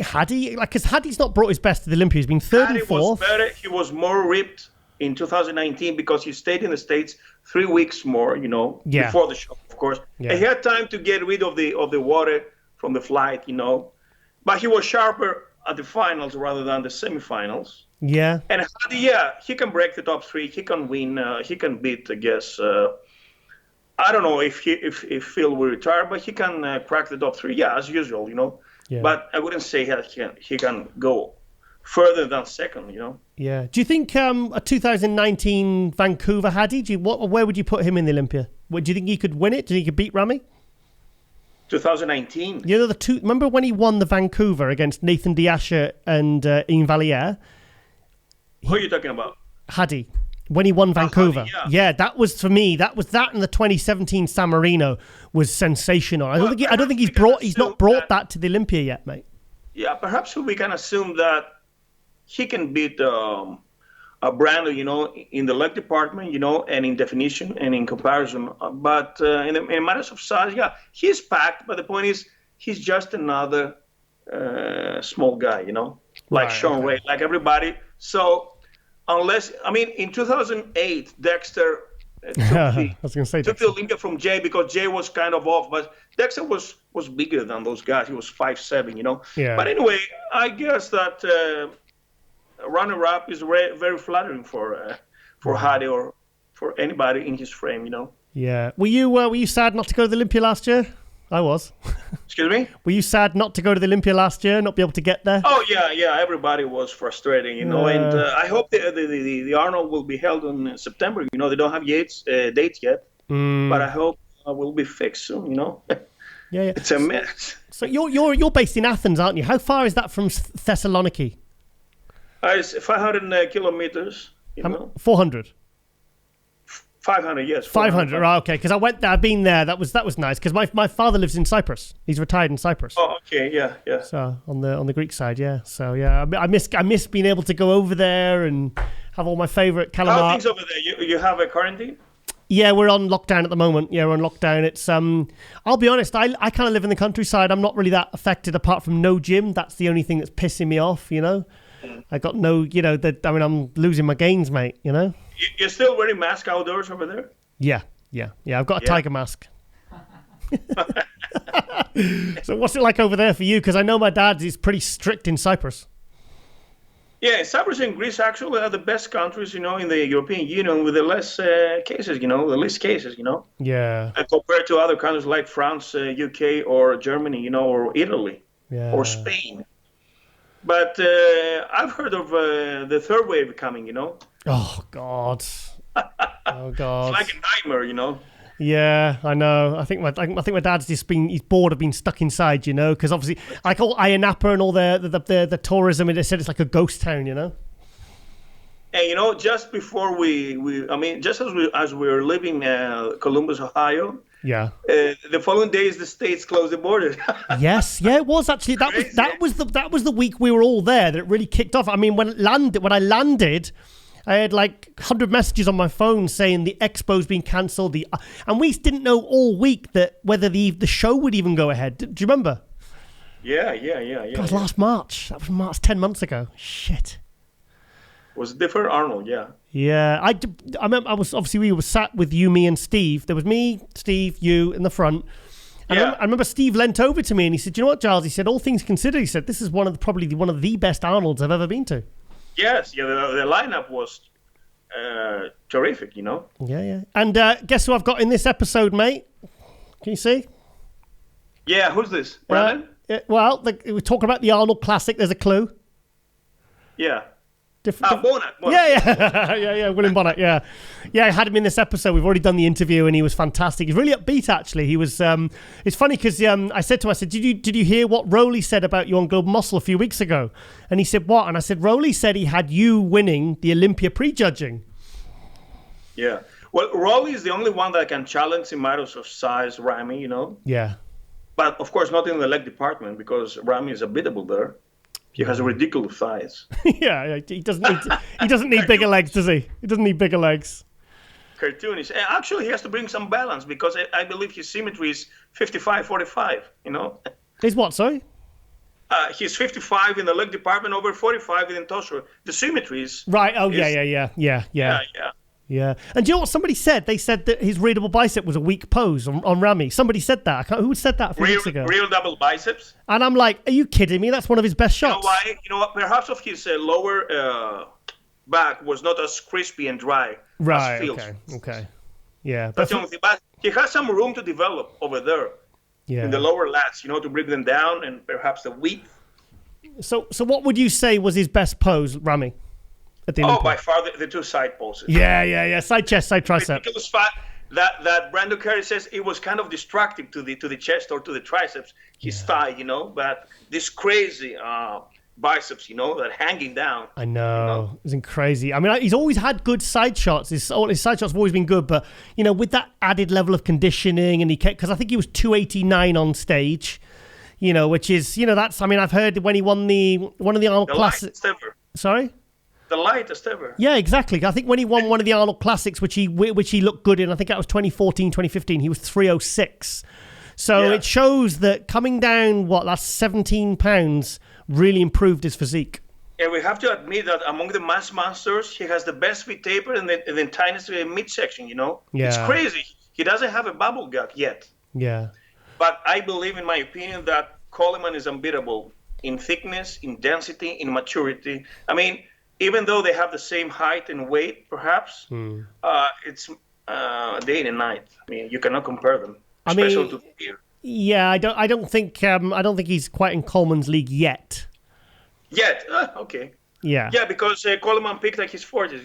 Hadi, because Hadi's not brought his best to the Olympia, he's been third and fourth. Was better. He was more ripped in 2019 because he stayed in the States 3 weeks more, before the show, of course. Yeah. And he had time to get rid of the water from the flight, But he was sharper at the finals rather than the semifinals. Yeah. And Hadi, he can break the top 3. He can win. He can beat, I guess. I don't know if Phil will retire, but he can crack the top 3. Yeah, as usual, Yeah. But I wouldn't say he can go further than second, Yeah. Do you think a 2019 Vancouver Hadi? Where would you put him in the Olympia? Do you think he could win it? Do you think he could beat Ramy? 2019. Remember when he won the Vancouver against Nathan Diasher and Ian Valliere? Who are you talking about? Hadi. When he won Vancouver. Hadi, yeah. That was for me. That and the 2017 San Marino was sensational. I don't think he's not brought that to the Olympia yet, mate. Yeah, perhaps we can assume that he can beat Brando, in the leg department, and in definition and in comparison. But in matters of size, he's packed. But the point is, he's just another small guy, like Sean Ray, like everybody. So in 2008, Dexter took the Olympia from Jay because Jay was kind of off, but Dexter was bigger than those guys. He was 5'7", Yeah. But anyway, I guess that runner-up is very flattering for Hadi or for anybody in his frame, Yeah. Were you sad not to go to the Olympia last year? I was. Excuse me? Were you sad not to go to the Olympia last year, not be able to get there? Oh, yeah. Everybody was frustrating, and I hope the Arnold will be held in September. They don't have dates yet, but I hope will be fixed soon, Yeah, yeah. It's a mess. So you're based in Athens, aren't you? How far is that from Thessaloniki? It's 500 kilometers. 400. 500, yes. 500, right, okay. Because I went there, I've been there. That was nice. Because my father lives in Cyprus. He's retired in Cyprus. Oh, okay, yeah. So on the Greek side, yeah. So yeah, I miss being able to go over there and have all my favorite calamari. How are things over there? You have a quarantine? Yeah, we're on lockdown at the moment. Yeah, we're on lockdown. It's I'll be honest, I kind of live in the countryside. I'm not really that affected apart from no gym. That's the only thing that's pissing me off, I got no, I'm losing my gains, mate, You're still wearing mask outdoors over there? Yeah. I've got a tiger mask. So what's it like over there for you? Because I know my dad is pretty strict in Cyprus. Yeah, Cyprus and Greece actually are the best countries, in the European Union with the less cases, the least cases, Yeah. Compared to other countries like France, UK, or Germany, or Italy, or Spain. But I've heard of the third wave coming, Oh, God. Oh, God. It's like a nightmare, Yeah, I know. I think my dad's he's bored of being stuck inside, because obviously, like all Ayia Napa and all the tourism, and they said it's like a ghost town, And just before just as we were leaving Columbus, Ohio. Yeah. The following days, the states closed the border. Yes, yeah, it was actually that was the week we were all there that it really kicked off. I mean, when I landed, I had like 100 messages on my phone saying the expo's been cancelled. And we didn't know all week that whether the show would even go ahead. Do you remember? Yeah. That was last March. That was March, 10 months ago. Shit. Was it different, Arnold? Yeah. Yeah, I remember. We were sat with you, me, and Steve. There was me, Steve, you in the front. And I remember Steve leant over to me and he said, "You know what, Giles?" He said, "All things considered," he said, "this is probably one of the best Arnolds I've ever been to." Yes, the lineup was terrific, Yeah. And guess who I've got in this episode, mate? Can you see? Yeah, who's this? Brandon? We're talking about the Arnold Classic. There's a clue. Yeah. Bonac. Yeah. Yeah, William Bonac, yeah. Yeah, I had him in this episode. We've already done the interview and he was fantastic. He's really upbeat, actually. He was, it's funny because I said, did you hear what Rowley said about you on Global Muscle a few weeks ago? And he said, what? And I said, Rowley said he had you winning the Olympia prejudging. Yeah. Well, Rowley is the only one that can challenge in matters of size, Ramy, Yeah. But, of course, not in the leg department because Ramy is unbeatable there. He has a ridiculous size. Yeah, he doesn't need bigger legs, does he? He doesn't need bigger legs. Cartoonish. Actually, he has to bring some balance because I believe his symmetry is 55-45, He's what, sorry? He's 55 in the leg department, over 45 in torso. The symmetry is... Right, Yeah. And do you know what somebody said? They said that his readable bicep was a weak pose on Ramy. Somebody said that. Who said that a few weeks ago? Real double biceps. And I'm like, are you kidding me? That's one of his best shots. You know why? You know what? Perhaps of his lower back was not as crispy and dry as feels. Okay. Yeah. That's the only thing. But he has some room to develop over there in the lower lats, to bring them down and perhaps the width. So what would you say was his best pose, Ramy? By far the two side poses. Yeah. Side chest, side tricep. Ridiculous fact that Brandon Carey says it was kind of distracting to the chest or to the triceps, his thigh, but this crazy biceps, that hanging down. I know. It's crazy. I mean, he's always had good side shots. His side shots have always been good, but with that added level of conditioning, and because I think he was 289 on stage, which is that's. I mean, I've heard when he won one of the Arnold Classics. Sorry. The lightest ever. Yeah, exactly. I think when he won one of the Arnold Classics, which he looked good in, I think that was 2014, 2015, he was 306. So it shows that coming down, that's 17 pounds, really improved his physique. And we have to admit that among the mass masters, he has the best fit taper and the tiniest midsection, Yeah. It's crazy. He doesn't have a bubble gut yet. Yeah. But I believe, in my opinion, that Coleman is unbeatable in thickness, in density, in maturity. I mean, even though they have the same height and weight, perhaps, it's day and night. I mean, you cannot compare them. Especially to beer. Yeah, I don't think he's quite in Coleman's league yet. Okay. Yeah. Yeah, because Coleman picked like his 40s,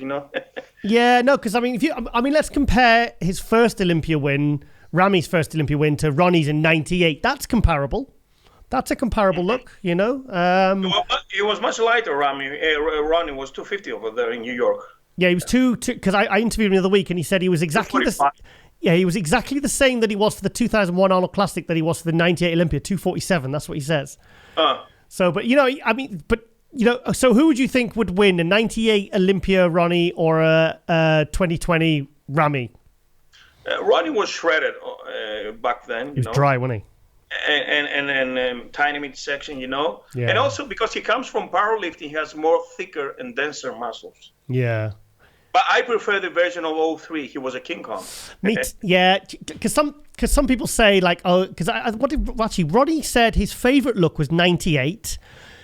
Yeah, no, because let's compare his first Olympia win Rami's first Olympia win to Ronnie's in 98. That's comparable. That's a comparable look, you know. He was much lighter, Rami. Ronnie was 250 over there in New York. Yeah, he was two because I interviewed him the other week, and he said he was exactly he was exactly the same that he was for the 2001 Arnold Classic that he was for the 98 Olympia, 247. That's what he says. So, but, you know, I mean, but, you know, so who would you think would win, a 98 Olympia Ronnie or a 2020 Rami? Ronnie was shredded back then. He was dry, wasn't he? And tiny midsection, you know. Yeah. And also because he comes from powerlifting, he has more thicker and denser muscles. Yeah. But I prefer the version of 03. He was a King Kong. Yeah, because some people say like, oh, because actually Ronnie said his favorite look was 98,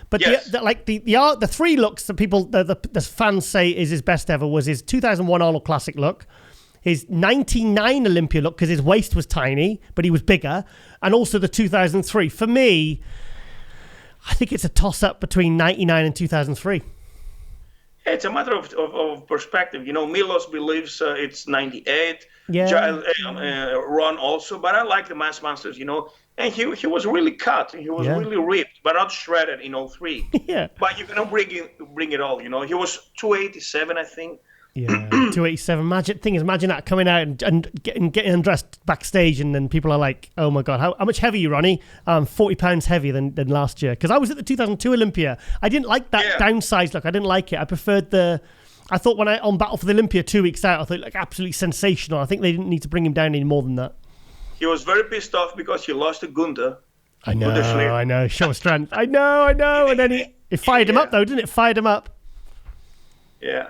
but yes. the three looks that people the fans say is his best ever was his 2001 Arnold Classic look, his 99 Olympia look because his waist was tiny but he was bigger, and also the 2003. For me, I think it's a toss up between 99 and 2003. It's a matter of perspective. You know, Milos believes it's 98. Yeah. Giles, Ron also. But I like the Mass Masters, you know. And he was really cut. He was really ripped, but not shredded in 03. Yeah. But you cannot bring it all, you know. He was 287, I think. Yeah, 287. Imagine that coming out and getting undressed backstage, and then people are like, "Oh my god, how much heavier you, Ronnie?" 40 pounds heavier than last year. Because I was at the 2002 Olympia. I didn't like that downsized look. I didn't like it. I preferred I thought when on Battle for the Olympia 2 weeks out, I thought like absolutely sensational. I think they didn't need to bring him down any more than that. He was very pissed off because he lost to Gunther. I know. Show of strength. I know. And then it fired him up though, didn't it? Fired him up. Yeah.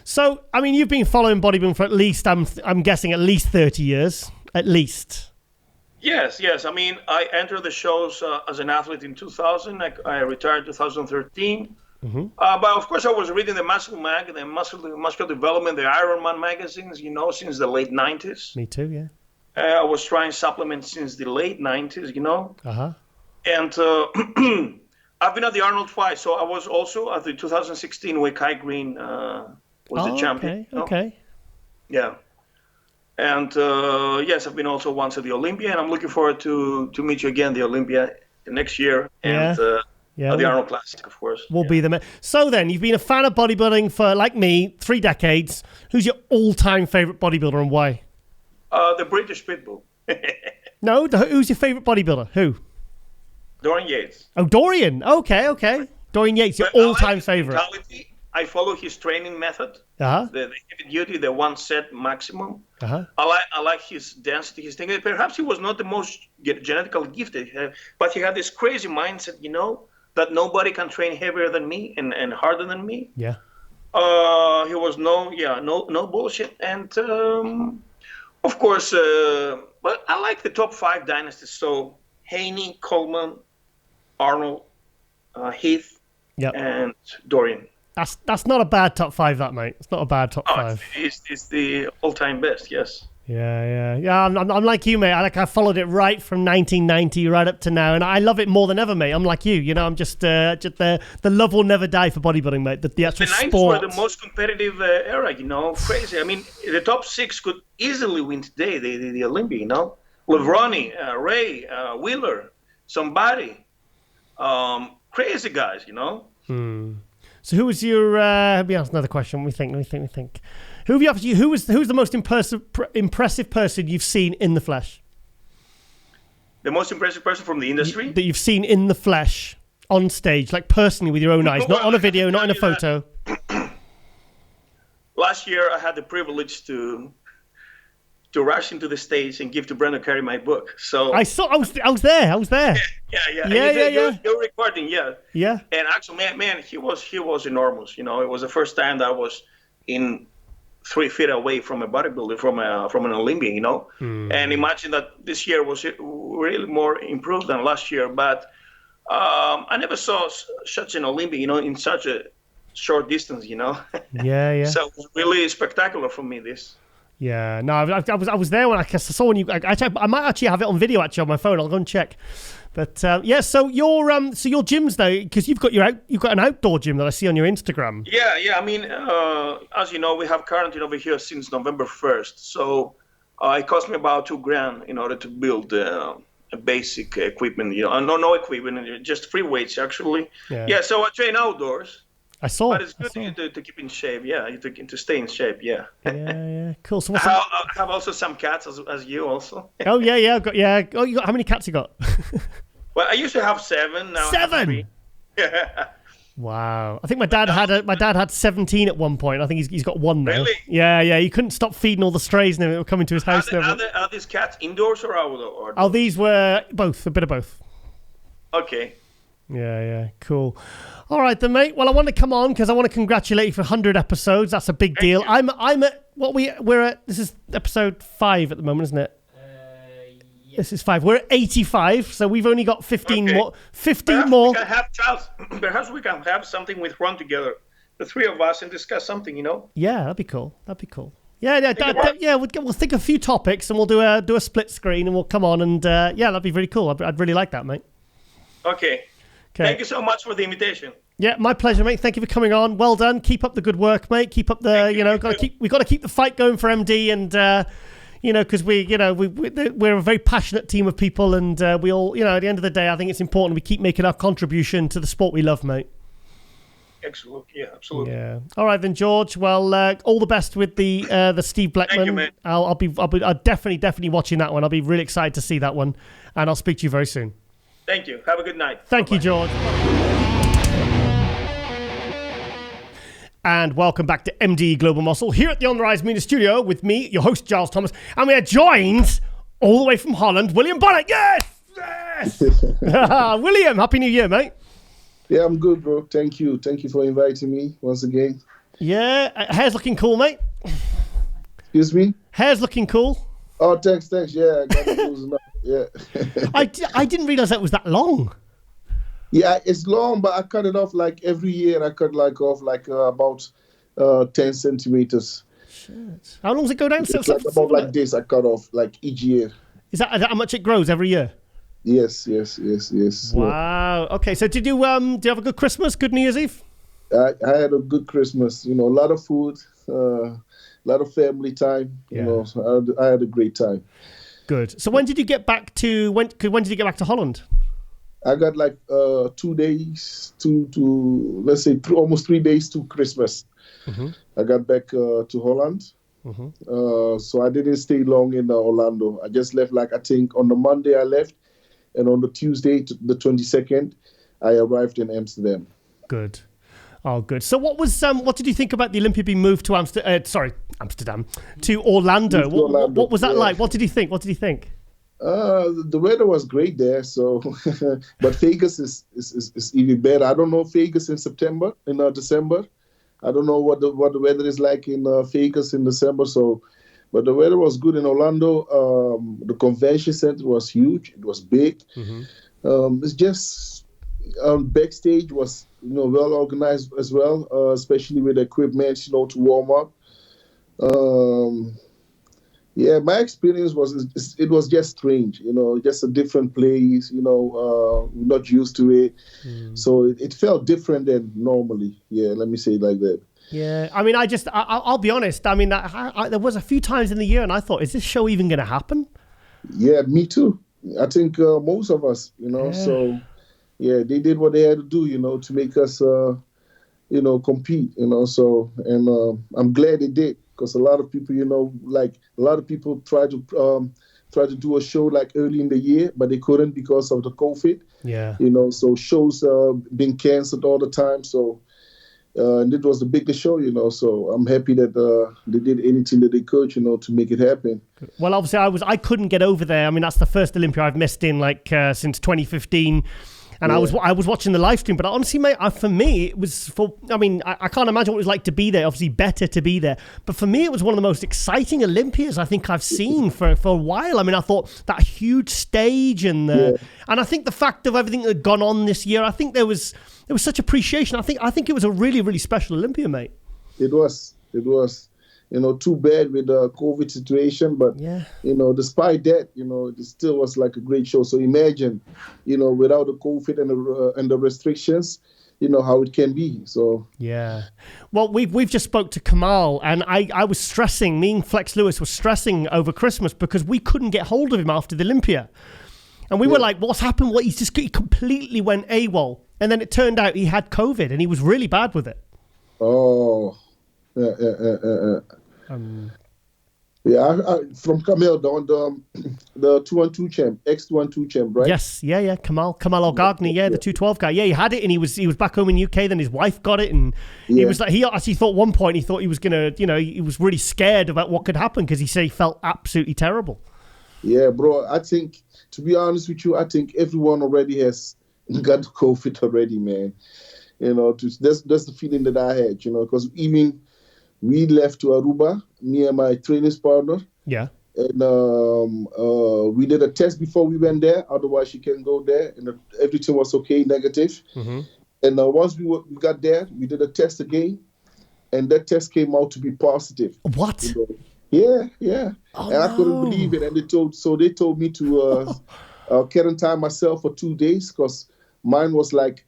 So, I mean, you've been following bodybuilding for at least, I'm guessing, at least 30 years. At least. Yes. I mean, I entered the shows as an athlete in 2000. I retired in 2013. Mm-hmm. But, of course, I was reading the Muscle Mag, the Muscular Development, the Ironman magazines, you know, since the late 90s. Me too, yeah. I was trying supplements since the late 90s, you know. Uh-huh. And I've been at the Arnold twice. So I was also at the 2016 where Kai Green was the champion. Okay. Yeah. And yes, I've been also once at the Olympia, and I'm looking forward to meet you again, the Olympia next year, and the Arnold Classic, of course. We'll be there. So then, you've been a fan of bodybuilding for, like me, 3 decades. Who's your all-time favourite bodybuilder and why? The British Pitbull. No, who's your favourite bodybuilder? Who? Dorian Yates. Oh, Dorian. Okay. Dorian Yates, your all-time favourite. I follow his training method. Uh-huh. The heavy duty, the 1 set maximum. Uh-huh. I like his density, his thing. Perhaps he was not the most genetically gifted, but he had this crazy mindset, you know, that nobody can train heavier than me and harder than me. Yeah. He was no bullshit, and of course, but I like the top 5 dynasties. So Haney, Coleman, Arnold, Heath, and Dorian. That's not a bad top 5, that, mate. It's not a bad top 5. It's the all-time best, yes. Yeah. I'm like you, mate. I followed it right from 1990 right up to now, and I love it more than ever, mate. I'm like you. You know, I'm just the love will never die for bodybuilding, mate. The actual sport. The 90s were the most competitive era, you know. Crazy. I mean, the top 6 could easily win today, the Olympia, you know. With Ronnie, Ray, Wheeler, somebody. Crazy guys, you know. So who was your? Let me ask another question. We think. Who was the most impressive person you've seen in the flesh? The most impressive person from the industry that you've seen in the flesh on stage, like personally with your own eyes, not on a video, not in a photo. Last year, I had the privilege to rush into the stage and give to Brandon Carey my book. So I was there. Yeah. You're recording, yeah. Yeah. And actually, man, he was enormous. You know, it was the first time that I was in 3 feet away from a bodybuilder, from an Olympian. You know, and imagine that this year was really more improved than last year. But I never saw such an Olympian, you know, in such a short distance. You know. Yeah. So it was really spectacular for me. This. Yeah, no, I was there when I saw when you. I might actually have it on video on my phone. I'll go and check. But so your gyms though, because you've got an outdoor gym that I see on your Instagram. Yeah. I mean, as you know, we have quarantine over here since November 1st. So It cost me about $2,000 in order to build a basic equipment. No equipment, just free weights actually. Yeah. So I train outdoors. I saw. But it's good to keep in shape. Yeah, to stay in shape. Yeah. Yeah. Cool. So I have also some cats as you also. Oh yeah. I've got. Oh, you got how many cats you got? Well, I used to have 7. Now 7. I have 3. Yeah. Wow. I think my dad had 17 at one point. I think he's got 1 now. Really? Yeah. He couldn't stop feeding all the strays and they were coming to his house. Are these cats indoors or outdoors? Oh, these were both. A bit of both. Okay. Yeah. Cool. All right then, mate. Well, I want to come on because I want to congratulate you for 100 episodes. That's a big deal. I'm at what we're at. This is episode 5 at the moment, isn't it? Yes. This is 5. We're at 85, so we've only got 15 more. 15 more. We can have, Charles, perhaps we can have something with Ron together, the 3 of us, and discuss something. Yeah, that'd be cool. Yeah. We'll think of a few topics and we'll do a split screen and we'll come on and that'd be really cool. I'd really like that, mate. Okay. Thank you so much for the invitation. Yeah, my pleasure, mate. Thank you for coming on. Well done. Keep up the good work, mate. Keep up the, we've got to keep the fight going for MD, and because we're a very passionate team of people, and we all, at the end of the day, I think it's important we keep making our contribution to the sport we love, mate. Excellent. Yeah, absolutely. Yeah. All right then, George. Well, all the best with the Steve Blackman. Thank you, mate. I'll definitely watching that one. I'll be really excited to see that one, and I'll speak to you very soon. Thank you. Have a good night. Thank you, George. And welcome back to MD Global Muscle here at the On the Rise Media Studio with me, your host, Giles Thomas. And we are joined all the way from Holland, William Bonac. Yes! William, Happy New Year, mate. Yeah, I'm good, bro. Thank you. Thank you for inviting me once again. Yeah, hair's looking cool, mate. Excuse me? Hair's looking cool. Oh, thanks. Yeah, I got it loosened up. Yeah. I didn't realize that was that long. Yeah, it's long, but I cut it off like every year. I cut off about 10 centimeters. Shit. How long does it go down? It's about like this. I cut off like each year. Is that how much it grows every year? Yes. Wow. Okay. So did you have a good Christmas? Good New Year's Eve? I had a good Christmas. A lot of food, a lot of family time. So I had a great time. Good. So when did you get back to when did you get back to Holland? I got like 2 days to let's say almost 3 days to Christmas. Mm-hmm. I got back to Holland. Mm-hmm. So I didn't stay long in Orlando. I just left I think on the Monday I left, and on the Tuesday, the 22nd, I arrived in Amsterdam. Good. Oh, good. So what did you think about the Olympia being moved to Amsterdam to Orlando? What was that like? What did you think? The weather was great there, so but Vegas is even better. I don't know Vegas in December. I don't know what the weather is like in Vegas in December. So, but the weather was good in Orlando. The convention center was huge. It was big. Mm-hmm. It's just backstage was well organized as well, especially with equipment to warm up. Yeah, my experience it was just strange, just a different place, not used to it. Mm. So it felt different than normally. Yeah, let me say it like that. Yeah, I mean, I'll be honest. I mean, there was a few times in the year and I thought, is this show even going to happen? Yeah, me too. I think most of us, Yeah. So yeah, they did what they had to do, to make us, compete, so, and I'm glad they did. Because a lot of people, a lot of people try to do a show early in the year, but they couldn't because of the COVID. Yeah. So shows being canceled all the time. So and it was the biggest show, So I'm happy that they did anything that they could, to make it happen. Well, obviously I couldn't get over there. I mean, that's the first Olympia I've missed in since 2015. And yeah. I was watching the live stream, but honestly, mate, for me, it was I can't imagine what it was like to be there. Obviously, better to be there. But for me, it was one of the most exciting Olympias I think I've seen for a while. I mean, I thought that huge stage and I think the fact of everything that had gone on this year, I think there was such appreciation. I think it was a really, really special Olympia, mate. It was. Too bad with the COVID situation, but yeah. Despite that, it still was like a great show. So imagine, without the COVID and the restrictions, how it can be. So yeah. Well, we've just spoke to Kamal, and I was stressing. Me and Flex Lewis were stressing over Christmas because we couldn't get hold of him after the Olympia, and we were like, "What's happened? What he completely went AWOL." And then it turned out he had COVID, and he was really bad with it. Oh, from Kamel, the 212 champ, ex-212 champ, right? Yes, yeah, Kamal Ogagni, the 212 guy. Yeah, he had it, and he was back home in UK. Then his wife got it, and he was like, he actually thought one point he thought he was gonna, he was really scared about what could happen because he said he felt absolutely terrible. Yeah, bro. I think, to be honest with you, I think everyone already has got COVID already, man. That's the feeling that I had, because even we left to Aruba, me and my training partner. Yeah. And we did a test before we went there. Otherwise, you can't go there. And everything was okay, negative. Mm-hmm. And once we got there, we did a test again. And that test came out to be positive. What? Yeah. Oh, and I couldn't believe it. And they told me to quarantine myself for 2 days because mine was like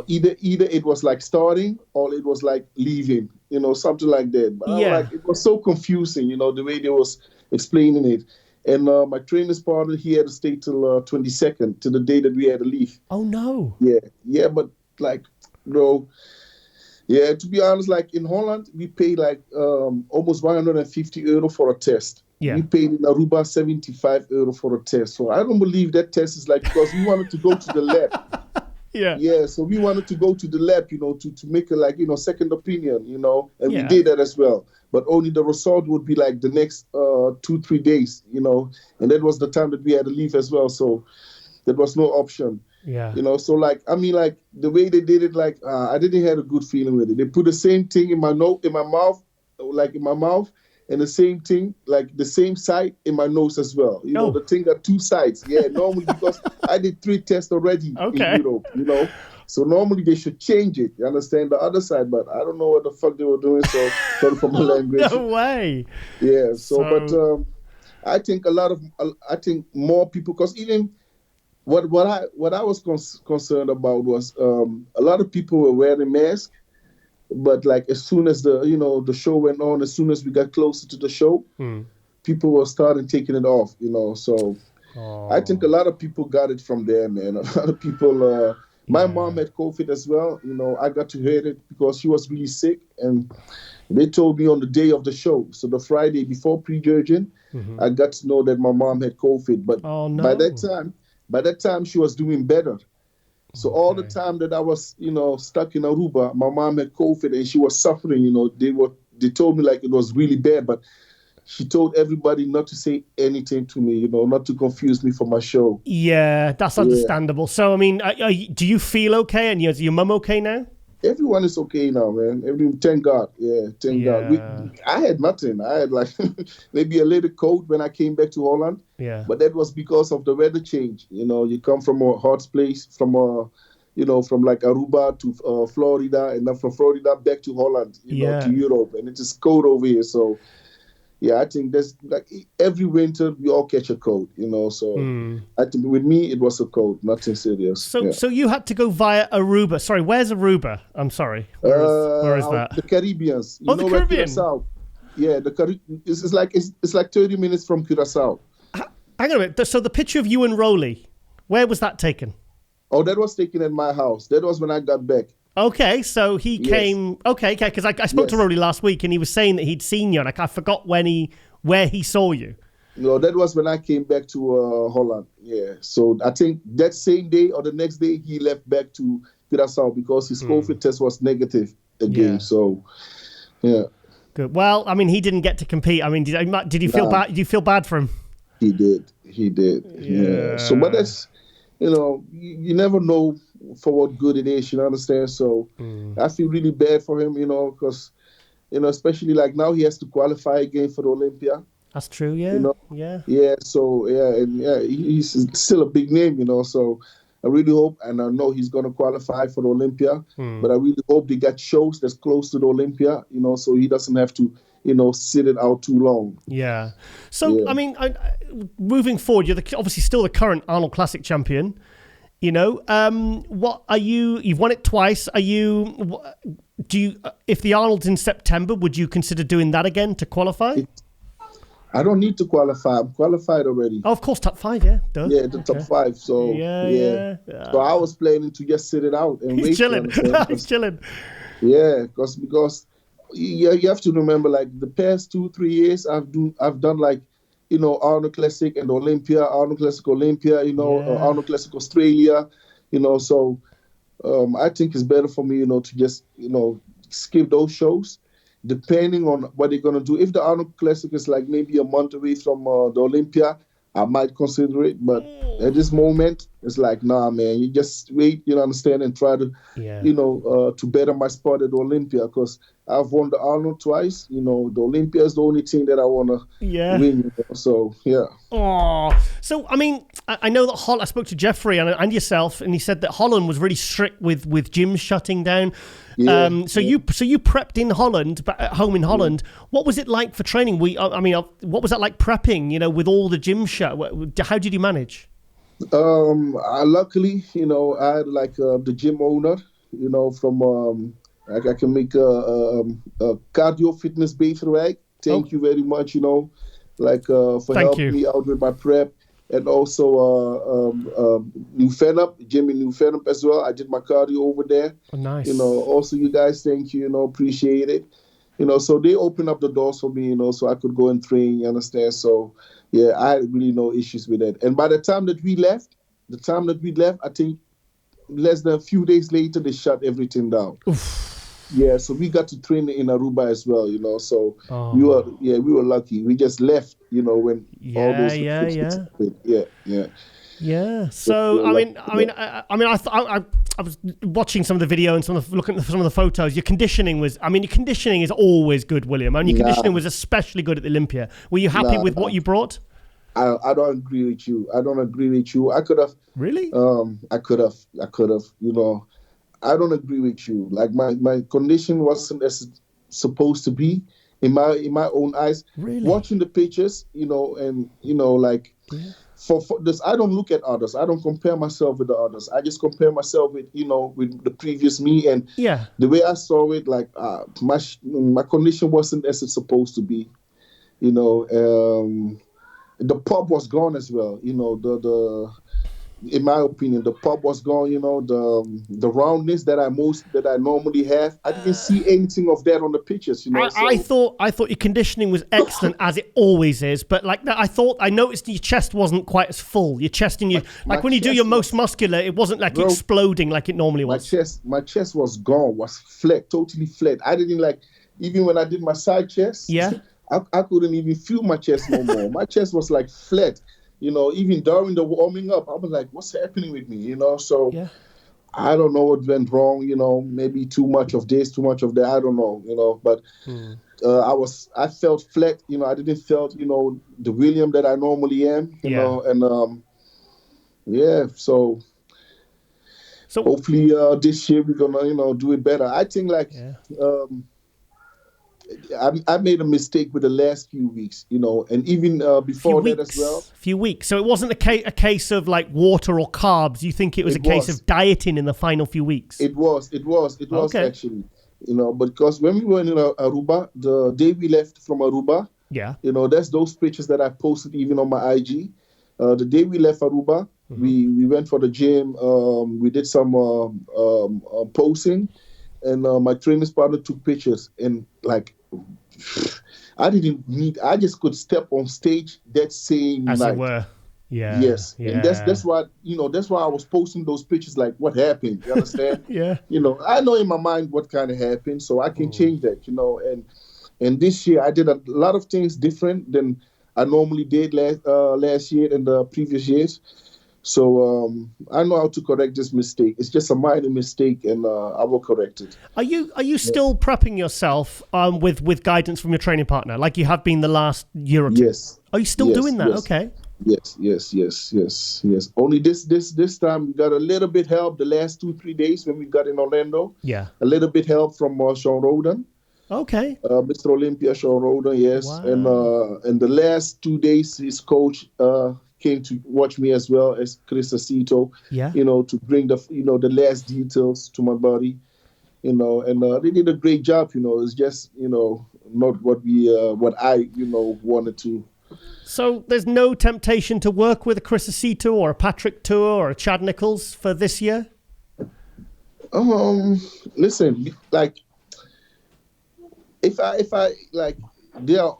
either it was like starting or it was like leaving, something like that. But it was so confusing, the way they was explaining it. And my trainer's partner, he had to stay till 22nd, to the day that we had to leave. Oh no. Yeah, but like, bro. Yeah, to be honest, like in Holland, we pay like almost €150 for a test. Yeah. We paid in Aruba €75 for a test. So I don't believe that test is like, because we wanted to go to the lab. Yeah, so we wanted to go to the lab, to make a second opinion, and we did that as well. But only the result would be like the next 2-3 days, and that was the time that we had to leave as well. So there was no option. Yeah. So like, I mean, like the way they did it, like I didn't have a good feeling with it. They put the same thing in my mouth, and the same thing, like the same side in my nose as well. The thing got two sides. Yeah, normally because I did 3 tests already in Europe, So normally they should change it. You understand, the other side, but I don't know what the fuck they were doing. So sorry for my language. No way. Yeah. But I think more people, because even what I was concerned about was a lot of people were wearing masks. But like as soon as the show went on, as soon as we got closer to the show, people were starting taking it off, So I think a lot of people got it from there, man. A lot of people. My mom had COVID as well. I got to hear it because she was really sick, and they told me on the day of the show. So the Friday before prejudging, I got to know that my mom had COVID. But by that time she was doing better. So all the time that I was, stuck in Aruba, my mom had COVID and she was suffering. They told me like it was really bad, but she told everybody not to say anything to me, not to confuse me for my show. Yeah, that's understandable. So I mean, do you feel okay? And is your mum okay now? Everyone is okay now, man. Thank God. Yeah, thank God. I had nothing. I had like maybe a little cold when I came back to Holland. Yeah. But that was because of the weather change. You come from a hot place, from like Aruba to Florida, and then from Florida back to Holland, to Europe, and it is cold over here. So yeah, I think that's like every winter we all catch a cold, So I think with me it was a cold, nothing serious. So you had to go via Aruba. Sorry, where's Aruba? I'm sorry. Where is that? The Caribbean. The Caribbean. Yeah, it's like 30 minutes from Curacao. Hang on a minute. So the picture of you and Rolly, where was that taken? Oh, that was taken at my house. That was when I got back. Okay, so he came. Okay, because I spoke to Rolly last week, and he was saying that he'd seen you, and I forgot where he saw you. No, that was when I came back to Holland. Yeah, so I think that same day or the next day he left back to Curacao because his COVID test was negative again. Yeah. So, yeah. Good. Well, I mean, he didn't get to compete. I mean, did you feel bad? Did you feel bad for him? He did. Yeah. So, but that's you never know for what good it is, you understand? So I feel really bad for him, because, especially like now he has to qualify again for the Olympia. That's true, yeah. Yeah, so, he's still a big name, so I really hope, and I know he's going to qualify for the Olympia, but I really hope they got shows that's close to the Olympia, so he doesn't have to, sit it out too long. Yeah. So, I mean, moving forward, you're obviously still the current Arnold Classic champion. You know, what are you? You've won it twice. Are you? Do you? If the Arnold's in September, would you consider doing that again to qualify? I don't need to qualify. I'm qualified already. Oh, of course, top 5, yeah. Duh. Yeah, the top 5. So yeah. So I was planning to just sit it out and wait. He's chilling. He's chilling. Yeah, because you have to remember, like the past 2-3 years, I've done like, you know, Arnold Classic and Olympia, Arnold Classic Olympia, you know, Arnold Classic Australia, you know. So I think it's better for me, you know, to just, you know, skip those shows, depending on what they're gonna do. If the Arnold Classic is like maybe a month away from the Olympia, I might consider it. But at this moment, it's like, nah, man, you just wait, you know, understand, and try to, you know, to better my spot at the Olympia, because I've won the Arnold twice. You know, the Olympia is the only thing that I want to win. You know? So, yeah. Oh, so, I mean, I know that I spoke to Jeffrey and yourself, and he said that Holland was really strict with gyms shutting down. Yeah, so you prepped in Holland, but at home in Holland. What was it like for training? What was that like prepping, you know, with all the gyms shut? How did you manage? Luckily, you know, I had like the gym owner, you know, from I can make a cardio fitness Beverwijk. Thank you very much, you know, like for helping me out with my prep. And also New Fennep, gym in New Fennep as well. I did my cardio over there. Oh, nice. You know, also you guys, thank you, you know, appreciate it. You know, so they opened up the doors for me, you know, so I could go and train, you understand? So, yeah, I had really no issues with that. And by the time that we left, I think less than a few days later, they shut everything down. Oof. Yeah, so we got to train in Aruba as well, you know. So we were lucky. We just left, you know, when all those Yeah. So I was watching some of the video and looking at some of the photos. Your conditioning is always good, William. And your conditioning was especially good at the Olympia. Were you happy with what you brought? I don't agree with you. I could have. Really? I could have, you know. I don't agree with you. Like my condition wasn't as it's supposed to be in my own eyes. Really? Watching the pictures, you know, and you know, like for this, I don't look at others. I don't compare myself with the others. I just compare myself with, you know, with the previous me, and the way I saw it, like my condition wasn't as it's supposed to be. You know, the pop was gone as well. You know, the in my opinion, the pop was gone. You know, the roundness that I normally have. I didn't see anything of that on the pictures. You know, I thought your conditioning was excellent as it always is, but like that, I noticed your chest wasn't quite as full. Your chest and like when you do your most muscular, it wasn't like exploding like it normally was. My chest was gone, was flat, totally flat. I didn't like, even when I did my side chest. Yeah. I couldn't even feel my chest no more. My chest was like flat. You know, even during the warming up, I was like, what's happening with me? You know, so I don't know what went wrong, you know, maybe too much of this, too much of that. I don't know, you know, but I felt flat, you know, I didn't felt, you know, the William that I normally am, you know, and so hopefully this year we're going to, you know, do it better. I think like, I made a mistake with the last few weeks, you know, and even before that as well. Few weeks. So it wasn't a case of like water or carbs. You think it was a case of dieting in the final few weeks? It was actually, you know, because when we were in Aruba, the day we left from Aruba, you know, that's those pictures that I posted even on my IG. The day we left Aruba, we went for the gym. We did some posing, and my training partner took pictures, and like, I just could step on stage that same night. As it were. Yeah. Yes. Yeah. And that's why, you know, that's why I was posting those pictures, like, what happened? You understand? You know, I know in my mind what kind of happened, so I can change that, you know. And this year I did a lot of things different than I normally did last year and the previous years. So I know how to correct this mistake. It's just a minor mistake, and I will correct it. Are you still prepping yourself with guidance from your training partner, like you have been the last year or two? Yes. Are you still doing that? Yes. Okay. Yes. Only this time we got a little bit help the last 2-3 days when we got in Orlando. Yeah. A little bit help from Sean Roden. Okay. Mr. Olympia, Sean Roden, yes. Wow. And the last 2 days, his coach, came to watch me as well as Chris Acito, Yeah. To bring the last details to my body, and they did a great job. It's just, not what I wanted to. So there's no temptation to work with a Chris Acito or a Patrick Tour or a Chad Nichols for this year? Listen, like, if I like, they are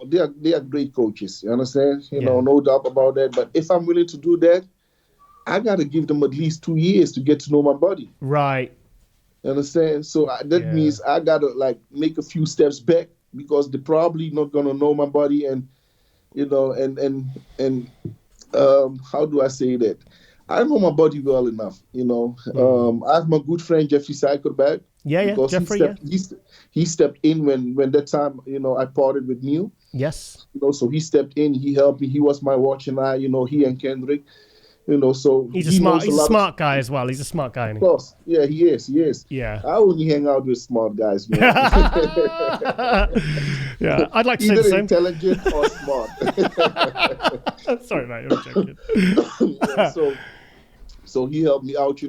great coaches. You understand? No doubt about that. But if I'm willing to do that, I gotta give them at least 2 years to get to know my body. Right. You understand? So that means I gotta like make a few steps back, because they're probably not gonna know my body, and how do I say that? I know my body well enough. I have my good friend Jeffrey Cycleback. Yeah, Jeffrey. He stepped in when that time I parted with Neil. Yes. So he stepped in. He helped me. He was my watching eye. He and Kendrick. So he's a smart guy as well. He's a smart guy. Of course, yeah, he is. Yeah. I only hang out with smart guys, man. Yeah, I'd like to say the same. Intelligent or smart. Sorry, mate, I'm joking. So he helped me out,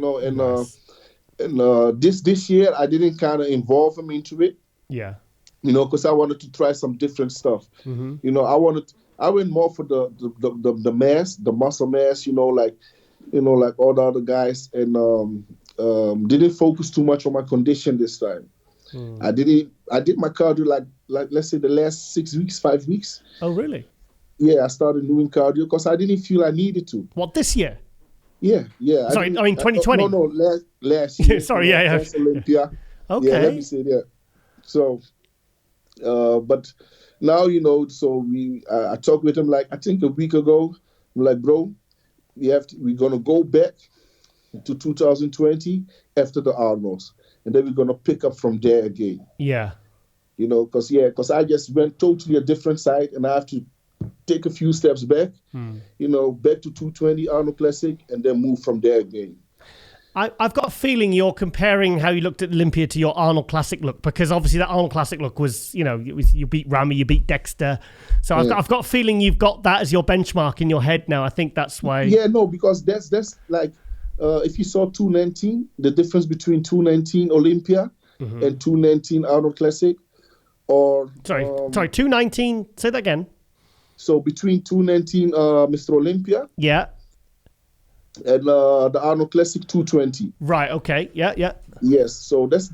and this year I didn't kind of involve him into it. Yeah. Because I wanted to try some different stuff. Mm-hmm. I went more for the mass, the muscle mass, like all the other guys, and didn't focus too much on my condition this time. I did my cardio like let's say the last 6 weeks, 5 weeks. Oh, really? Yeah, I started doing cardio because I didn't feel I needed to. What, this year? Yeah. Sorry, 2020. No, last year. Sorry, yeah. Last Olympia. Okay. Yeah, let me say that. So, but now so I talked with him like I think a week ago. I'm like, bro, we're gonna go back to 2020 after the Arnolds, and then we're gonna pick up from there again. Yeah. Because I just went totally a different side, and I have to take a few steps back, back to 220 Arnold Classic, and then move from there again. I've got a feeling you're comparing how you looked at Olympia to your Arnold Classic look, because obviously that Arnold Classic look was, you beat Ramy, you beat Dexter. So I've got a feeling you've got that as your benchmark in your head now. I think that's why. Yeah, no, because that's like, if you saw 219, the difference between 219 Olympia and 219 Arnold Classic, or... Sorry, 219, say that again. So between 219 Mr. Olympia. Yeah. And the Arnold Classic 220. Right. Okay. Yeah. Yes. So that's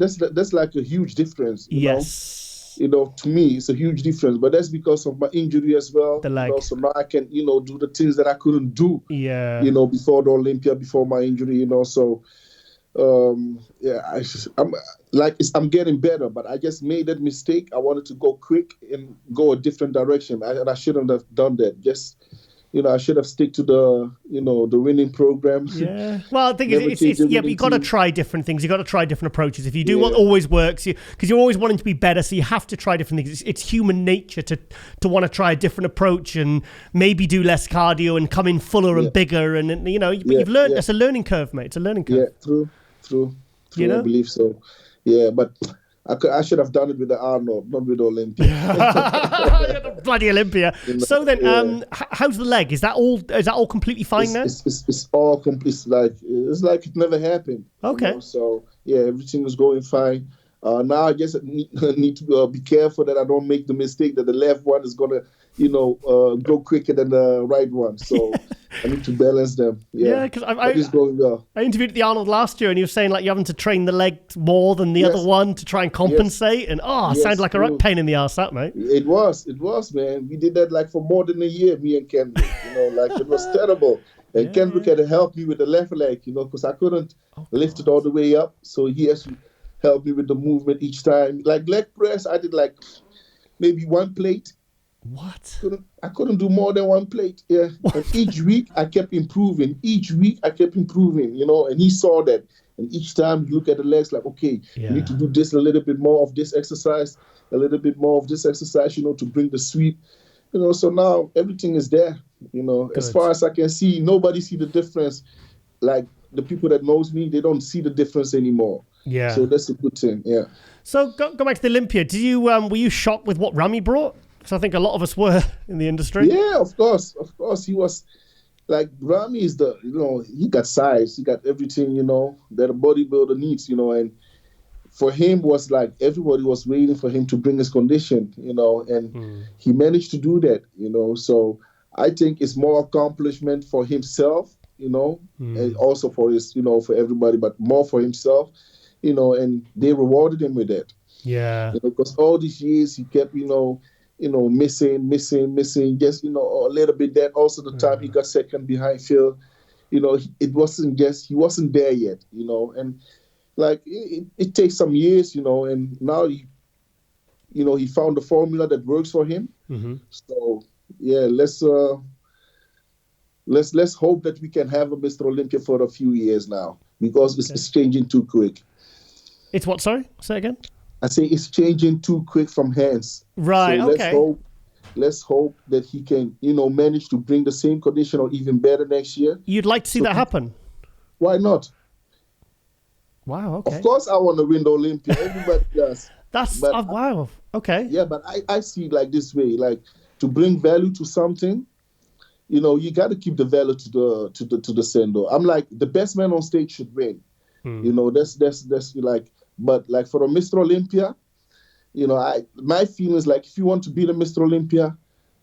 like a huge difference. You know? To me, it's a huge difference. But that's because of my injury as well. The leg. So now I can, do the things that I couldn't do. Yeah. Before the Olympia, before my injury. So, I'm getting better. But I just made that mistake. I wanted to go quick and go a different direction. I shouldn't have done that. Just. I should have stick to the winning program. Yeah. Well, I think but you got to try different things. You got to try different approaches. If you do what always works, because you're always wanting to be better, so you have to try different things. It's human nature to want to try a different approach and maybe do less cardio and come in fuller and bigger. And you've learned. It's a learning curve, mate. It's a learning curve. Yeah, true. I believe so. Yeah, but. I should have done it with the Arnold, not with Olympia. The bloody Olympia. So then, how's the leg? Is that all completely fine now? It's all complete. It's like it never happened. Okay. So everything is going fine. Now I just need to be careful that I don't make the mistake that the left one is gonna, go quicker than the right one. So I need to balance them. Yeah, because it's going well. I interviewed the Arnold last year, and he was saying you're having to train the leg more than the other one to try and compensate. And it sounded like a right pain in the ass, that mate. It was, man. We did that for more than a year, me and Kendrick. It was terrible. And Kendrick had to help me with the left leg, because I couldn't lift it all the way up. So he has to help me with the movement each time. Like leg press, I did maybe one plate. What? I couldn't do more than one plate. Yeah. And each week I kept improving. And he saw that. And each time you look at the legs okay, you need to do this a little bit more of this exercise, a little bit more of this exercise, to bring the sweep. So now everything is there. As far as I can see, nobody see the difference. Like the people that knows me, they don't see the difference anymore. Yeah. So that's a good thing. Yeah. So go back to the Olympia. Did you were you shocked with what Ramy brought? Because I think a lot of us were in the industry. Yeah, of course. He was like Rami is he got size, he got everything, that a bodybuilder needs, and for him was like everybody was waiting for him to bring his condition, and he managed to do that, so I think it's more accomplishment for himself, and also for his, for everybody, but more for himself, and they rewarded him with that. Yeah. Because all these years he kept, missing, just, a little bit that. Also the time he got second behind Phil, it wasn't just, he wasn't there yet, and like it takes some years, and now he found the formula that works for him. So yeah, let's hope that we can have a Mr. Olympia for a few years now, because it's changing too quick. It's what? Sorry, say again. I say it's changing too quick from hands. Right. So okay. Let's hope that he can, manage to bring the same condition or even better next year. You'd like to see that happen? Why not? Wow. Okay. Of course, I want to win the Olympia. Everybody does. Wow. Okay. Yeah, but I see it like this way: like to bring value to something, you got to keep the value to the sender. I'm like, the best man on stage should win. That's like. But like for a Mr. Olympia, my feeling is like, if you want to beat a Mr. Olympia,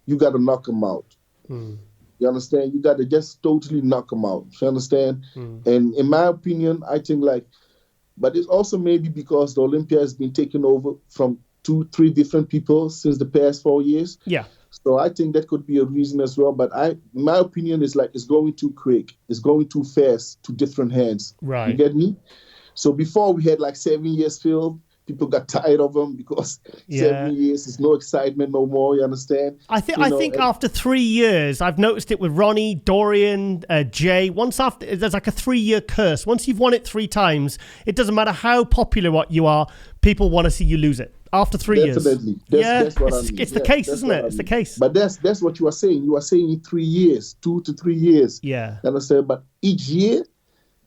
you got to knock him out. You understand? You got to just totally knock him out. You understand? And in my opinion, I think but it's also maybe because the Olympia has been taken over from 2-3 different people since the past 4 years. Yeah. So I think that could be a reason as well. But my opinion is like, it's going too quick. It's going too fast to different hands. Right. You get me? So before we had like 7 years Phil, people got tired of him because 7 years is no excitement no more. You understand? I think after 3 years, I've noticed it with Ronnie, Dorian, Jay. Once after, there's like a 3-year curse. Once you've won it 3 times, it doesn't matter how popular what you are. People want to see you lose it after 3 years. Definitely. That's what I mean. It's the case, isn't it? It's the case. But that's what you are saying. You are saying in 3 years, 2 to 3 years. Yeah. You understand? But each year,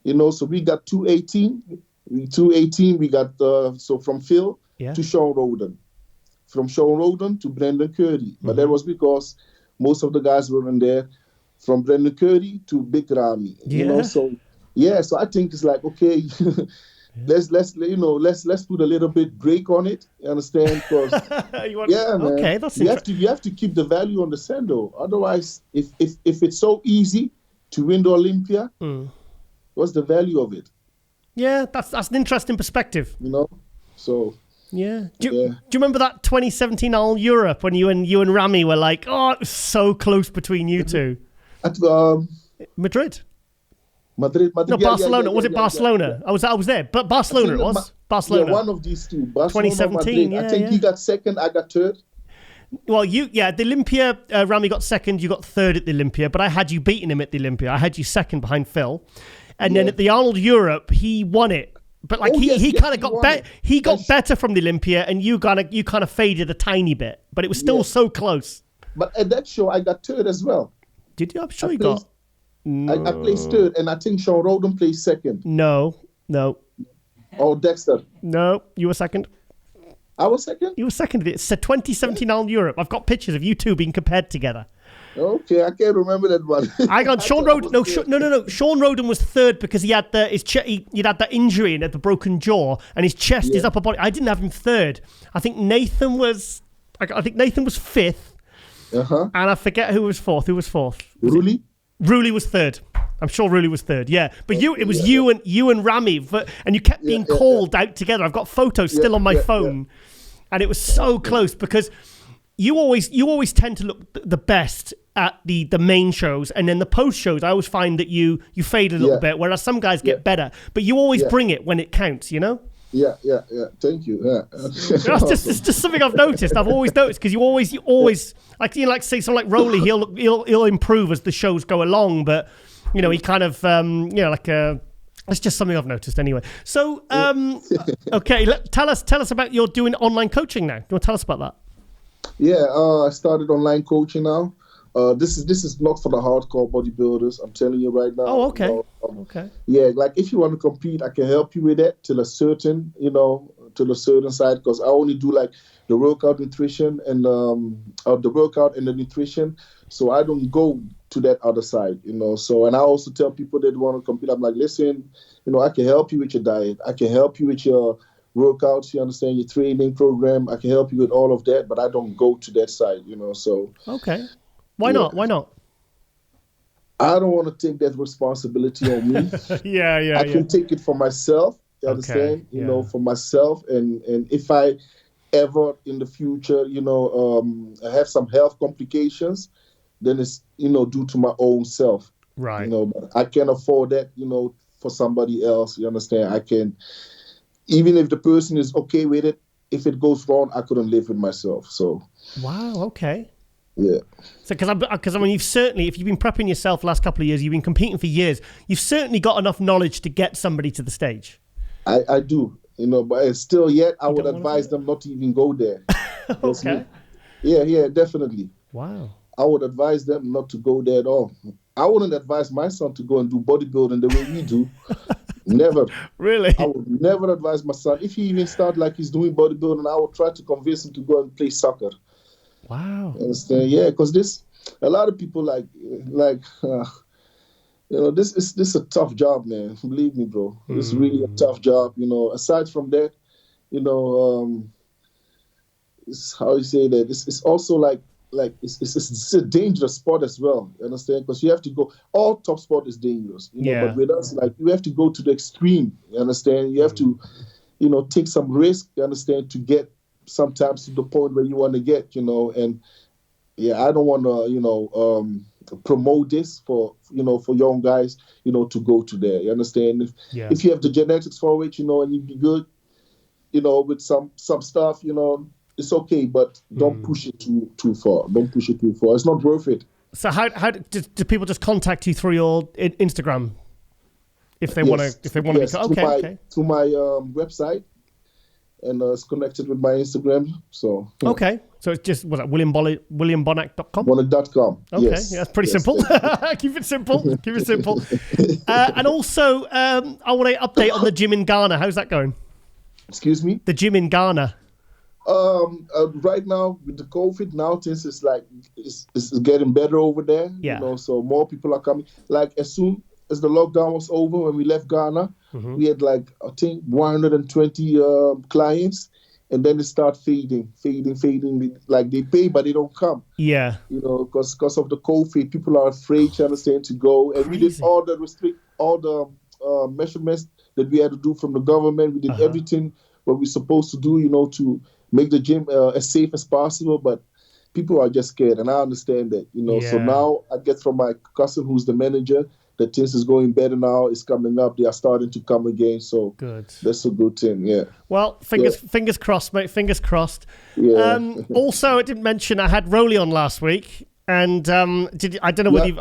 so we got 218. 218, we got so from Phil to Sean Roden, from Sean Roden to Brendan Curdy. But that was because most of the guys weren't there. From Brendan Curdy to Big Ramy, So I think it's like, okay, let's put a little bit break on it. You understand? Because man, okay, that's you have to keep the value on the sando. Otherwise, if it's so easy to win the Olympia, what's the value of it? Yeah, that's an interesting perspective. So yeah. Do you remember that 2017 All Europe when you and Ramy were like, oh, it was so close between you two? At Madrid. No, Barcelona. Was it Barcelona? Yeah. I was there, but Barcelona it was. Barcelona. Yeah, one of these two. Barcelona, 2017. I think he got second. I got third. Well, the Olympia, Ramy got second. You got third at the Olympia, but I had you beating him at the Olympia. I had you second behind Phil. And then at the Arnold Europe, he won it, but like he kind of got better. He got better from the Olympia, and you kind of faded a tiny bit, but it was still so close. But at that show, I got third as well. Did you? I'm sure you got. No. I placed third, and I think Sean Roden placed second. No. Oh, Dexter. No, you were second. I was second. You were second. It's a 2017 Arnold Europe. I've got pictures of you two being compared together. Okay, I can't remember that one. I got Sean Roden. No. Sean Roden was third because he had he'd had that injury and had the broken jaw, and his chest, his upper body. I didn't have him third. I think Nathan was fifth, and I forget who was fourth. Who was fourth? Ruli was third. I'm sure Ruli was third. Yeah, but you and Ramy, and you kept being called out together. I've got photos still on my phone, and it was so close because you always tend to look the best at the main shows, and then the post shows I always find that you fade a little bit, whereas some guys get better, but you always bring it when it counts, Yeah. Thank you. That's just something I've noticed. I've always noticed because you always like say someone like Rolly, he'll improve as the shows go along, but he kind of it's just something I've noticed anyway. So okay, tell us about you're doing online coaching now. You want to tell us about that? Yeah, I started online coaching now. This is not for the hardcore bodybuilders. I'm telling you right now. Oh, okay. Okay. Yeah, like if you want to compete, I can help you with that till a certain side, because I only do like the workout nutrition and the workout and the nutrition. So I don't go to that other side, So, and I also tell people that want to compete, I'm like, listen, I can help you with your diet. I can help you with your workouts, you understand, your training program. I can help you with all of that, but I don't go to that side, so. Okay. Why not? Why not? I don't want to take that responsibility on me. I can take it for myself, you understand, for myself. And if I ever in the future, have some health complications, then it's, due to my own self. Right. But I can't afford that, for somebody else. You understand? I can, even if the person is okay with it, if it goes wrong, I couldn't live with myself. So. Wow. Okay. Yeah. So, because I mean, you've certainly, if you've been prepping yourself the last couple of years, you've been competing for years, you've certainly got enough knowledge to get somebody to the stage. I do, but still yet, I would advise them not to even go there. Okay. Yeah, definitely. Wow. I would advise them not to go there at all. I wouldn't advise my son to go and do bodybuilding the way we do. Never. Really? I would never advise my son. If he even start like he's doing bodybuilding, I would try to convince him to go and play soccer. Wow. Understand? Yeah, because a lot of people this is a tough job, man. Believe me, bro. It's really a tough job. Aside from that, it's how you say that. It's also it's a dangerous sport as well. You understand? Because you have to go. All top sport is dangerous. But with us, you have to go to the extreme. You understand? You have to, take some risk. You understand? To get sometimes to the point where you want to get. And I don't want to, promote this for young guys. To go to there. You understand? If you have the genetics for it, and you be good, with some stuff, it's okay, but don't push it too far. Don't push it too far. It's not worth it. So how do people just contact you through your Instagram if they want to okay. Through my website, and it's connected with my Instagram. So okay, so it's just WilliamBonac.com. Bonac.com. Okay, yes. That's pretty simple. Keep it simple. And also, I want to update on the gym in Ghana. How's that going? Excuse me. The gym in Ghana. Right now with the COVID, now things is it's getting better over there. Yeah. So more people are coming. Like as soon as the lockdown was over, when we left Ghana, we had I think 120 clients, and then it started fading. Like they pay, but they don't come. Yeah. Because of the COVID, people are afraid, you understand, to go. And we did all the measurements that we had to do from the government. We did everything what we're supposed to do, to make the gym as safe as possible, but people are just scared, and I understand that, So now I get from my cousin, who's the manager, that things is going better now. It's coming up. They are starting to come again, so good. That's a good thing. Yeah. Well, fingers crossed, mate. Fingers crossed. Yeah. Also, I didn't mention I had Rolly on last week. And I don't know whether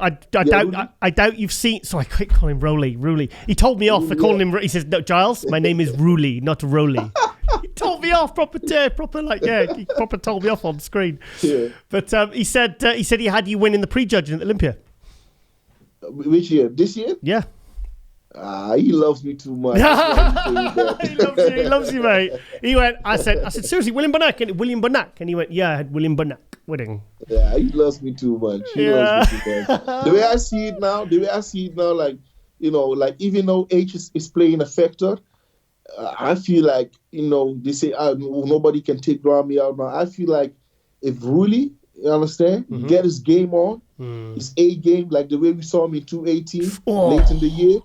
I doubt you've seen. So I quit calling him Rolly. He told me off for calling him. He says, "No, Giles, my name is Rolly, not Rolly." He told me off proper. He proper told me off on screen. Yeah. But he said he had you winning the prejudging at Olympia. Which year? This year? Yeah. He loves me too much. He loves you, mate. He went. I said, seriously, William Bonac, and he went, yeah, I had William Bonac winning. Yeah, he loves me too much. Loves me too much. The way I see it now, like even though age is playing a factor, I feel like they say nobody can take Rami out now. I feel like if really, you understand, get his game on, his A game, like the way we saw him in 2018, late in the year.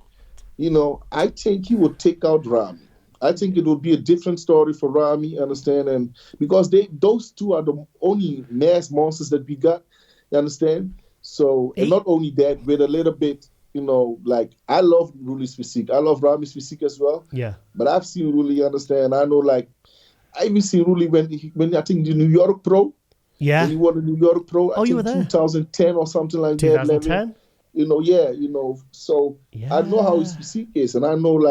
I think he would take out Rami. I think it would be a different story for Rami, understand? And because those two are the only mass monsters that we got, you understand? So, and not only that, with a little bit, I love Ruli's physique. I love Rami's physique as well. Yeah. But I've seen Ruli, understand? I know, I even seen Ruli when I think the New York Pro. Yeah. When he won the New York Pro. I think you were there. 2010 or something like 2010? that. So I know how his physique is, and I know,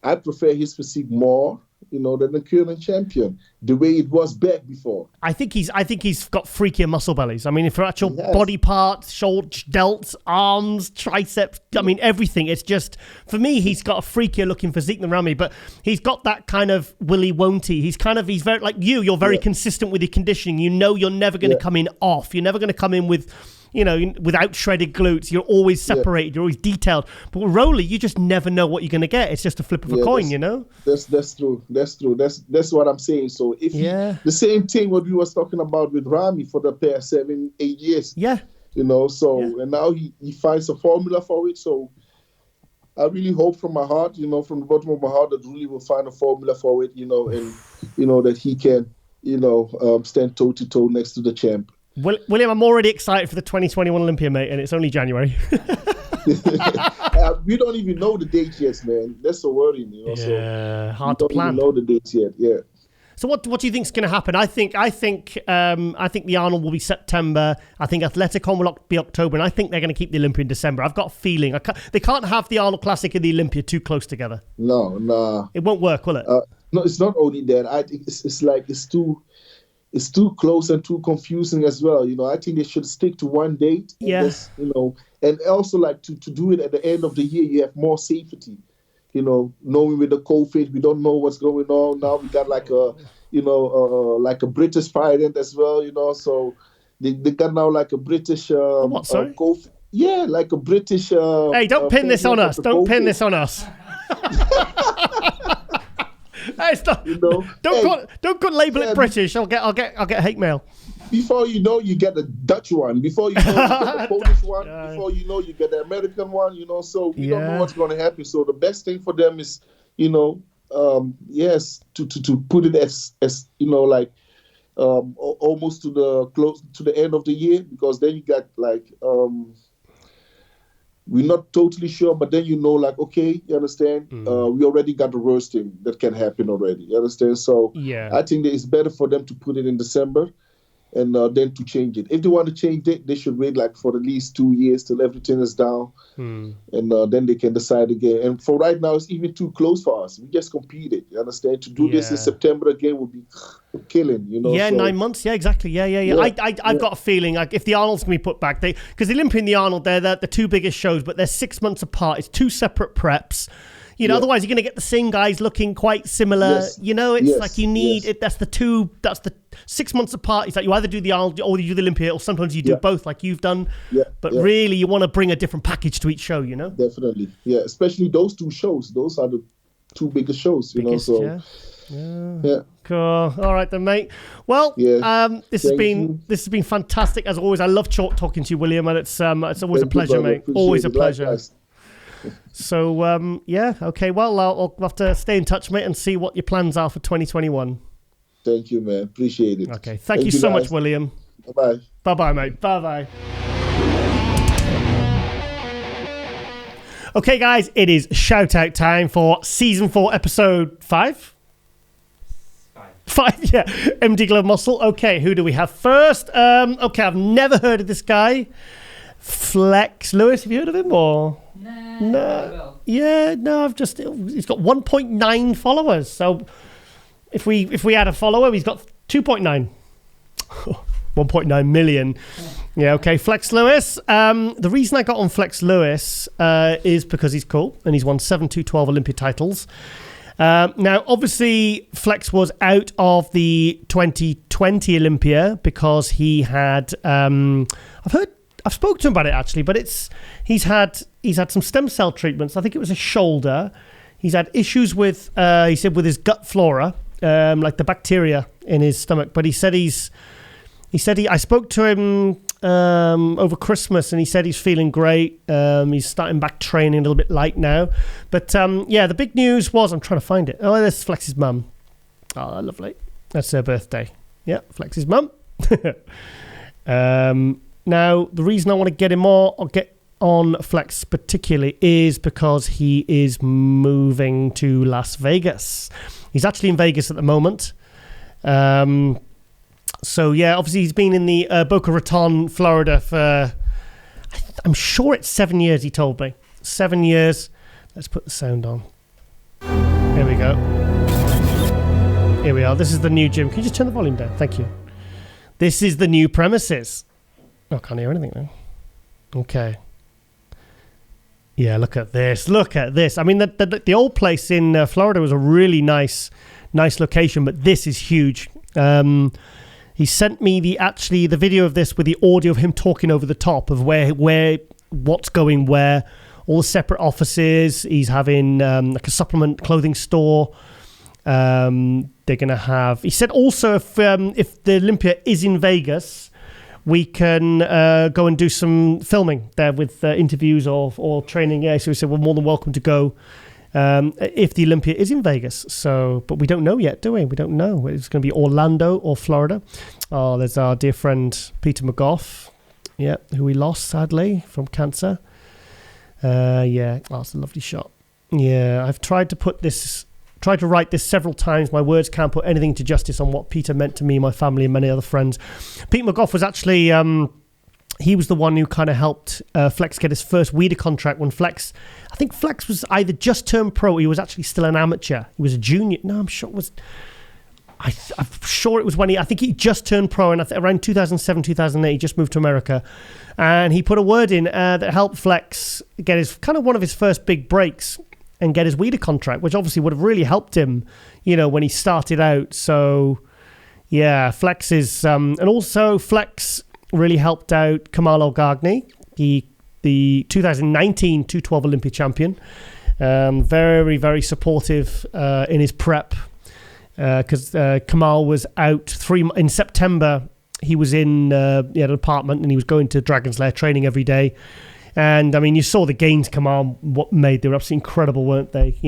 I prefer his physique more, than the current champion, the way it was back before. I think he's got freakier muscle bellies. I mean, for actual body parts, shoulders, delts, arms, triceps, I mean, everything. It's just, for me, he's got a freakier looking physique than Rami, but he's got that kind of willy won't he? He's very like you're very consistent with your conditioning. You're never going to come in off. You're never going to come in with without shredded glutes. You're always separated. You're always detailed. But with roller, you just never know what you're going to get. It's just a flip of a coin, That's true. That's what I'm saying. So if the same thing what we was talking about with Rami for the past 7-8 years. Yeah. And now he finds a formula for it. So I really hope from my heart, from the bottom of my heart, that Ruli will find a formula for it, and that he can, stand toe to toe next to the champ. William, I'm already excited for the 2021 Olympia, mate, and it's only January. We don't even know the dates yet, man. That's so worrying, Yeah, hard to plan. We don't even know the dates yet. Yeah. So what do you think is going to happen? I think the Arnold will be September. I think Athleticon will be October, and I think they're going to keep the Olympia in December. I've got a feeling they can't have the Arnold Classic and the Olympia too close together. No. It won't work, will it? No, it's not only that. I think it's too close and too confusing as well. I think they should stick to one date. And also like to do it at the end of the year, you have more safety. Knowing with the COVID, we don't know what's going on. Now we got like a British variant as well, so they got now like a British what, sorry? COVID. Yeah, like a British hey, don't pin this on us. Don't pin this on us. Hey, stop. Don't label it British. I'll get hate mail. Before you know, you get the Dutch one. Before you know, you get the Polish one. Before you know, you get the American one. So we don't know what's going to happen. So the best thing for them is, to put it as almost to the end of the year, because then you got like we're not totally sure, but then okay, you understand? We already got the worst thing that can happen already. You understand? So I think that it's better for them to put it in December. And then to change it. If they want to change it, they should wait like for at least 2 years till everything is down. And then they can decide again. And for right now, it's even too close for us. We just competed, you understand? To do this in September again would be killing, Yeah, 9 months. Yeah, exactly. Yeah. I've got a feeling like if the Arnold's going to be put back, because the Olympia and the Arnold, they're the two biggest shows, but they're 6 months apart. It's two separate preps. Otherwise you're going to get the same guys looking quite similar. It's like you need it. That's the 6 months apart. It's like you either do the Arnold or you do the Olympia, or sometimes you do both, like you've done. But really, you want to bring a different package to each show. Definitely, especially those two shows. Those are the two biggest shows. So. Yeah. Cool. All right then, mate. Well, this has been fantastic as always. I love talking to you, William, and it's always a pleasure, mate. Always a pleasure. Likewise. So, okay. Well, I'll have to stay in touch, mate, and see what your plans are for 2021. Thank you, man. Appreciate it. Okay. Thank you so much, William. Bye-bye. Bye-bye, mate. Bye-bye. Okay, guys, it is shout-out time for Season 4, Episode 5? 5, yeah. MD Glove Muscle. Okay, who do we have first? Okay, I've never heard of this guy. Flex Lewis, have you heard of him or? No. Yeah, no, he's got 1.9 followers. So if we add a follower, he's got 2.9. 1.9 million. Yeah, okay. Flex Lewis. The reason I got on Flex Lewis is because he's cool and he's won 7 212 Olympia titles. Now, obviously, Flex was out of the 2020 Olympia because he had. I've spoken to him about it actually, but he's had some stem cell treatments. I think it was a shoulder. He's had issues with he said with his gut flora, like the bacteria in his stomach. But he said I spoke to him over Christmas, and he said he's feeling great. He's starting back training a little bit light now. But the big news was, I'm trying to find it. Oh, there's Flex's mum. Oh, lovely. That's her birthday. Yeah, Flex's mum. Now, the reason I want to get him on Flex particularly is because he is moving to Las Vegas. He's actually in Vegas at the moment. So, yeah, obviously he's been in the Boca Raton, Florida for, I'm sure it's 7 years, he told me. 7 years. Let's put the sound on. Here we go. Here we are. This is the new gym. Can you just turn the volume down? Thank you. This is the new premises. Oh, I can't hear anything now. Okay. Yeah, look at this. Look at this. I mean, the old place in Florida was a really nice location, but this is huge. He sent me the video of this with the audio of him talking over the top of where what's going where, all the separate offices. He's having like a supplement clothing store. They're going to have... He said also if the Olympia is in Vegas, we can go and do some filming there with interviews or training. Yeah, so he said we're more than welcome to go if the Olympia is in Vegas. So, but we don't know yet, do we? We don't know. It's going to be Orlando or Florida. Oh, there's our dear friend Peter McGough, yeah, who we lost sadly from cancer. Yeah, oh, it's a lovely shot. Yeah, I've tried to write this several times. My words can't put anything to justice on what Peter meant to me, my family, and many other friends. Pete McGough was actually, he was the one who kind of helped Flex get his first Weider contract when Flex, I think Flex was either just turned pro, he was actually still an amateur. He was a junior. No, I'm sure it was, I'm sure it was when I think he just turned pro, and around 2007, 2008, he just moved to America. And he put a word in that helped Flex get his kind of one of his first big breaks and get his Weider contract, which obviously would have really helped him, when he started out. So, yeah, Flex is... and also, Flex really helped out Kamal El-Ghaghni, the 2019 212 Olympia champion. Very, very supportive in his prep because Kamal was out in September. He was in an apartment and he was going to Dragon's Lair training every day. And, I mean, you saw the gains Kamal made. They were absolutely incredible, weren't they?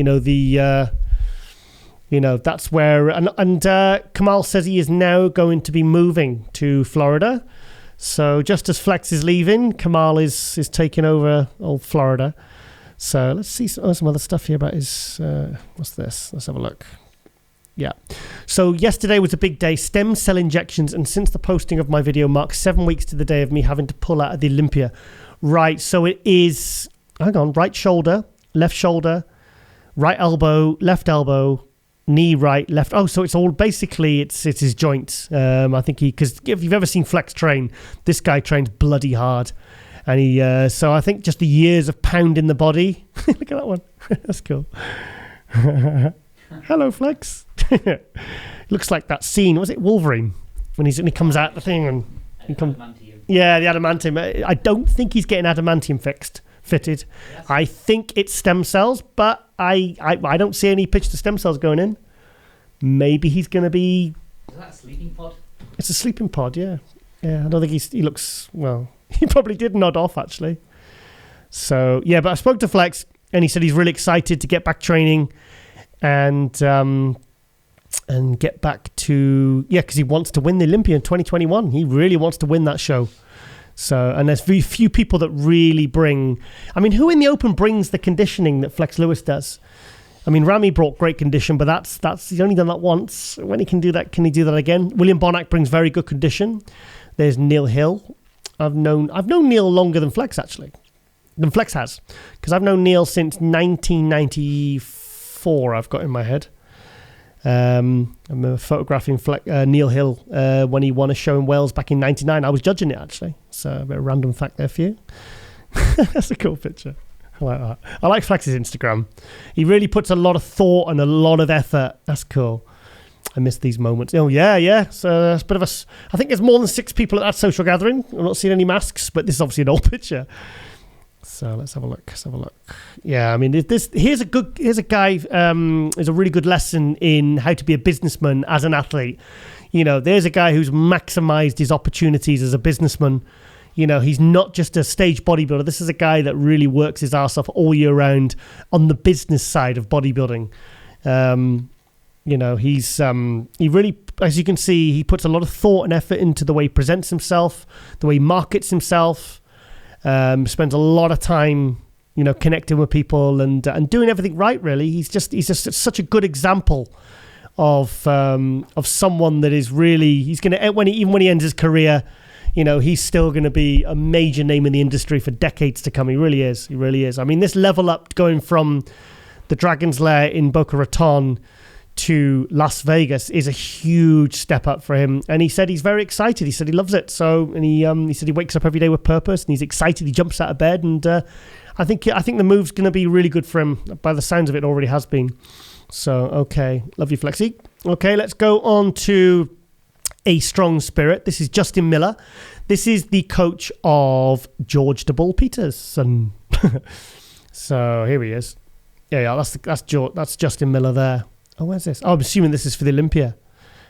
That's where... And Kamal says he is now going to be moving to Florida. So just as Flex is leaving, Kamal is taking over old Florida. So let's see some other stuff here about his... what's this? Let's have a look. Yeah. So yesterday was a big day. Stem cell injections. And since the posting of my video marks 7 weeks to the day of me having to pull out of the Olympia... Right, so it is, right shoulder, right elbow, left elbow, knee right, left. Oh, so it's all basically, it's his joints. I think because if you've ever seen Flex train, this guy trains bloody hard. And so I think just the years of pounding the body. Look at that one. That's cool. Hello, Flex. Looks like that scene, was it Wolverine? When he comes out the thing and he comes... Yeah, the adamantium. I don't think he's getting adamantium fitted. Yes. I think it's stem cells, but I don't see any pitch to stem cells going in. Maybe he's going to be... Is that a sleeping pod? It's a sleeping pod, yeah. Yeah, I don't think he looks... Well, he probably did nod off, actually. So, yeah, but I spoke to Flex, and he said he's really excited to get back training and get back to... Yeah, because he wants to win the Olympia in 2021. He really wants to win that show. So, and there's very few people that really bring... I mean, who in the open brings the conditioning that Flex Lewis does? I mean, Ramy brought great condition, but that's he's only done that once. When he can do that, can he do that again? William Bonac brings very good condition. There's Neil Hill. I've known Neil longer than Flex, actually. Than Flex has. Because I've known Neil since 1994, I've got in my head. I'm photographing Neil Hill when he won a show in Wales back in 99. I was judging it, actually. So a bit of random fact there for you. That's a cool picture. I like that. I like Flex's Instagram. He really puts a lot of thought and a lot of effort. That's cool. I miss these moments. Oh, yeah. So it's a bit of a... I think there's more than 6 people at that social gathering. I'm not seeing any masks, but this is obviously an old picture. So let's have a look. Yeah, I mean, here's a guy. There's a really good lesson in how to be a businessman as an athlete. There's a guy who's maximized his opportunities as a businessman. He's not just a stage bodybuilder. This is a guy that really works his ass off all year round on the business side of bodybuilding. He really, as you can see, he puts a lot of thought and effort into the way he presents himself, the way he markets himself. Spends a lot of time, connecting with people and doing everything right. Really, he's just such a good example of someone that is really, he's going to, even when he ends his career, he's still going to be a major name in the industry for decades to come. He really is. I mean, this level up going from the Dragon's Lair in Boca Raton to Las Vegas is a huge step up for him, and he said he's very excited. He said he loves it. So, and he said he wakes up every day with purpose, and he's excited. He jumps out of bed, and I think the move's going to be really good for him. By the sounds of it, already has been. So, okay, love you, Flexi. Okay, let's go on to a strong spirit. This is Justin Miller. This is the coach of George the Bull Peterson. So here he is. Yeah, that's Justin Miller there. Oh, where's this? Oh, I'm assuming this is for the Olympia.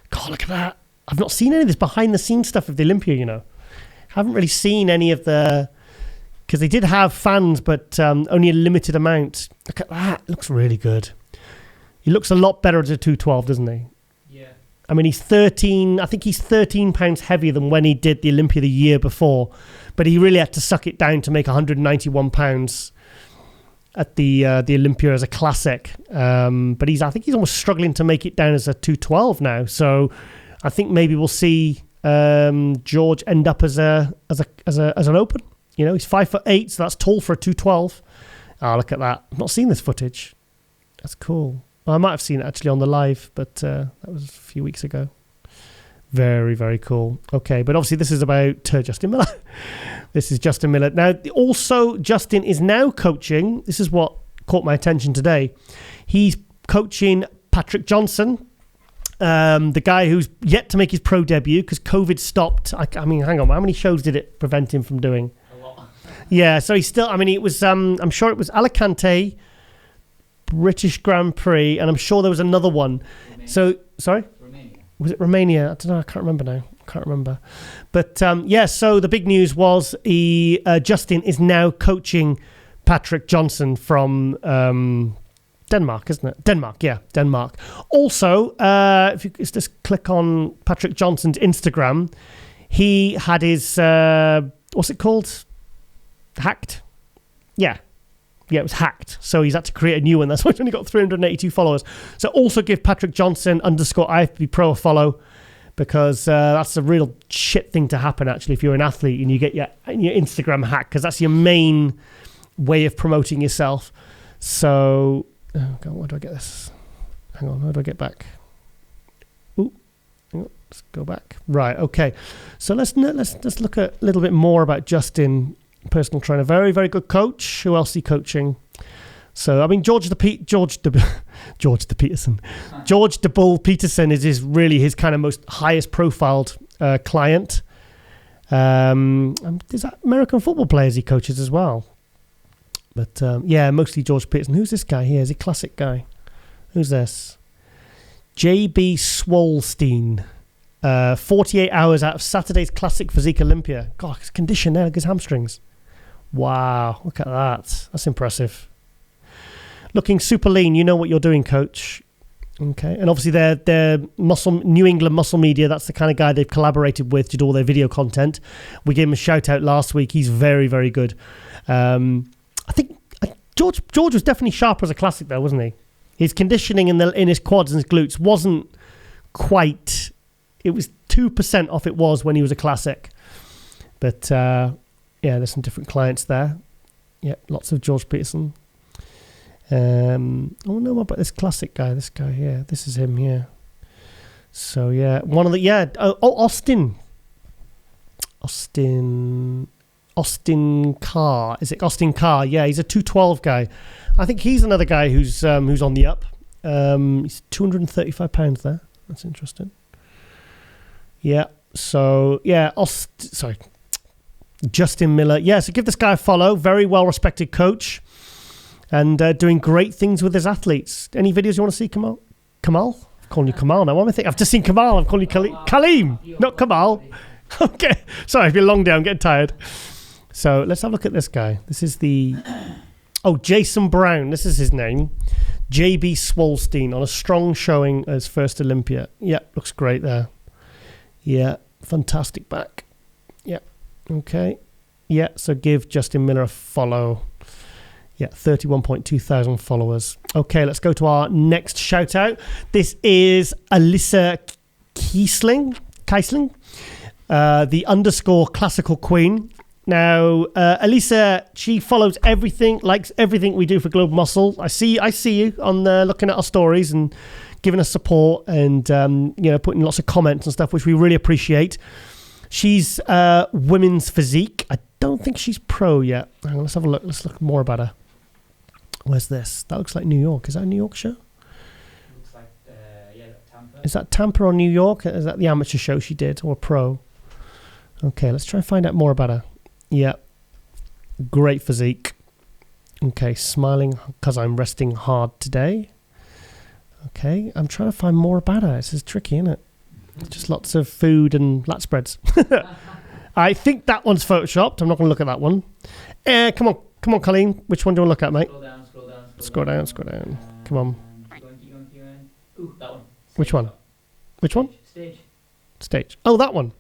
God, look at that. I've not seen any of this behind-the-scenes stuff of the Olympia, you know. Haven't really seen any of the... Because they did have fans, but only a limited amount. Look at that. It looks really good. He looks a lot better as a 212, doesn't he? Yeah. I mean, he's 13 pounds heavier than when he did the Olympia the year before. But he really had to suck it down to make 191 pounds at the Olympia as a classic. But I think he's almost struggling to make it down as a 212 now. So I think maybe we'll see George end up as an open. You know, he's 5'8", so that's tall for a 212. Oh, look at that. I've not seen this footage. That's cool. Well, I might have seen it actually on the live, but that was a few weeks ago. Very, very cool. Okay, but obviously this is about Justin Miller. This is Justin Miller. Now, also, Justin is now coaching. This is what caught my attention today. He's coaching Patrick Johnson, the guy who's yet to make his pro debut because COVID stopped. I mean, hang on. How many shows did it prevent him from doing? Yeah, so he's still, I mean, it was, I'm sure it was Alicante, British Grand Prix, and I'm sure there was another one. Romania. So, sorry? Romania. Was it Romania? I don't know, I can't remember now. But, yeah, so the big news was Justin is now coaching Patrick Johnson from Denmark, isn't it? Denmark. Also, if you just click on Patrick Johnson's Instagram, he had his, what's it called? Hacked. Yeah, it was hacked. So he's had to create a new one. That's why he's only got 382 followers. So also give Patrick Johnson _IFBB Pro a follow, because that's a real shit thing to happen, actually, if you're an athlete and you get your Instagram hacked, because that's your main way of promoting yourself. So, oh God, where do I get this? Hang on, how do I get back? Ooh, let's go back. Right, okay. So let's just look at a little bit more about Justin. Personal trainer, very, very good coach. Who else is he coaching? So, I mean, George the Peterson. George the Bull Peterson is his kind of most highest profiled client. There's American football players he coaches as well. But, yeah, mostly George Peterson. Who's this guy here? Is he a classic guy? Who's this? J.B. Swolstein. 48 hours out of Saturday's Classic Physique Olympia. God, his condition there, his hamstrings. Wow, look at that. That's impressive. Looking super lean. You know what you're doing, coach. Okay, and obviously they're New England Muscle Media. That's the kind of guy they've collaborated with to do all their video content. We gave him a shout out last week. He's very, very good. I think George was definitely sharper as a classic though, wasn't he? His conditioning in his quads and his glutes wasn't quite. It was 2% off it was when he was a classic. But, yeah, there's some different clients there. Yeah, lots of George Peterson. I want to know more about this classic guy. This guy here. This is him here. So, yeah. Austin Carr. Is it Austin Carr? Yeah, he's a 212 guy. I think he's another guy who's on the up. He's 235 pounds there. That's interesting. Yeah. So, yeah. Justin Miller. Yeah, so give this guy a follow. Very well-respected coach. And doing great things with his athletes. Any videos you want to see, Kamal? I'm calling you Kamal now. What am I thinking? I've just seen Kamal. I'm calling you Kaleem, not Kamal. Okay. Sorry, it's been a long day. I'm getting tired. So let's have a look at this guy. This is Jason Brown. This is his name. J.B. Swolstein on a strong showing as first Olympia. Yeah, looks great there. Yeah, fantastic back. Yeah, okay. Yeah, so give Justin Miller a follow. Yeah, 31.2 thousand followers. Okay, let's go to our next shout out. This is Alyssa Kiesling, the _classical queen. Now, Alyssa, she follows everything, likes everything we do for Global Muscle. I see you on looking at our stories and giving us support and putting lots of comments and stuff, which we really appreciate. She's women's physique. I don't think she's pro yet. Hang on, let's have a look. Let's look more about her. Where's this? That looks like New York. Is that a New York show? Looks like Tampa. Is that Tampa or New York? Is that the amateur show she did or pro? Okay, let's try and find out more about her. Yeah. Great physique. Okay, smiling because I'm resting hard today. Okay, I'm trying to find more about her. This is tricky, isn't it? Just lots of food and lat spreads. I think that one's photoshopped. I'm not going to look at that one. Come on, Colleen. Which one do you want to look at, mate? Scroll down. Come on. Keep going. Ooh, that one. Which one? Which one? Stage. Oh, that one.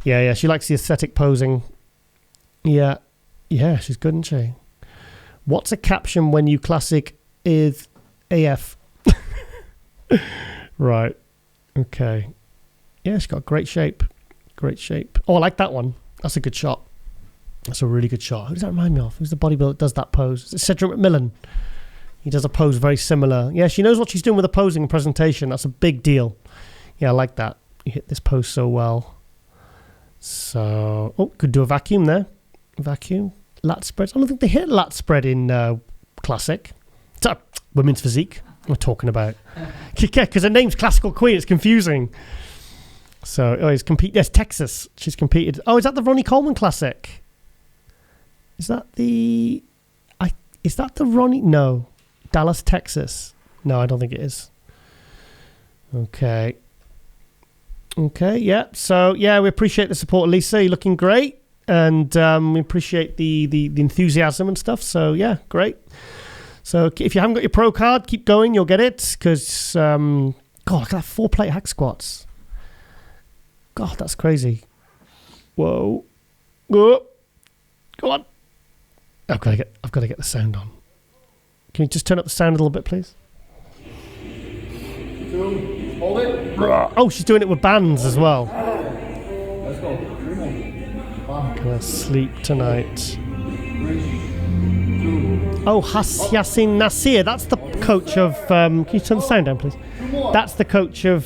Yeah. She likes the aesthetic posing. Yeah, she's good, isn't she? What's a caption when you classic is AF? Right. Okay. Yeah, she's got great shape. Oh, I like that one. That's a good shot. That's a really good shot. Who does that remind me of? Who's the bodybuilder that does that pose? Is it Cedric McMillan? He does a pose very similar. Yeah, she knows what she's doing with the posing and presentation. That's a big deal. Yeah, I like that. You hit this pose so well. So, could do a vacuum there. Vacuum. Lat spreads. I don't think they hit lat spread in classic. It's women's physique we're talking about. Yeah, because her name's Classical Queen. It's confusing. So, yes, Texas. She's competed. Oh, is that the Ronnie Coleman Classic? Is that the Ronnie? No. Dallas, Texas. No, I don't think it is. Okay, yeah. So, yeah, we appreciate the support, Lisa. You're looking great. And we appreciate the enthusiasm and stuff. So, yeah, great. So, if you haven't got your pro card, keep going. You'll get it. Because, God, look at that 4-plate hack squats. God, that's crazy. Whoa. Go on. I've got to get the sound on. Can you just turn up the sound a little bit, please? Hold it. Oh, she's doing it with bands as well. Let's go. Gonna sleep tonight. Oh, Yassin Nasir. That's the coach of. Can you turn the sound down, please? That's the coach of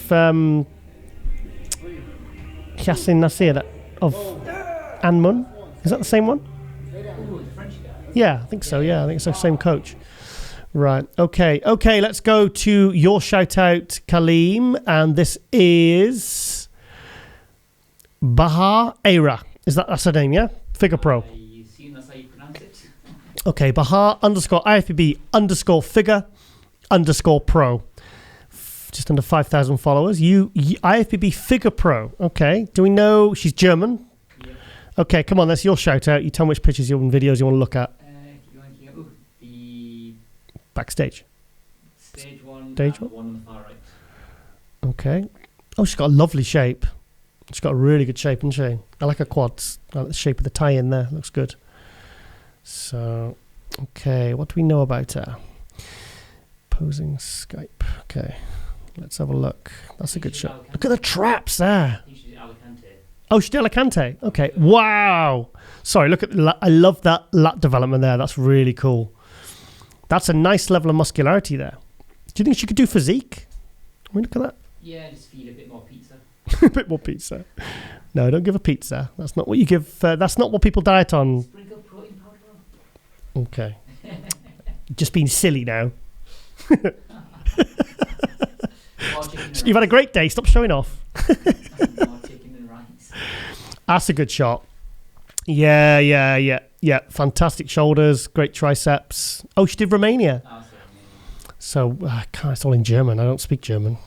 Yassin Nasir of Anmun. Is that the same one? Yeah, I think so. Yeah, I think it's the same coach. Right. Okay. Let's go to your shout out, Kaleem, and this is Bahar Era. That's her name? Yeah. Figure Pro. You assume that's how you pronounce it? Okay. Bahar _IFBB _figure _pro. Just under 5,000 followers. IFBB Figure Pro. Okay. Do we know she's German? Yeah. Okay. Come on. That's your shout out. You tell me which pictures and videos you want to look at. The backstage. Stage one. Stage one? The one on the far right. Okay. Oh, she's got a lovely shape. She's got a really good shape, hasn't she? I like her quads. I like the shape of the tie in there. Looks good. So, okay. What do we know about her? Posing Skype. Okay. Let's have a look. That's a good shot. Look at the traps there. I think she's Alicante. Oh, she's Alicante. Okay. Wow. Sorry, look at I love that lat development there. That's really cool. That's a nice level of muscularity there. Do you think she could do physique? I mean, look at that. Yeah, just feed a bit more pizza. A bit more pizza. No, don't give her pizza. That's not what you give. That's not what people diet on. Sprinkle protein powder on. Okay. Just being silly now. You've had a great day. Stop showing off. More chicken and rice. That's a good shot. Yeah. Fantastic shoulders. Great triceps. Oh, she did Romania. Oh, So, it's all in German. I don't speak German.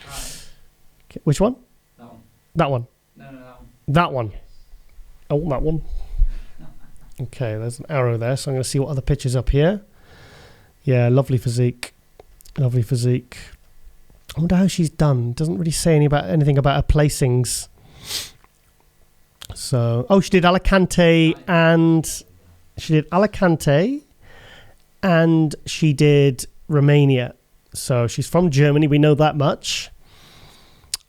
right. Okay, which one? That one. That one. No, that one. That one. Yes. Oh, that one. Okay, there's an arrow there. So I'm going to see what other pictures up here. Yeah, lovely physique. Lovely physique. I wonder how she's done. Doesn't really say anything about her placings. So, she did Alicante and she did Romania. So she's from Germany. We know that much.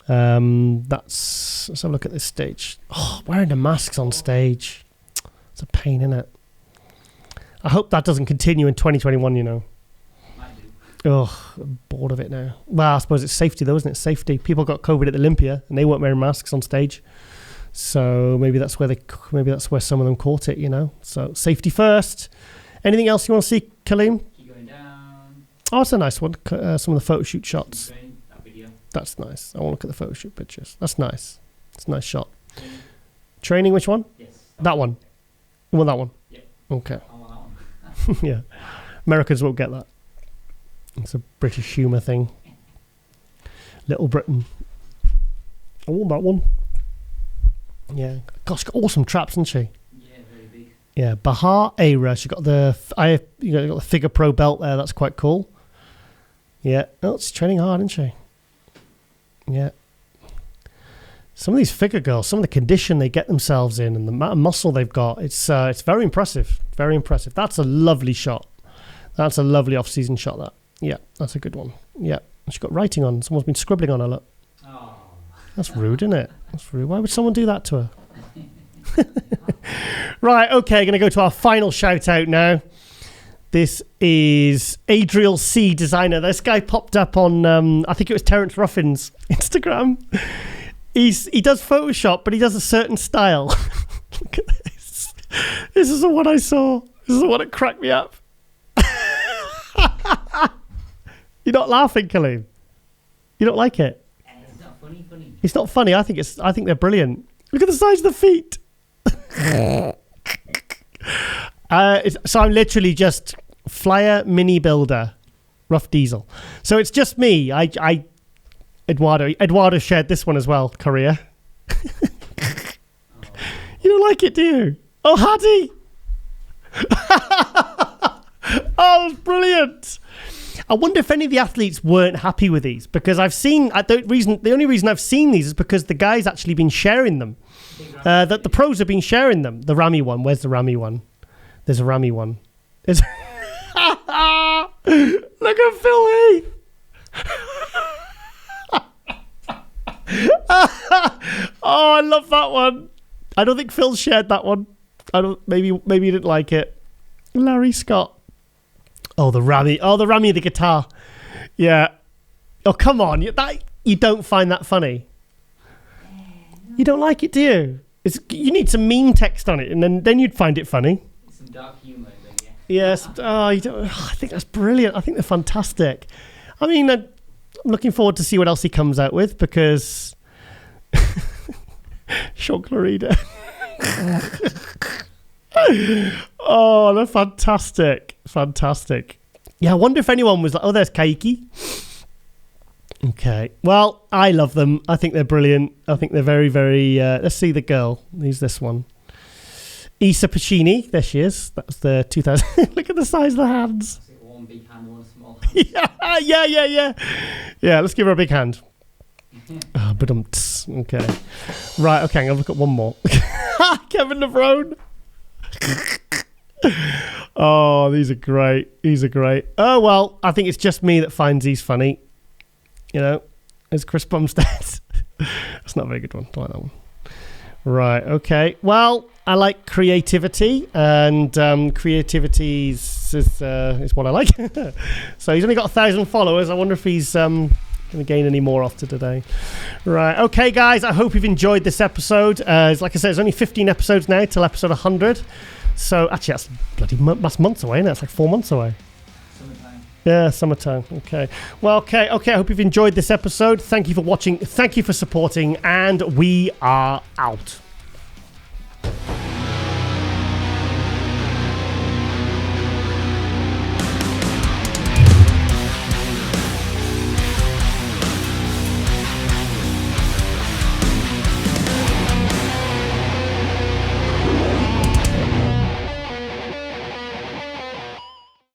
Let's have a look at this stage. Oh, wearing the masks on stage. It's a pain, isn't it? I hope that doesn't continue in 2021, you know. Oh, I'm bored of it now. Well, I suppose it's safety though, isn't it? Safety. People got COVID at the Olympia and they weren't wearing masks on stage. So maybe that's where some of them caught it, you know. So safety first. Anything else you want to see, Kaleem? Keep going down. Oh, it's a nice one. Some of the photo shoot shots. That video. That's nice. I want to look at the photo shoot pictures. That's nice. It's a nice shot. Training, which one? Yes. That one. You want that one? Yep. Okay. I want that one. Yeah. Americans won't get that. It's a British humour thing. Little Britain. I want that one. Yeah. Gosh, she's got awesome traps, hasn't she? Yeah, very big. Yeah. Bahar Aira. She got the got the Figure Pro belt there. That's quite cool. Yeah. Oh, she's training hard, isn't she? Yeah. Some of these figure girls, some of the condition they get themselves in and the amount of muscle they've got, it's very impressive. Very impressive. That's a lovely shot. That's a lovely off-season shot, that. Yeah, that's a good one. Yeah. She's got writing on. Someone's been scribbling on her, look. Oh. That's rude, isn't it? That's rude. Why would someone do that to her? Right, okay, going to go to our final shout-out now. This is Adriel C. Designer. This guy popped up on, I think it was Terence Ruffin's Instagram. He does Photoshop, but he does a certain style. Look at this. This is the one I saw. This is the one that cracked me up. You're not laughing, Khalid? You don't like it? It's not funny. It's not funny. I think they're brilliant. Look at the size of the feet. So I'm literally just Flyer Mini Builder, Rough Diesel. So it's just me. Eduardo shared this one as well, Korea. You don't like it, do you? Oh, Hadi! Oh, that's brilliant. I wonder if any of the athletes weren't happy with these, because I've seen, the only reason I've seen these is because the guy's actually been sharing them. That the pros have been sharing them. The Rami one. Where's the Rami one? There's a Rami one. Look at Phil Heath. Oh, I love that one. I don't think Phil shared that one. Maybe he didn't like it. Larry Scott. Oh, the Rami of the guitar. Yeah. Oh, come on. You don't find that funny. You don't like it, do you? You need some meme text on it, and then you'd find it funny. Some dark humour, yeah. Yes. Oh, I think that's brilliant. I think they're fantastic. I mean, I'm looking forward to see what else he comes out with, because Sean Clarida. Oh, they're fantastic. Fantastic. Yeah, I wonder if anyone was like, oh, there's Kaiki. Okay. Well, I love them. I think they're brilliant. I think they're very, very... let's see the girl. Who's this one? Isa Pacini. There she is. That's the 2000... Look at the size of the hands. One big hand, one small hand. Yeah. Yeah, let's give her a big hand. Okay. Right, okay, I'm going to look at one more. Kevin Levrone. Oh, these are great. Oh, well, I think it's just me that finds these funny. You know, there's Chris Bumstead. That's not a very good one. I like that one. Right, okay. Well, I like creativity, and creativity is what I like. So he's only got 1,000 followers. I wonder if he's going to gain any more after today. Right, okay, guys. I hope you've enjoyed this episode. Like I said, there's only 15 episodes now till episode 100. So actually, that's months away, isn't it? It's like 4 months away. Summertime. Yeah, summertime. Okay. Well, okay. I hope you've enjoyed this episode. Thank you for watching. Thank you for supporting. And we are out.